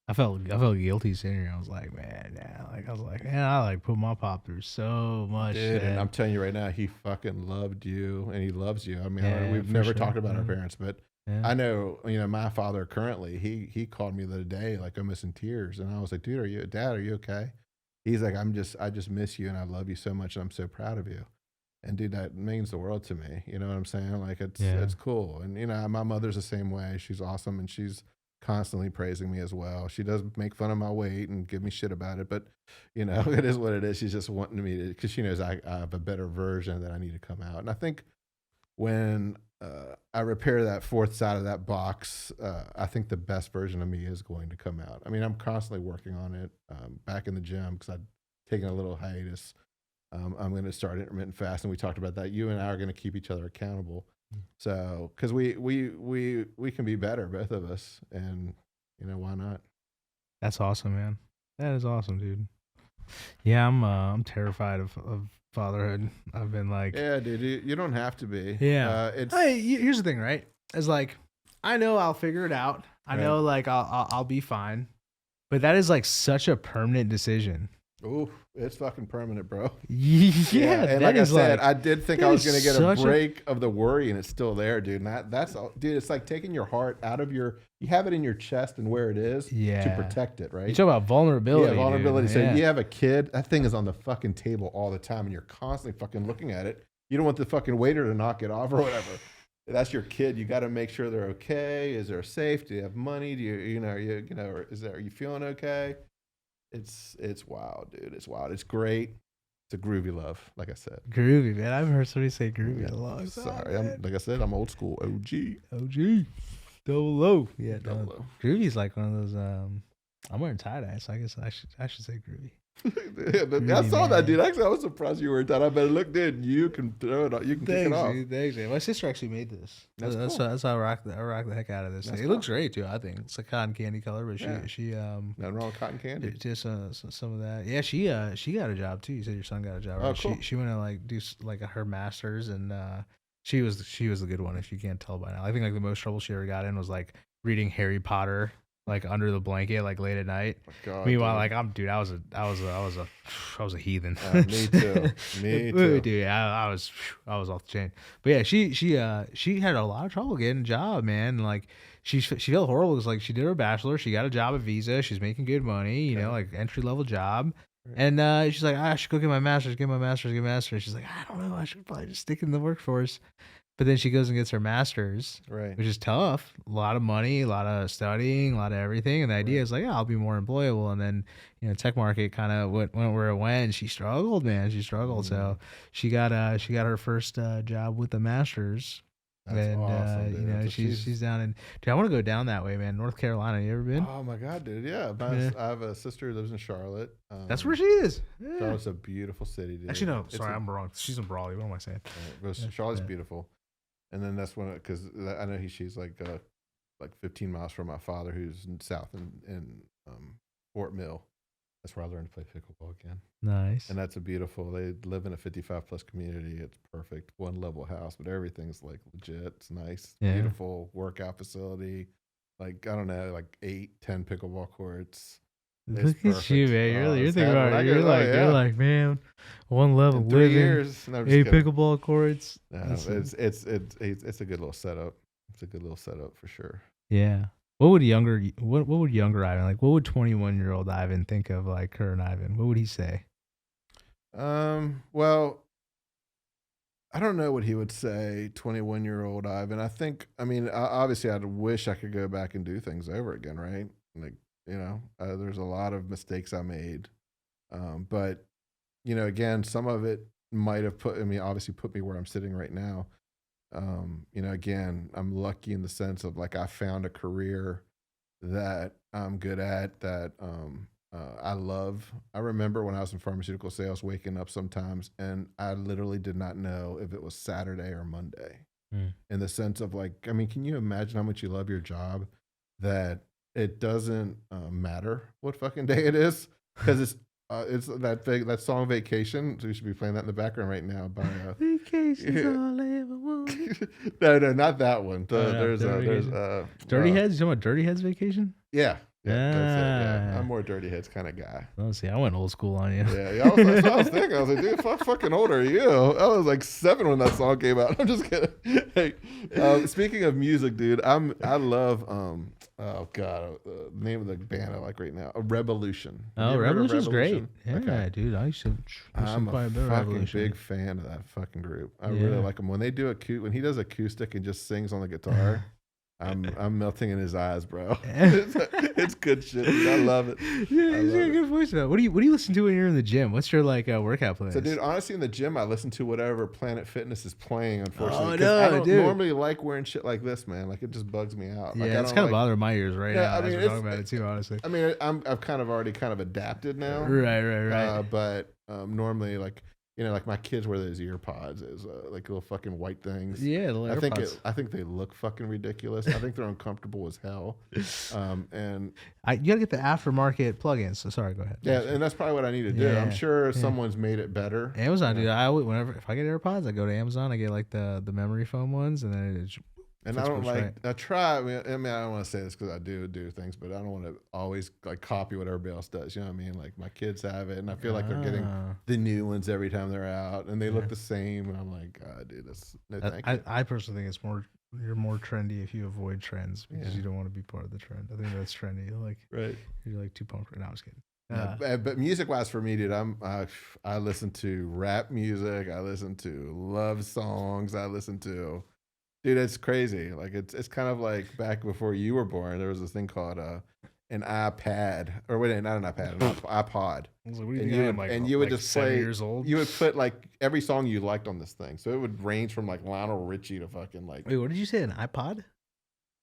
Speaker 1: I felt guilty sitting here. I was like, man, I like put my pop through so much.
Speaker 2: Dude, and
Speaker 1: man.
Speaker 2: I'm telling you right now, he fucking loved you, and he loves you. I mean,
Speaker 1: Yeah,
Speaker 2: we've
Speaker 1: for
Speaker 2: never
Speaker 1: sure.
Speaker 2: talked about our
Speaker 1: Yeah.
Speaker 2: parents, but
Speaker 1: Yeah.
Speaker 2: I know, my father currently, he called me the other day, like almost in tears, and I was like, dude, Dad, are you okay? He's like, I just miss you, and I love you so much, and I'm so proud of you. And dude, that means the world to me. You know what I'm saying? Like it's cool. And my mother's the same way. She's awesome, and she's constantly praising me as well. She does make fun of my weight and give me shit about it, but it is what it is. She's just wanting me to, because she knows I have a better version that I need to come out. And I think when I repair that fourth side of that box, I think the best version of me is going to come out. I mean, I'm constantly working on it. Back in the gym, because I've taken a little hiatus. I'm going to start intermittent fasting. We talked about that. You and I are going to keep each other accountable. So, because we can be better, both of us, and why not?
Speaker 1: That's awesome, man. That is awesome, dude. Yeah, I'm terrified of fatherhood. I've been like,
Speaker 2: yeah, dude, you don't have to be.
Speaker 1: Yeah, here's the thing, right? It's like, I know I'll figure it out. I know, like, I'll be fine, but that is like such a permanent decision.
Speaker 2: Ooh, it's fucking permanent, bro.
Speaker 1: Yeah,
Speaker 2: and like I said, I did think I was gonna get a break of the worry, and it's still there, dude. And that's all, dude. It's like taking your heart out of you have it in your chest and where it is to protect it, right?
Speaker 1: You talk about vulnerability.
Speaker 2: Yeah, vulnerability.
Speaker 1: Dude.
Speaker 2: So you have a kid, that thing is on the fucking table all the time, and you're constantly fucking looking at it. You don't want the fucking waiter to knock it off or whatever. That's your kid. You got to make sure they're okay. Is there safe? Do you have money? Do you are you feeling okay? It's wild, dude. It's wild. It's great. It's a groovy love, like I said.
Speaker 1: Groovy, man. I've heard somebody say groovy a lot.
Speaker 2: Sorry, like I said, I'm old school.
Speaker 1: OG. Double O. Yeah,
Speaker 2: Double O.
Speaker 1: Groovy's like one of those. I'm wearing tie-dye, so I guess I should say groovy.
Speaker 2: I saw that, dude. Actually, I was surprised you were that. I better look, dude. You can throw it on. You can kick it off.
Speaker 1: Thanks, man. My sister actually made this. That's
Speaker 2: cool.
Speaker 1: That's how I rock the heck out of this thing. It looks great too. I think it's like cotton candy color, but she
Speaker 2: nothing wrong with cotton candy.
Speaker 1: Just some of that. Yeah, she got a job too. You said your son got a job, right?
Speaker 2: Oh, cool.
Speaker 1: She went to like do like her master's, and she was the good one. If you can't tell by now, I think like the most trouble she ever got in was like reading Harry Potter like under the blanket, like late at night.
Speaker 2: God,
Speaker 1: meanwhile,
Speaker 2: dude.
Speaker 1: like I was a heathen.
Speaker 2: Me too. Me too.
Speaker 1: Dude, I was off the chain. But yeah, she had a lot of trouble getting a job, man. And like she felt horrible because like she did her bachelor, she got a job at Visa, she's making good money, you know, like entry level job. Right. And she's like, I should go get my master's. She's like, I don't know, I should probably just stick in the workforce. But then she goes and gets her master's,
Speaker 2: right?
Speaker 1: Which is tough. A lot of money, a lot of studying, a lot of everything. And the idea is like, yeah, I'll be more employable. And then, tech market kind of went where it went. She struggled, man. She struggled. So she got her first job with the master's.
Speaker 2: That's awesome, dude.
Speaker 1: She's down in. Dude, I want to go down that way, man. North Carolina. You ever been?
Speaker 2: Oh my God, dude. Yeah, I have a sister who lives in Charlotte.
Speaker 1: That's where she is. Yeah.
Speaker 2: Charlotte's a beautiful city, dude.
Speaker 1: Actually, no. Sorry, I'm wrong. She's in Brawley. What am I saying?
Speaker 2: Charlotte's beautiful. And then that's when, because I know she's like 15 miles from my father, who's south in Fort Mill. That's where I learned to play pickleball again.
Speaker 1: Nice.
Speaker 2: And that's they live in a 55 plus community. It's perfect, one level house, but everything's like legit. It's nice, beautiful workout facility. Like, I don't know, like 8-10 pickleball courts.
Speaker 1: Look at you, man. You're thinking about it. You're like, man, one level
Speaker 2: in 3
Speaker 1: living,
Speaker 2: years. No,
Speaker 1: 8 pickleball courts.
Speaker 2: No, it's a good little setup. It's a good little setup for sure.
Speaker 1: Yeah. What would younger Ivan, like, what would 21-year-old Ivan think of like current Ivan? What would he say?
Speaker 2: Well, I don't know what he would say, 21-year-old Ivan. Obviously I'd wish I could go back and do things over again, right? Like, there's a lot of mistakes I made. But, again, some of it might have put me where I'm sitting right now. Again, I'm lucky in the sense of like, I found a career that I'm good at, that I love. I remember when I was in pharmaceutical sales, waking up sometimes and I literally did not know if it was Saturday or Monday. In the sense of like, can you imagine how much you love your job that it doesn't matter what fucking day it is? Because it's that song Vacation. So we should be playing that in the background right now. By Vacation's all I ever want. No, not that one. There's
Speaker 1: Dirty Heads. You talking about Dirty Heads Vacation?
Speaker 2: Yeah. Yeah, that's it. Yeah, I'm more Dirty Hits kind of guy.
Speaker 1: Let's see. I went old school on you.
Speaker 2: Yeah. That's what I was thinking. I was like, dude, how fucking old are you? I was like 7 when that song came out. I'm just kidding. Hey, speaking of music, dude, I love oh god, the name of the band I like right now, Revolution.
Speaker 1: Oh, Revolution's great. Yeah,
Speaker 2: Okay.
Speaker 1: Dude, I used to.
Speaker 2: I'm a fucking big fan of that fucking group. I really like him when they do when he does acoustic and just sings on the guitar. I'm melting in his eyes, bro. It's good shit. Dude. I love it.
Speaker 1: Yeah, he's got a good voice though. What do you listen to when you're in the gym? What's your workout playlist?
Speaker 2: So, dude, honestly, in the gym, I listen to whatever Planet Fitness is playing. Unfortunately,
Speaker 1: oh, no,
Speaker 2: I don't
Speaker 1: dude.
Speaker 2: normally like wearing shit like this, man. Like it just bugs me out.
Speaker 1: Yeah, it's kind of bothering my ears right now.
Speaker 2: I mean,
Speaker 1: as we're talking about it too, honestly.
Speaker 2: I mean, I've kind of already adapted now.
Speaker 1: Right.
Speaker 2: But normally, like my kids wear those ear pods, as like little fucking white things.
Speaker 1: Yeah, the little AirPods.
Speaker 2: I think they look fucking ridiculous. I think they're uncomfortable as hell. And
Speaker 1: you gotta get the aftermarket plugins. So sorry, go ahead.
Speaker 2: Yeah, and that's probably what I need to do.
Speaker 1: Yeah,
Speaker 2: I'm sure someone's made it better.
Speaker 1: Amazon, dude. I always, if I get AirPods, I go to Amazon. I get like the memory foam ones, and then
Speaker 2: and I don't like. I try. I mean, I don't want to say this because I do things, but I don't want to always like copy what everybody else does. You know what I mean? Like my kids have it, and I feel like they're getting the new ones every time they're out, and they look the same. And I'm like, God, dude, thank you.
Speaker 1: I personally think you're more trendy if you avoid trends because you don't want to be part of the trend. I think that's trendy. You're like too punk. No, I'm just kidding.
Speaker 2: But music wise for me, dude, I listen to rap music. I listen to love songs. I listen to. Dude, it's crazy. Like it's kind of like back before you were born. There was this thing called an iPad, or wait, not an iPad, an iPod.
Speaker 1: And
Speaker 2: you would just play.
Speaker 1: Years old?
Speaker 2: You would put like every song you liked on this thing. So it would range from like Lionel Richie to fucking like.
Speaker 1: Wait, what did you say? An iPod?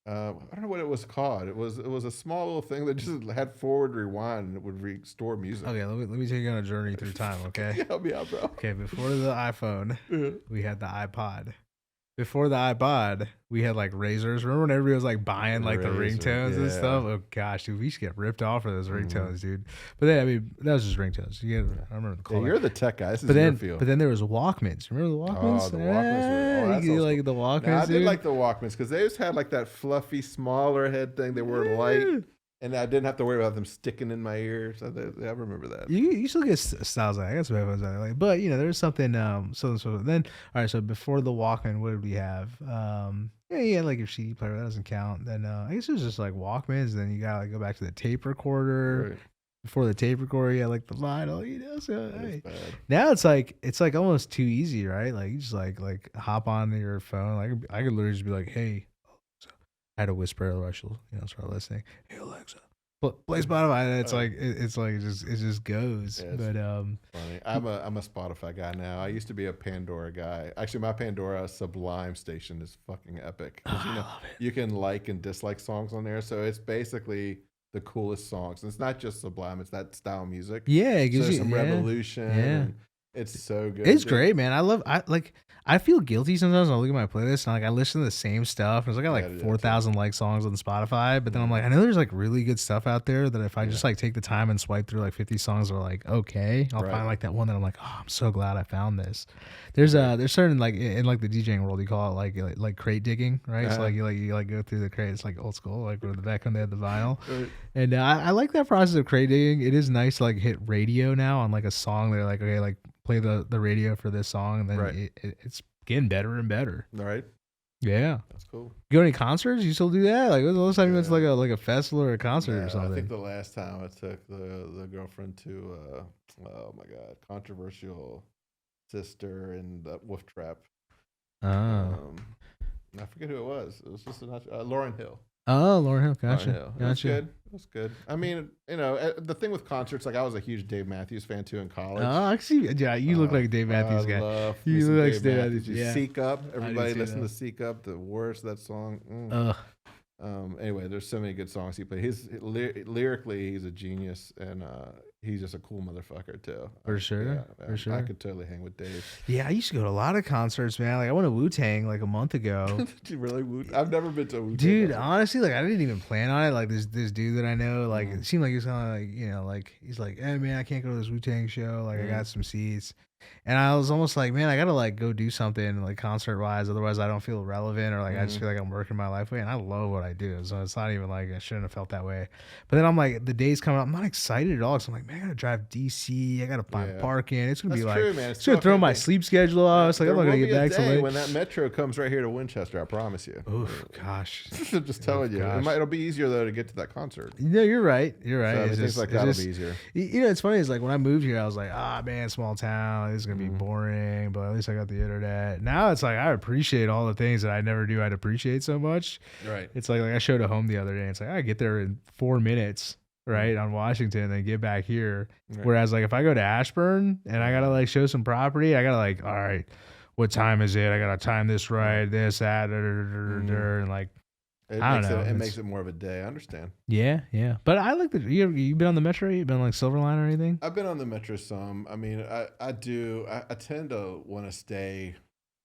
Speaker 2: I don't know what it was called. It was a small little thing that just had forward rewind and it would restore music.
Speaker 1: Okay, let me take you on a journey through time. Okay.
Speaker 2: Help me out, bro.
Speaker 1: Okay, before the iPhone, we had the iPod. Before the iPod, we had like razors. Remember when everybody was like buying like the ringtones and stuff? Oh gosh, dude, we used to get ripped off for those ringtones, dude. But then, I mean, that was just ringtones. I remember the color.
Speaker 2: You're the tech guy. This is your field.
Speaker 1: But then there was Walkmans. Remember the Walkmans?
Speaker 2: Oh, the Walkmans.
Speaker 1: You like the Walkmans?
Speaker 2: I did like the Walkmans because they just had like that fluffy, smaller head thing. They were light. And I didn't have to worry about them sticking in my ears. I remember that.
Speaker 1: You still get styles like that. I got some headphones I like, but there's something. Then all right. So before the Walkman, what did we have? Like your CD player that doesn't count. Then I guess it was just like Walkmans. Then you gotta like, go back to the tape recorder. Right. Before the tape recorder, you had like the Lionel. So hey. Now it's like almost too easy, right? Like you just like hop on your phone. Like I could literally just be like, hey. I had to whisper, otherwise she'll start listening. Hey Alexa, play Spotify. And it just goes. Yeah, but
Speaker 2: funny. I'm a Spotify guy now. I used to be a Pandora guy. Actually, my Pandora Sublime station is fucking epic. I love it. You can like and dislike songs on there, so it's basically the coolest songs. And it's not just Sublime; it's that style music.
Speaker 1: Yeah, it gives
Speaker 2: so
Speaker 1: you
Speaker 2: some Revolution.
Speaker 1: Yeah.
Speaker 2: And it's so good.
Speaker 1: It's great, man. I feel guilty sometimes when I look at my playlist and I listen to the same stuff. I got like 4,000 like songs on Spotify, but then I'm like, I know there's like really good stuff out there that if I just like take the time and swipe through like 50 songs that are like okay, I'll find like that one that I'm like, oh, I'm so glad I found this. There's certain like in like the DJing world you call it like crate digging, right? So like you go through the crate. It's like old school, like with the back when they had the vinyl. And I like that process of crate digging. It is nice to like hit radio now on like a song. They're like, okay, like play the radio for this song, and then it's getting better and better.
Speaker 2: All right.
Speaker 1: Yeah.
Speaker 2: That's cool. You
Speaker 1: go to any concerts? You still do that? Like, when's the last time you went to like a festival or a concert or something?
Speaker 2: I think the last time I took the girlfriend to oh my God, controversial sister and the Wolf Trap. I forget who it was. It was just Lauryn Hill.
Speaker 1: Oh, Lauryn Hill, gotcha.
Speaker 2: Lauryn Hill. Gotcha. That's good. I mean, the thing with concerts, like I was a huge Dave Matthews fan too in college.
Speaker 1: Oh, actually, yeah, you look like a Dave Matthews guy.
Speaker 2: You look like
Speaker 1: Dave Matthews.
Speaker 2: Yeah. Seek Up. Everybody listen to Seek Up. The worst that song. Anyway, there's so many good songs he played. Lyrically, he's a genius, and he's just a cool motherfucker too.
Speaker 1: For sure.
Speaker 2: I could totally hang with Dave.
Speaker 1: Yeah, I used to go to a lot of concerts, man. Like I went to Wu-Tang like a month ago.
Speaker 2: Did you really? I've never been to a Wu-Tang.
Speaker 1: Dude, honestly, like I didn't even plan on it. Like this dude that I know, like it seemed like he was kind of like, like he's like, hey man, I can't go to this Wu-Tang show. Like I got some seats. And I was almost like, man, I gotta like go do something like concert wise, otherwise I don't feel relevant, or like I just feel like I'm working my life away. And I love what I do, so it's not even like I shouldn't have felt that way. But then I'm like, the days coming up, I'm not excited at all. So I'm like, man, I gotta drive DC, I gotta find parking. It's gonna be
Speaker 2: That's
Speaker 1: like,
Speaker 2: true, man.
Speaker 1: it's gonna throw my sleep schedule off. It's like I'm not gonna get back so late.
Speaker 2: When that metro comes right here to Winchester, I promise you.
Speaker 1: Oof, gosh.
Speaker 2: Just telling you, it'll be easier though to get to that concert.
Speaker 1: No, you're right. You're right.
Speaker 2: So things like that'll be easier.
Speaker 1: You know, it's funny. It's like when I moved here, I was like, man, small town. This is gonna be boring, but at least I got the internet. Now it's like I appreciate all the things that I never knew I'd appreciate so much.
Speaker 2: Right.
Speaker 1: It's like I showed a home the other day. It's like I get there in 4 minutes, right, on Washington, and then get back here. Right. Whereas like if I go to Ashburn and I gotta like show some property, I gotta like, all right, what time is it? I gotta time this right, this, that, and like.
Speaker 2: It makes it more of a day. I understand.
Speaker 1: Yeah. But I like you been on the Metro? You been on like Silver Line or anything?
Speaker 2: I've been on the Metro some. I mean, I do. I tend to want to stay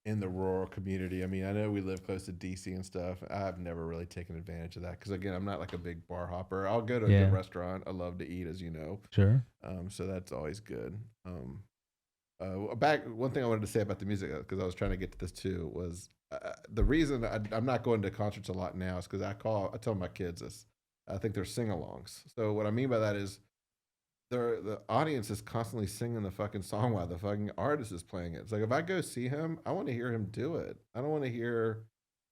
Speaker 2: in the rural community. I mean, I know we live close to DC and stuff. I've never really taken advantage of that because again, I'm not like a big bar hopper. I'll go to a good restaurant. I love to eat, as you know.
Speaker 1: Sure.
Speaker 2: So that's always good. One thing I wanted to say about the music, because I was trying to get to this too, was the reason I'm not going to concerts a lot now is because I tell my kids this. I think they're sing-alongs. So what I mean by that is the audience is constantly singing the fucking song while the fucking artist is playing it. It's like if I go see him, I want to hear him do it. I don't want to hear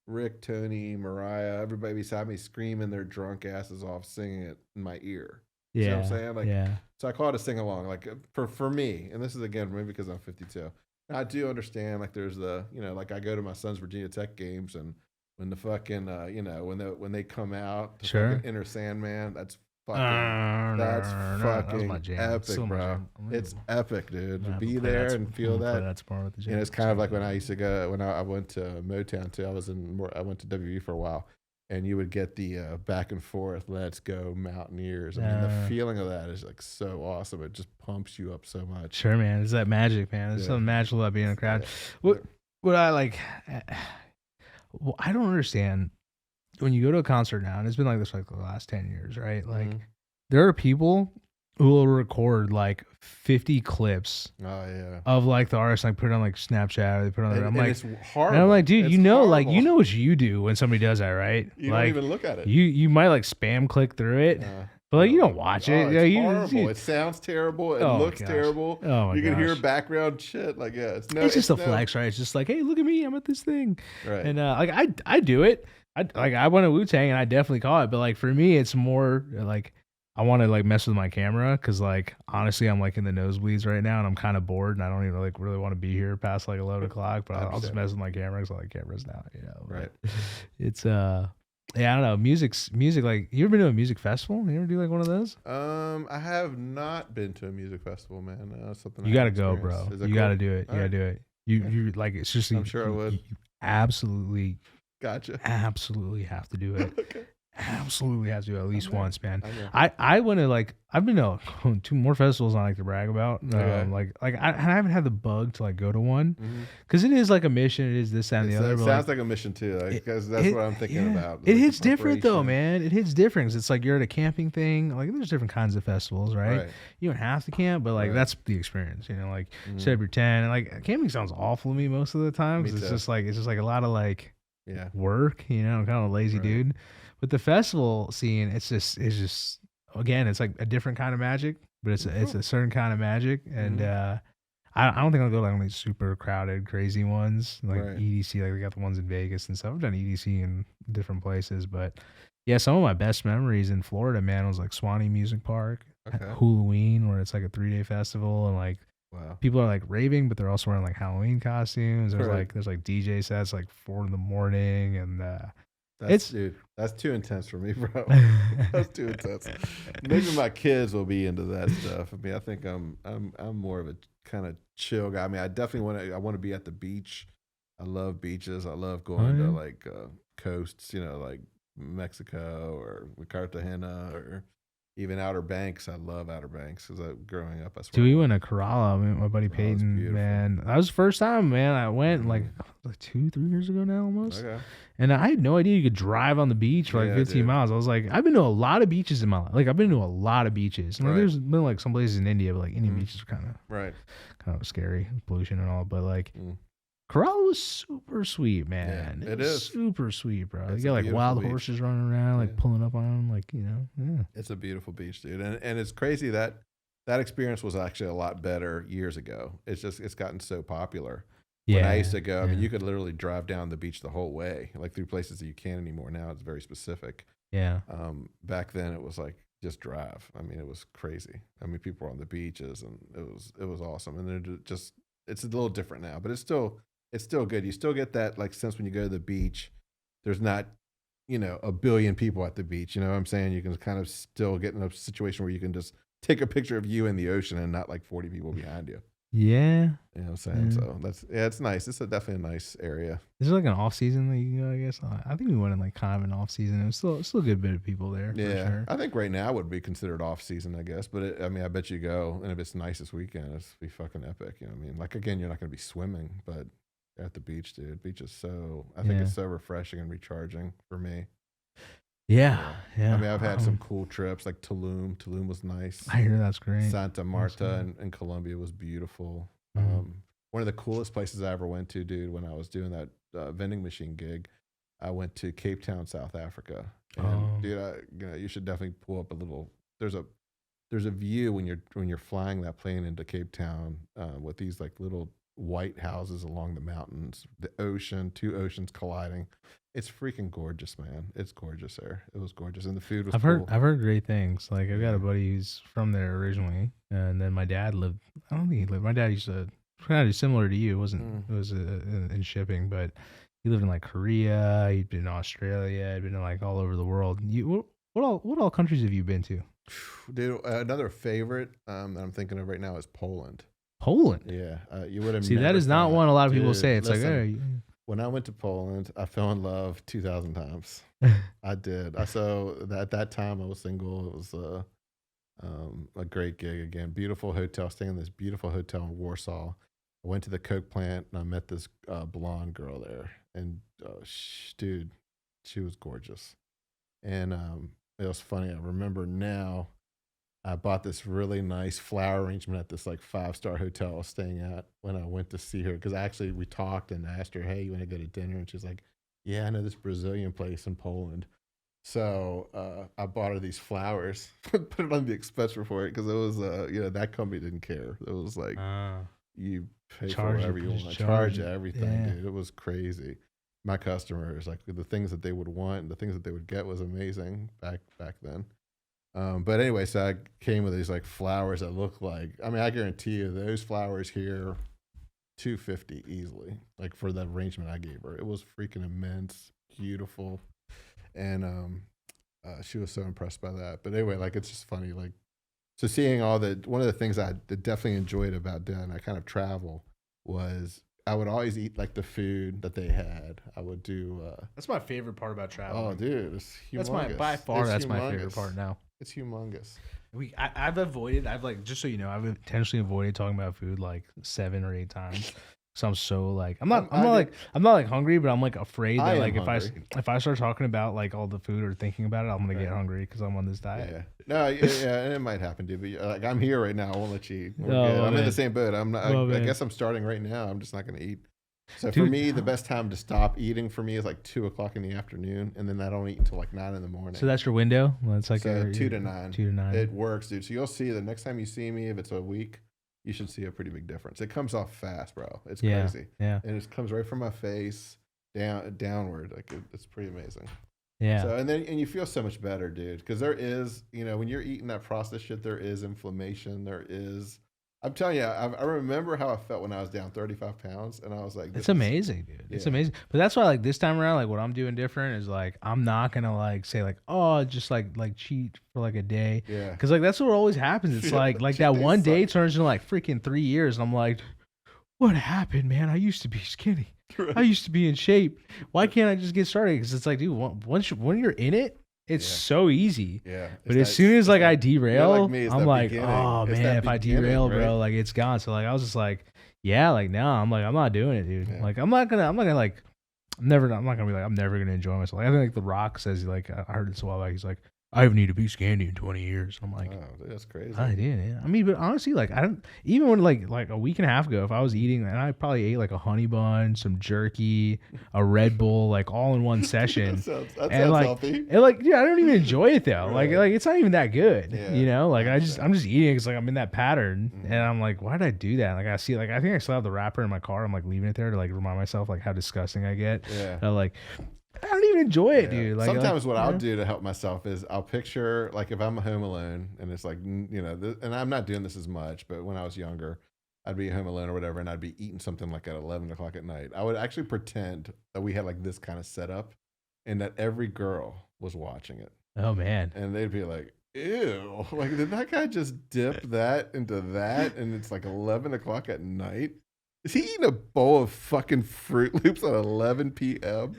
Speaker 2: Rick, Tony, Mariah, everybody beside me screaming their drunk asses off singing it in my ear.
Speaker 1: Yeah.
Speaker 2: You know what I'm saying? Like, so I call it a sing along. Like for me, and this is again maybe because I'm 52. I do understand. Like there's like I go to my son's Virginia Tech games, and when the fucking when they come out, the fucking Inner Sandman, that's fucking epic, bro. It's epic, dude. To be there and feel that. It's kind of like when I used to go when I went to Motown too. I went to WV for a while. And you would get the back and forth, let's go Mountaineers. I mean, the feeling of that is like so awesome. It just pumps you up so much.
Speaker 1: Sure, man. It's that magic, man. There's something magical about being in a crowd. What I like, I don't understand when you go to a concert now, and it's been like this like the last 10 years, right? Like there are people who will record like 50 clips of like the artist, like put it on like Snapchat, or they put it on I'm like,
Speaker 2: it's horrible.
Speaker 1: And I'm like, dude,
Speaker 2: it's
Speaker 1: you know,
Speaker 2: horrible.
Speaker 1: like you know what you do when somebody does that, right?
Speaker 2: You
Speaker 1: like,
Speaker 2: don't even look at it.
Speaker 1: You might like spam click through it. But like, you don't watch it.
Speaker 2: It's horrible. It sounds terrible. It looks terrible.
Speaker 1: Oh my
Speaker 2: You can hear background shit. Like,
Speaker 1: it's just a flex, right? It's just like, hey, look at me. I'm at this thing.
Speaker 2: Right.
Speaker 1: And like I do it. I went to Wu-Tang and I definitely call it. But like for me, it's more like I want to like mess with my camera because like honestly, I'm like in the nosebleeds right now and I'm kind of bored and I don't even like really want to be here past like 11 o'clock. But I'll just mess with my camera because I like cameras now. You know.
Speaker 2: Right.
Speaker 1: It's yeah, I don't know. Music. Like, you ever been to a music festival? You ever do like one of those?
Speaker 2: I have not been to a music festival, man. Something
Speaker 1: you got to go, bro. You got to do it. You got to do it. You like it's just.
Speaker 2: I'm sure I would.
Speaker 1: You absolutely.
Speaker 2: Gotcha.
Speaker 1: Absolutely have to do it.
Speaker 2: Okay.
Speaker 1: Absolutely have to do it at least once, man. I went to like I've been to 2 more festivals I like to brag about. Like I haven't had the bug to like go to one because it is like a mission. It is this and the other.
Speaker 2: It sounds like a mission too, because that's what I'm thinking about.
Speaker 1: It hits different though, man. It hits different. It's like you're at a camping thing. Like there's different kinds of festivals, right? You don't have to camp, but like that's the experience. You know, like set up your tent. And like camping sounds awful to me most of the time because it's just like a lot of like work. You know, I'm kind of a lazy dude. With the festival scene, it's just again, it's like a different kind of magic, but it's a certain kind of magic, and I don't think I'll go like these super crowded, crazy ones like EDC. Like we got the ones in Vegas and stuff. I've done EDC in different places, but yeah, some of my best memories in Florida, man, was like Swanee Music Park, Halloween, where it's like a 3-day festival, and like people are like raving, but they're also wearing like Halloween costumes. There's like DJ sets like 4 a.m, and
Speaker 2: dude, that's too intense for me, bro. That's too intense. Maybe my kids will be into that stuff. I mean, I think I'm more of a kind of chill guy. I mean, I definitely want to be at the beach. I love beaches. I love going to like coasts, you know, like Mexico or Cartagena or Even Outer Banks. I love Outer Banks because growing up, I swear.
Speaker 1: Dude, we went to Corolla. I mean, my buddy Peyton, man. That was the first time, man. I went like 2-3 years ago now almost. Okay. And I had no idea you could drive on the beach for like 15 miles. I was like, I've been to a lot of beaches in my life. Like, I've been to a lot of beaches. And there's been like some places in India, but like Indian beaches are kind of scary, pollution and all. But like, Corolla was super sweet, man.
Speaker 2: Yeah, it is
Speaker 1: super sweet, bro. You got like wild horses running around, like pulling up on them, like, you know. Yeah.
Speaker 2: It's a beautiful beach, dude. And it's crazy that experience was actually a lot better years ago. It's gotten so popular. Yeah. When I used to go, I mean, you could literally drive down the beach the whole way, like through places that you can't anymore. Now it's very specific.
Speaker 1: Yeah.
Speaker 2: Back then it was like just drive. I mean, it was crazy. I mean, people were on the beaches and it was awesome. And then it's a little different now, but it's still good. You still get that like sense when you go to the beach. There's not, you know, a billion people at the beach. You know what I'm saying? You can kind of still get in a situation where you can just take a picture of you in the ocean and not like 40 people behind you.
Speaker 1: Yeah.
Speaker 2: You know what I'm saying? So it's nice. It's definitely a nice area.
Speaker 1: Is there like an off season that you can go, I guess? I think we went in like kind of an off season. It was still a good bit of people there.
Speaker 2: Yeah.
Speaker 1: For sure.
Speaker 2: I think right now would be considered off season, I guess. But I mean, I bet you go, and if it's nice this weekend, it's be fucking epic. You know what I mean? Like, again, you're not going to be swimming, but at the beach, dude. Beach is I think it's so refreshing and recharging for me.
Speaker 1: Yeah. I
Speaker 2: mean, I've had some cool trips, like Tulum. Tulum was nice.
Speaker 1: I hear that's great.
Speaker 2: Santa Marta in Colombia was beautiful. One of the coolest places I ever went to, dude, when I was doing that vending machine gig, I went to Cape Town, South Africa. And dude, you should definitely pull up a little. There's a view when you're flying that plane into Cape Town with these like little white houses along the mountains, the ocean, two oceans colliding. It's freaking gorgeous, man. It's gorgeous there. It was gorgeous, and the food was cool.
Speaker 1: I've heard great things. Like, I've got a buddy who's from there originally, and then my dad lived. I don't think he lived. My dad used to kind of similar to you. It was in shipping, but he lived in like Korea. He'd been in Australia. He'd been in like all over the world. What all countries have you been to?
Speaker 2: Dude, another favorite that I'm thinking of right now is Poland.
Speaker 1: Poland.
Speaker 2: Yeah, you would have.
Speaker 1: See, that is not one a lot of people say. It's listen, like, hey.
Speaker 2: When I went to Poland, I fell in love 2,000 times. I did. So at that time, I was single. It was a great gig again. Beautiful hotel, staying in this beautiful hotel in Warsaw. I went to the Coke plant and I met this blonde girl there. And dude, she was gorgeous. And it was funny. I remember now, I bought this really nice flower arrangement at this like 5-star hotel I was staying at when I went to see her. Because actually we talked and asked her, hey, you want to go to dinner? And she's like, yeah, I know this Brazilian place in Poland. So I bought her these flowers, put it on the expense report because it was, that company didn't care. It was like, you pay for whatever you want. Charge everything, dude. It was crazy. My customers, like the things that they would want and the things that they would get was amazing back then. But anyway, so I came with these like flowers that look like, I mean, I guarantee you those flowers here, $250 easily, like for the arrangement I gave her. It was freaking immense, beautiful. And she was so impressed by that. But anyway, like, it's just funny. Like, so seeing one of the things I definitely enjoyed about doing that kind of travel was I would always eat like the food that they had. I would do.
Speaker 1: That's my favorite part about traveling.
Speaker 2: Oh, dude, it's humongous.
Speaker 1: That's my favorite part now.
Speaker 2: It's humongous.
Speaker 1: I've like, just so you know, I've intentionally avoided talking about food like 7 or 8 times. So I'm so like, I'm not like hungry, but I'm like afraid that like if I start talking about like all the food or thinking about it, I'm gonna get hungry because I'm on this diet.
Speaker 2: Yeah. No, yeah, and it might happen, dude. But like, I'm here right now. I won't let you eat. I'm in the same boat. I'm not. I guess I'm starting right now. I'm just not gonna eat. So for me, the best time to stop eating for me is like 2:00 in the afternoon, and then I don't eat until like 9 in the morning.
Speaker 1: So that's your window. Well, it's like
Speaker 2: 2 to 9.
Speaker 1: 2 to 9.
Speaker 2: It works, dude. So you'll see the next time you see me, if it's a week, you should see a pretty big difference. It comes off fast, bro. It's crazy.
Speaker 1: Yeah.
Speaker 2: And it comes right from my face downward. Like it's pretty amazing.
Speaker 1: Yeah.
Speaker 2: So and you feel so much better, dude, because there is, when you're eating that processed shit, there is inflammation. There is. I'm telling you, I remember how I felt when I was down 35 pounds, and I was like,
Speaker 1: "It's amazing, dude. It's amazing." But that's why, like this time around, like what I'm doing different is like I'm not gonna like say like, "Oh, just like cheat for like a day," because like that's what always happens. It's like that one day turns into like freaking 3 years, and I'm like, "What happened, man? I used to be skinny. Right. I used to be in shape. Why can't I just get started?" Because it's like, dude, when you're in it, It's so easy.
Speaker 2: Yeah.
Speaker 1: But as soon as like I derail,
Speaker 2: like me,
Speaker 1: I'm like,
Speaker 2: beginning.
Speaker 1: oh
Speaker 2: It's
Speaker 1: man,
Speaker 2: that
Speaker 1: if I
Speaker 2: beginning,
Speaker 1: derail,
Speaker 2: right?
Speaker 1: bro, like it's gone. So like I was just like, yeah, like no, I'm like, I'm not doing it, dude.
Speaker 2: Yeah.
Speaker 1: Like I'm not gonna like I'm not gonna be like, I'm never gonna enjoy myself. Like, I think like The Rock says, like, I heard this a while back. He's like, I haven't eaten a piece of candy in 20 years. I'm like,
Speaker 2: oh, that's crazy.
Speaker 1: I did, yeah. I mean, but honestly, like, I don't even when like a week and a half ago, if I was eating, and I probably ate like a honey bun, some jerky, a Red Bull, like all in one session.
Speaker 2: that sounds
Speaker 1: like,
Speaker 2: healthy.
Speaker 1: And like, yeah, I don't even enjoy it though.
Speaker 2: Right.
Speaker 1: Like it's not even that good,
Speaker 2: Yeah,
Speaker 1: you know. Like I'm just eating because like I'm in that pattern,
Speaker 2: Mhm.
Speaker 1: and I'm like, why did I do that? Like I see, like I think I still have the wrapper in my car. I'm like leaving it there to like remind myself like how disgusting I get.
Speaker 2: Yeah.
Speaker 1: And I'm like, I don't even enjoy it, dude. Like
Speaker 2: sometimes what
Speaker 1: you
Speaker 2: I'll
Speaker 1: know?
Speaker 2: do to help myself is I'll picture like if I'm home alone and it's like and I'm not doing this as much, but when I was younger, I'd be home alone or whatever, and I'd be eating something like at 11 o'clock at night. I would actually pretend that we had like this kind of setup, and that every girl was watching it.
Speaker 1: Oh man.
Speaker 2: And they'd be like, ew, like did that guy just dip that into that? And it's like 11 o'clock at night. Is he eating a bowl of fucking Fruit Loops at 11 p.m.?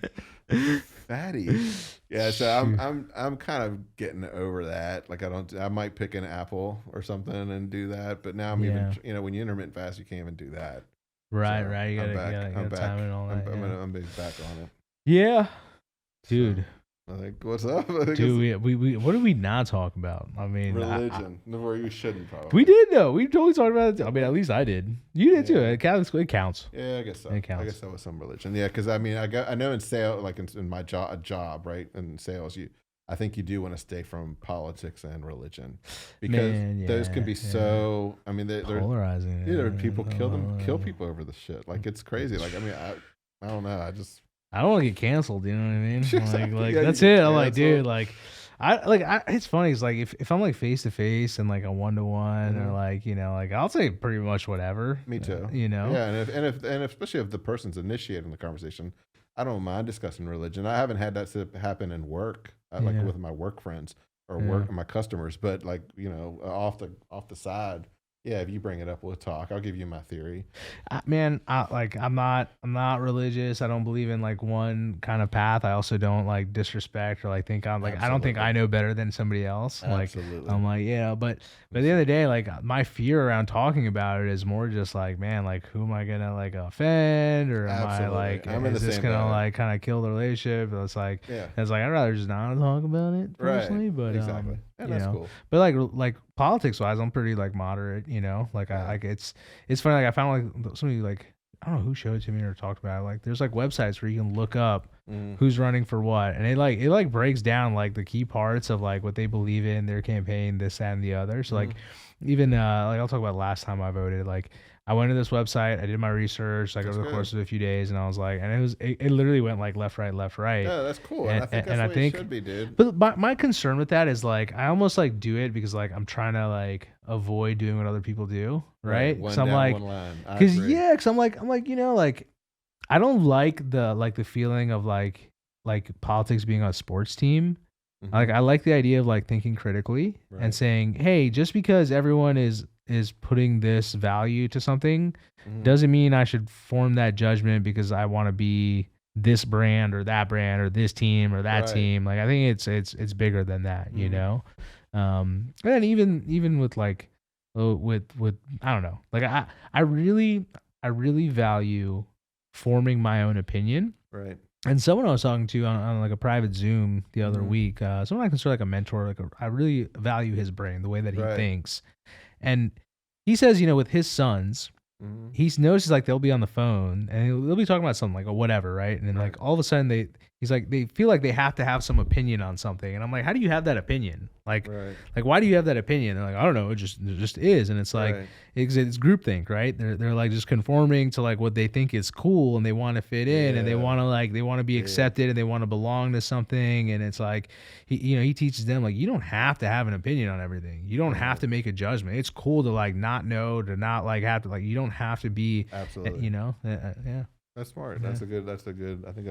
Speaker 2: Fatty. Yeah, so I'm kind of getting over that. Like I might pick an apple or something and do that, but now I'm even when you intermittent fast, you can't even do that.
Speaker 1: Right,
Speaker 2: So
Speaker 1: right. You gotta
Speaker 2: I'm back.
Speaker 1: time it and all that.
Speaker 2: I'm back on it.
Speaker 1: Yeah, dude.
Speaker 2: So, like, what's up?
Speaker 1: Dude, we what did we not talk about? I mean,
Speaker 2: religion. Where you shouldn't probably.
Speaker 1: We did though. We totally talked about it. I mean, at least I did. You did too. It counts.
Speaker 2: Yeah, I guess so.
Speaker 1: It counts.
Speaker 2: I guess that was some religion. Yeah, because I mean, I know in sales, like in my job, right, in sales, I think you do want to stay from politics and religion because those can be so. I mean, they're
Speaker 1: polarizing.
Speaker 2: Yeah, there are people kill people over the shit. Like it's crazy. Like I mean, I don't know.
Speaker 1: I don't want to get canceled. You know what I mean? Like
Speaker 2: Yeah,
Speaker 1: that's it. I'm like, dude, like. It's funny. It's like if I'm like face to face and like a 1-to-1 or like like I'll say pretty much whatever.
Speaker 2: Me too.
Speaker 1: Yeah,
Speaker 2: and if especially if the person's initiating the conversation, I don't mind discussing religion. I haven't had that happen in work, like with my work friends or my customers, but like off the side. Yeah, if you bring it up, we'll talk. I'll give you my theory.
Speaker 1: Man, I'm not religious. I don't believe in like one kind of path. I also don't like disrespect or like think I'm like I don't think I know better than somebody else.
Speaker 2: Absolutely.
Speaker 1: Like I'm like but at the end of the day, like my fear around talking about it is more just like, man, like who am I gonna like offend or am I like is this gonna like kind of kill the relationship? It's like I'd rather just not talk about it personally.
Speaker 2: Right.
Speaker 1: But
Speaker 2: exactly. And that's cool.
Speaker 1: But like politics wise, I'm pretty like moderate. Like I like it's funny. Like I found like somebody like I don't know who showed it to me or talked about it. Like there's like websites where you can look up who's running for what, and it breaks down like the key parts of like what they believe in their campaign, this, that, and the other. So like even like I'll talk about last time I voted. Like I went to this website, I did my research like over the course of a few days, and I was like, and it literally went like left, right.
Speaker 2: Yeah, that's cool. And I think that's what it should be, dude.
Speaker 1: But my concern with that is like I almost like do it because like I'm trying to like avoid doing what other people do, right?
Speaker 2: One
Speaker 1: so I'm
Speaker 2: down,
Speaker 1: like,
Speaker 2: one line.
Speaker 1: because I'm like like I don't like the feeling of like politics being on a sports team. Like I like the idea of like thinking critically and saying, hey, just because everyone is putting this value to something doesn't mean I should form that judgment because I want to be this brand or this team or that team. Like I think it's bigger than that, you know. And even with like with I don't know. Like I really value forming my own opinion.
Speaker 2: Right.
Speaker 1: And someone I was talking to on like a private Zoom the other week, someone I consider like a mentor, I really value his brain, the way that he thinks. And he says, with his sons, he's noticed like they'll be on the phone and they'll be talking about something like whatever, right? And then like all of a sudden he's like they feel like they have to have some opinion on something, and I'm like, how do you have that opinion? Like why do you have that opinion? They're like, I don't know, it just is, and it's like it's groupthink, right? They're like just conforming to like what they think is cool, and they want to fit in, and they want to be accepted, and they want to belong to something, and it's like he teaches them like you don't have to have an opinion on everything, you don't have to make a judgment. It's cool to like not know, to not like have to like you don't have to be
Speaker 2: absolutely
Speaker 1: yeah.
Speaker 2: That's smart. I think that's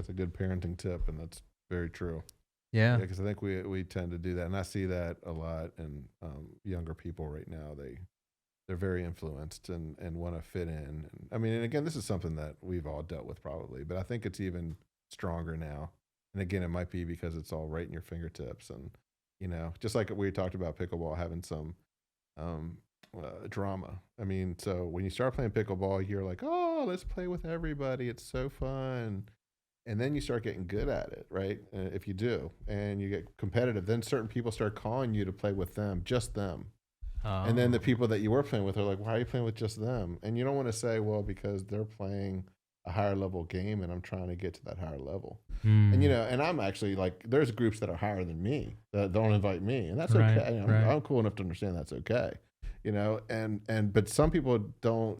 Speaker 2: a good parenting tip, and that's very true.
Speaker 1: Yeah,
Speaker 2: because I think we tend to do that, and I see that a lot in younger people right now. They're very influenced and want to fit in. And, I mean, and again, this is something that we've all dealt with probably, but I think it's even stronger now And again, it might be because it's all right in your fingertips, and just like we talked about pickleball having some drama. I mean, so when you start playing pickleball, you're like, oh, let's play with everybody. It's so fun. And then you start getting good at it, right? If you do, and you get competitive, then certain people start calling you to play with them, just them. And then the people that you were playing with are like, why are you playing with just them? And you don't want to say, well, because they're playing a higher level game and I'm trying to get to that higher level. And, and I'm actually like, there's groups that are higher than me that don't invite me. And that's okay. I'm cool enough to understand that's okay. But some people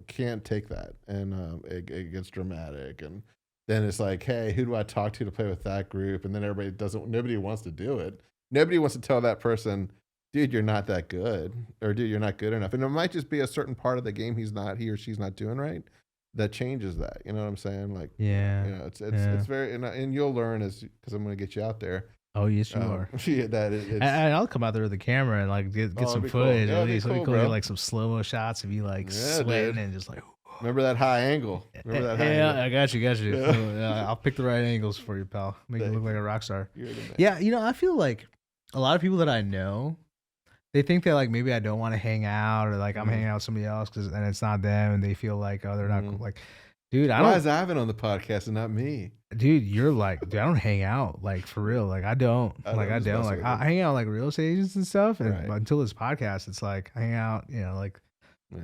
Speaker 2: can't take that. And it gets dramatic. And then it's like, hey, who do I talk to play with that group? And then nobody wants to do it. Nobody wants to tell that person, dude, you're not that good, or dude, you're not good enough. And it might just be a certain part of the game he or she's not doing right that changes that. You know what I'm saying? Like, it's very, and you'll learn because I'm going to get you out there.
Speaker 1: Oh, yes, you are.
Speaker 2: And
Speaker 1: I'll come out there with the camera and like get some footage.
Speaker 2: Cool. Yeah, at least. Cool, get
Speaker 1: like some slow-mo shots of you like sweating and just like.
Speaker 2: Remember that high angle?
Speaker 1: Yeah, I got you. Yeah. I'll pick the right angles for you, pal. Make you look like a rock star. Yeah, I feel like a lot of people that I know, they think that like maybe I don't want to hang out, or like I'm hanging out with somebody else and it's not them, and they feel like, oh, they're not cool. Like, dude, why is
Speaker 2: Ivan on the podcast and not me?
Speaker 1: Dude, you're like, dude, I don't hang out like for real. Like I don't. Like I hang out like real estate agents and stuff, and until this podcast, it's like I hang out, like.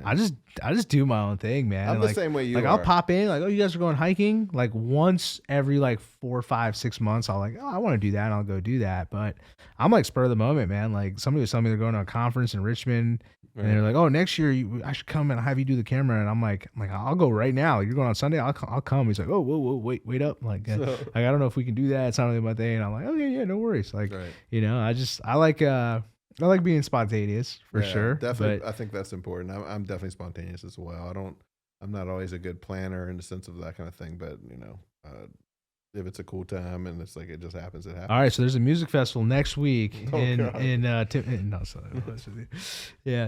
Speaker 1: I just do my own thing, man.
Speaker 2: I'm the same way you are.
Speaker 1: I'll pop in, like, oh, you guys are going hiking? Like once every like 4, 5, 6 months, I'll like, oh, I want to do that, and I'll go do that. But I'm like spur of the moment, man. Like somebody was telling me they're going to a conference in Richmond, and they're like, oh, next year I should come and have you do the camera. And I'm like, I'll go right now. You're going on Sunday? I'll come. He's like, oh, whoa, wait up. Like, I don't know if we can do that. It's not really my thing. And I'm like, okay, yeah, no worries. Like, I like being spontaneous for sure.
Speaker 2: Definitely, but I think that's important. I'm definitely spontaneous as well. I'm not always a good planner in the sense of that kind of thing, but if it's a cool time and it's like it just happens, it happens.
Speaker 1: All right, so there's a music festival next week
Speaker 2: yeah.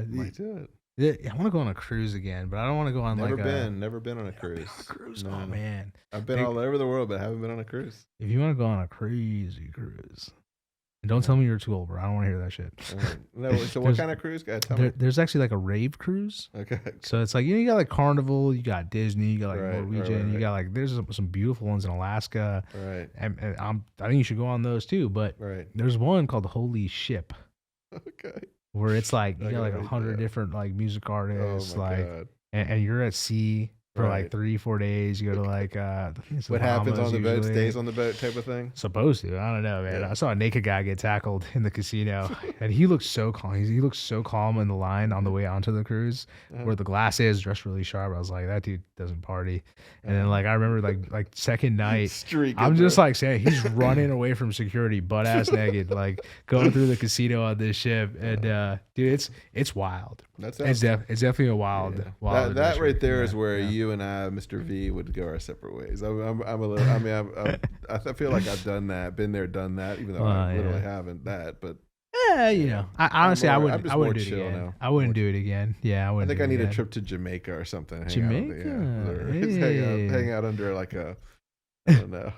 Speaker 1: Might do it. Yeah, I want to go on a cruise again, but I don't want to go on
Speaker 2: never been on a cruise.
Speaker 1: No. Oh man,
Speaker 2: I've been all over the world, but haven't been on a cruise.
Speaker 1: If you want to go on a crazy cruise. And don't tell me you're too old, bro. I don't want to hear that shit.
Speaker 2: No, so what kind of cruise? Tell me.
Speaker 1: There's actually like a rave cruise.
Speaker 2: Okay.
Speaker 1: So it's like, you got like Carnival, you got Disney, you got like Norwegian, you got like, there's some beautiful ones in Alaska.
Speaker 2: Right.
Speaker 1: And I think you should go on those too. But there's one called Holy Ship.
Speaker 2: Okay.
Speaker 1: Where it's like, you got like 100 different like music artists. God. And you're at sea. For like 3-4 days, you go to like
Speaker 2: what happens on the boat stays on the boat type of thing.
Speaker 1: Supposed to, I don't know, man. I saw a naked guy get tackled in the casino, and he looked so calm. He looked so calm in the line on the way onto the cruise, where the glass is dressed really sharp. I was like, that dude doesn't party. And then like I remember like second night, I'm just like saying he's running away from security, butt ass naked, like going through the casino on this ship, and dude, it's wild. It's definitely a wild.
Speaker 2: That right there is where you and I, Mr. V, would go our separate ways. I feel like I've done that, been there, done that, even though I literally haven't that. But
Speaker 1: I honestly, I wouldn't do it again.
Speaker 2: Now.
Speaker 1: I wouldn't do it again. Yeah, I wouldn't.
Speaker 2: I think I need a trip to Jamaica or something.
Speaker 1: Jamaica,
Speaker 2: hang out under like a, I don't know.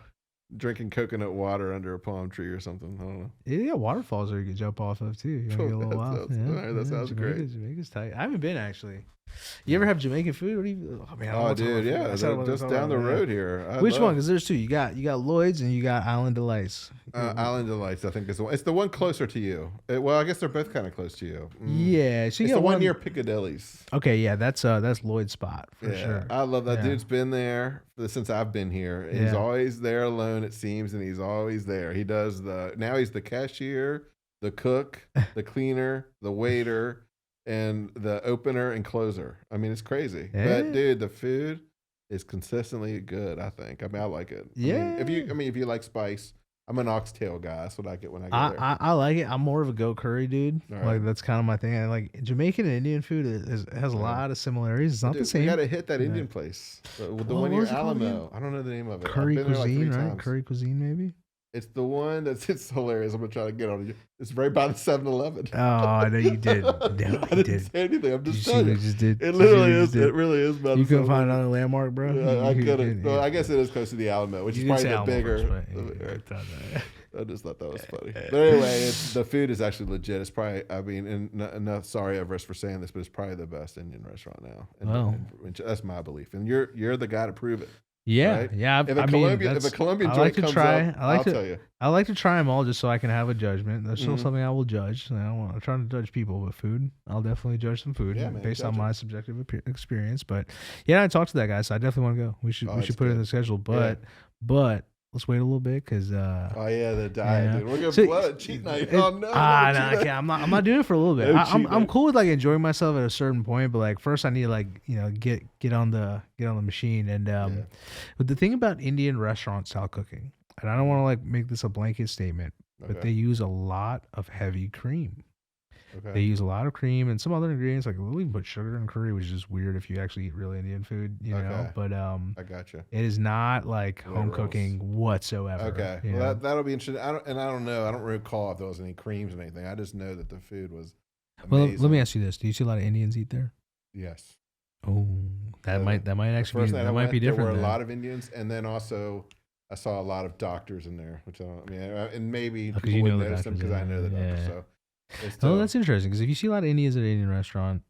Speaker 2: Drinking coconut water under a palm tree or something. I don't know.
Speaker 1: Yeah, waterfalls are you can jump off of too. You get a little wild.
Speaker 2: That sounds great.
Speaker 1: Jamaica's tight. I haven't been actually. You ever have Jamaican food? What do you?
Speaker 2: Oh, man, dude, yeah, just down the road here.
Speaker 1: Which one? Because there's two. You got Lloyd's and you got Island Delights.
Speaker 2: Island Delights, I think is the one. It's the one closer to you. Well, I guess they're both kind of close to you.
Speaker 1: Yeah, so
Speaker 2: it's the one near Piccadilly's.
Speaker 1: Okay, yeah, that's Lloyd's spot for sure.
Speaker 2: I love that dude's been there since I've been here. He's always there alone, it seems, and he's always there. He does now he's the cashier, the cook, the cleaner, the waiter. And the opener and closer. I mean, it's crazy.
Speaker 1: Yeah.
Speaker 2: But dude, the food is consistently good, I think. I mean, I like it.
Speaker 1: Yeah.
Speaker 2: If you like spice, I'm an oxtail guy. That's what I get when I go there.
Speaker 1: I like it. I'm more of a goat curry dude. Right. Like that's kind of my thing. I like Jamaican and Indian food has a lot of similarities. It's not the same.
Speaker 2: You got to hit that Indian place. The one near Alamo. I don't know the name of it.
Speaker 1: Curry cuisine, right? Curry cuisine, maybe.
Speaker 2: It's the one that's it's hilarious. I'm gonna try to get on you. It's right by the 7-Eleven.
Speaker 1: Oh, I know you did. No,
Speaker 2: I didn't
Speaker 1: did.
Speaker 2: say anything. I'm
Speaker 1: Did
Speaker 2: just
Speaker 1: you see
Speaker 2: telling
Speaker 1: what
Speaker 2: you.
Speaker 1: you just did?
Speaker 2: It
Speaker 1: Did
Speaker 2: literally
Speaker 1: you
Speaker 2: is.
Speaker 1: just did?
Speaker 2: It really is. By
Speaker 1: You
Speaker 2: the
Speaker 1: couldn't find
Speaker 2: 7-Eleven.
Speaker 1: another landmark, bro.
Speaker 2: Yeah, I couldn't.
Speaker 1: Yeah.
Speaker 2: No, I guess it is close to the Alamo, which
Speaker 1: You
Speaker 2: is
Speaker 1: did
Speaker 2: probably
Speaker 1: say
Speaker 2: the
Speaker 1: Alamo
Speaker 2: bigger.
Speaker 1: first, but I thought that.
Speaker 2: I just thought that was funny. But anyway, the food is actually legit. It's probably, I mean, and sorry, Everest, for saying this, but it's probably the best Indian restaurant now. That's my belief, and you're the guy to prove it.
Speaker 1: Yeah,
Speaker 2: right?
Speaker 1: yeah.
Speaker 2: If a Colombian joint comes up, I'll tell you.
Speaker 1: I like to try them all just so I can have a judgment. That's still something I will judge. I'm trying to judge people with food. I'll definitely judge some food based on my subjective experience. But yeah, I talked to that guy, so I definitely want to go. We should put it in the schedule. But let's wait a little bit because
Speaker 2: the diet, dude. We're gonna cheat night. Oh no,
Speaker 1: I'm not doing it for a little bit. I'm cool with like enjoying myself at a certain point, but like first I need to like get on the machine. And but the thing about Indian restaurant style cooking, and I don't want to like make this a blanket statement, but they use a lot of heavy cream. Okay. They use a lot of cream and some other ingredients, like they'll even put sugar in curry, which is just weird if you actually eat real Indian food, you know. But
Speaker 2: I gotcha.
Speaker 1: It is not like home cooking whatsoever.
Speaker 2: Okay, well that'll be interesting. I don't know. I don't recall if there was any creams or anything. I just know that the food was amazing.
Speaker 1: Well, let me ask you this: do you see a lot of Indians eat there?
Speaker 2: Yes.
Speaker 1: Oh, that might actually be different.
Speaker 2: There were a lot of Indians, and then also I saw a lot of doctors in there, which and maybe people would notice them because I know the doctors. So.
Speaker 1: Oh, that's interesting because if you see a lot of Indians at an Indian restaurant,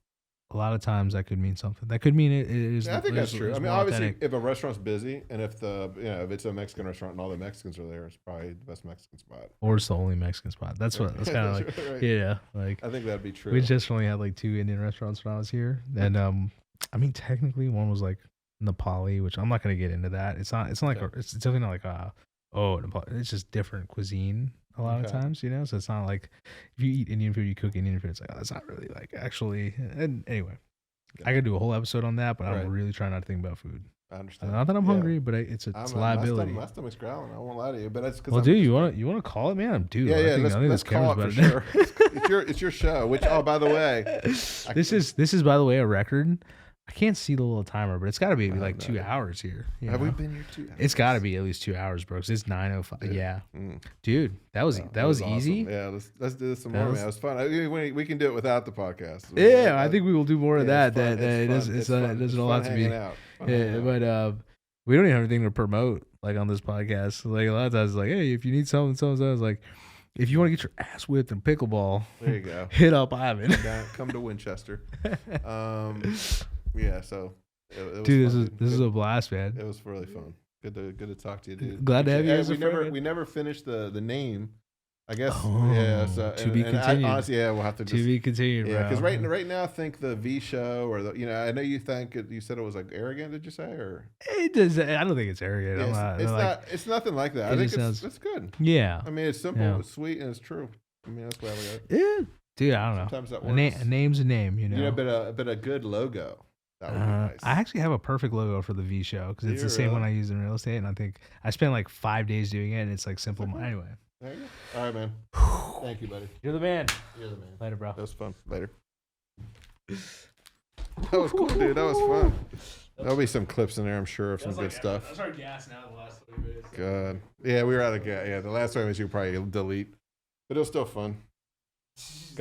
Speaker 1: a lot of times that could mean something. That could mean it is.
Speaker 2: Yeah, I think that's true. I mean, obviously, if a restaurant's busy and if if it's a Mexican restaurant and all the Mexicans are there, it's probably the best Mexican spot.
Speaker 1: Or it's the only Mexican spot. That's kind of like right. Like
Speaker 2: I think that'd be true.
Speaker 1: We just only had like 2 Indian restaurants when I was here, and I mean technically one was like Nepali, which I'm not gonna get into that. It's not like it's definitely not like Nepali. It's just different cuisine. A lot of times, you know, so it's not like if you eat Indian food, you cook Indian food. It's like, that's not really like actually. And anyway, I could do a whole episode on that, but I'm really trying not to think about food.
Speaker 2: I understand.
Speaker 1: Not that I'm hungry, but it's a liability.
Speaker 2: My stomach's growling. I won't lie to you, but that's because.
Speaker 1: Well, dude, you want to call it, man? I'm due.
Speaker 2: Yeah, let's call it for sure. It's your show. Which, by the way,
Speaker 1: this is by the way a record. I can't see the little timer, but it's got to be like 2 hours here.
Speaker 2: Have we been here 2 hours? It's
Speaker 1: got to be at least 2 hours, bro. Cause it's 9:05. Yeah, dude, that was awesome. Easy.
Speaker 2: Yeah, let's do this some more, man. It was fun. We can do it without the podcast.
Speaker 1: Yeah, I think we will do more of that. It doesn't a lot to be.
Speaker 2: Yeah,
Speaker 1: but we don't even have anything to promote like on this podcast. Like a lot of times, it's like, hey, if you need something, it's like, if you want to get your ass whipped in pickleball,
Speaker 2: there you go.
Speaker 1: Hit up Ivan.
Speaker 2: Come to Winchester. Yeah, so it was
Speaker 1: dude,
Speaker 2: fun.
Speaker 1: this is a blast, man.
Speaker 2: It was really fun. Good to talk to you, dude.
Speaker 1: Glad to have you as a friend.
Speaker 2: We never finished the name. I guess So
Speaker 1: to be continued.
Speaker 2: Honestly, we'll have to
Speaker 1: be continued.
Speaker 2: Yeah, because right now I think the V show or I know you said it was like arrogant. Did you say or
Speaker 1: it does? I don't think it's arrogant.
Speaker 2: Yeah, it's nothing like that. I think it's good.
Speaker 1: Yeah,
Speaker 2: I mean it's simple, it's sweet, and it's true. I mean that's why we got it.
Speaker 1: Yeah, dude, I don't know.
Speaker 2: Sometimes that works.
Speaker 1: A name's a name, you know.
Speaker 2: But a good logo. That would be nice.
Speaker 1: I actually have a perfect logo for the V show because it's the same one I use in real estate, and I think I spent like 5 days doing it, and it's like simple. Anyway.
Speaker 2: There you go. All right, man. Thank you, buddy.
Speaker 1: You're the man.
Speaker 2: Later,
Speaker 1: bro.
Speaker 2: That was fun. Later. That was cool, dude. That was fun. There'll be some clips in there, I'm sure, of some good stuff.
Speaker 1: I started gassing out the last 30 minutes.
Speaker 2: God. Yeah, we were out of gas. Yeah, the last one was you probably delete, but it was still fun.